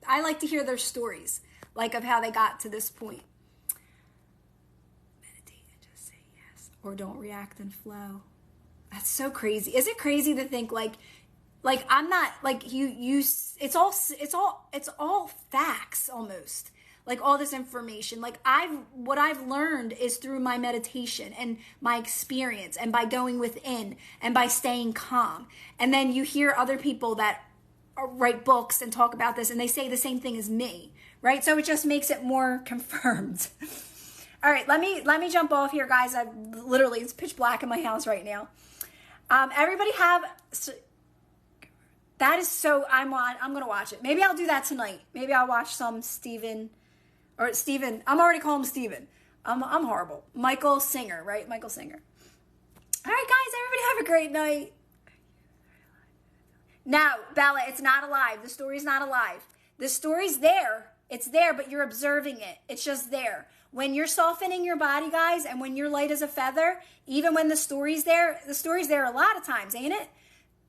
I like to hear their stories, like of how they got to this point. Meditate and just say yes, or don't react and flow. That's so crazy. Is it crazy to think like I'm not like you? It's all facts almost. Like all this information, like what I've learned is through my meditation and my experience and by going within and by staying calm. And then you hear other people that write books and talk about this and they say the same thing as me, right? So it just makes it more confirmed. All right, let me jump off here, guys. It's pitch black in my house right now. Everybody have, that is so, I'm going to watch it. Maybe I'll do that tonight. Maybe I'll watch some Steven, I'm already calling him Steven. I'm horrible. Michael Singer, right? Michael Singer. All right, guys, everybody have a great night. Now, Bella, it's not alive. The story's not alive. The story's there. It's there, but you're observing it. It's just there. When you're softening your body, guys, and when you're light as a feather, even when the story's there a lot of times, ain't it?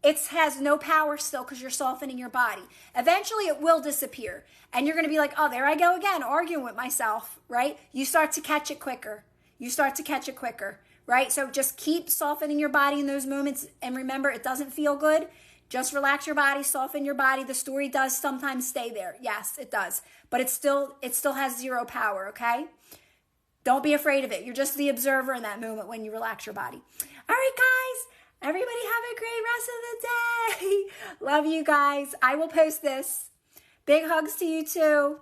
It has no power still because you're softening your body. Eventually, it will disappear. And you're going to be like, oh, there I go again, arguing with myself, right? You start to catch it quicker. Right? So just keep softening your body in those moments. And remember, it doesn't feel good. Just relax your body, soften your body. The story does sometimes stay there. Yes, it does. But it still has zero power, okay? Don't be afraid of it. You're just the observer in that moment when you relax your body. All right, guys. Everybody have a great rest of the day. Love you guys. I will post this. Big hugs to you too.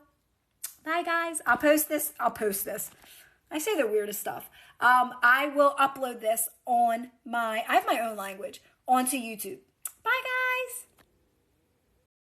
Bye, guys. I'll post this. I say the weirdest stuff. I will upload this on I have my own language, onto YouTube.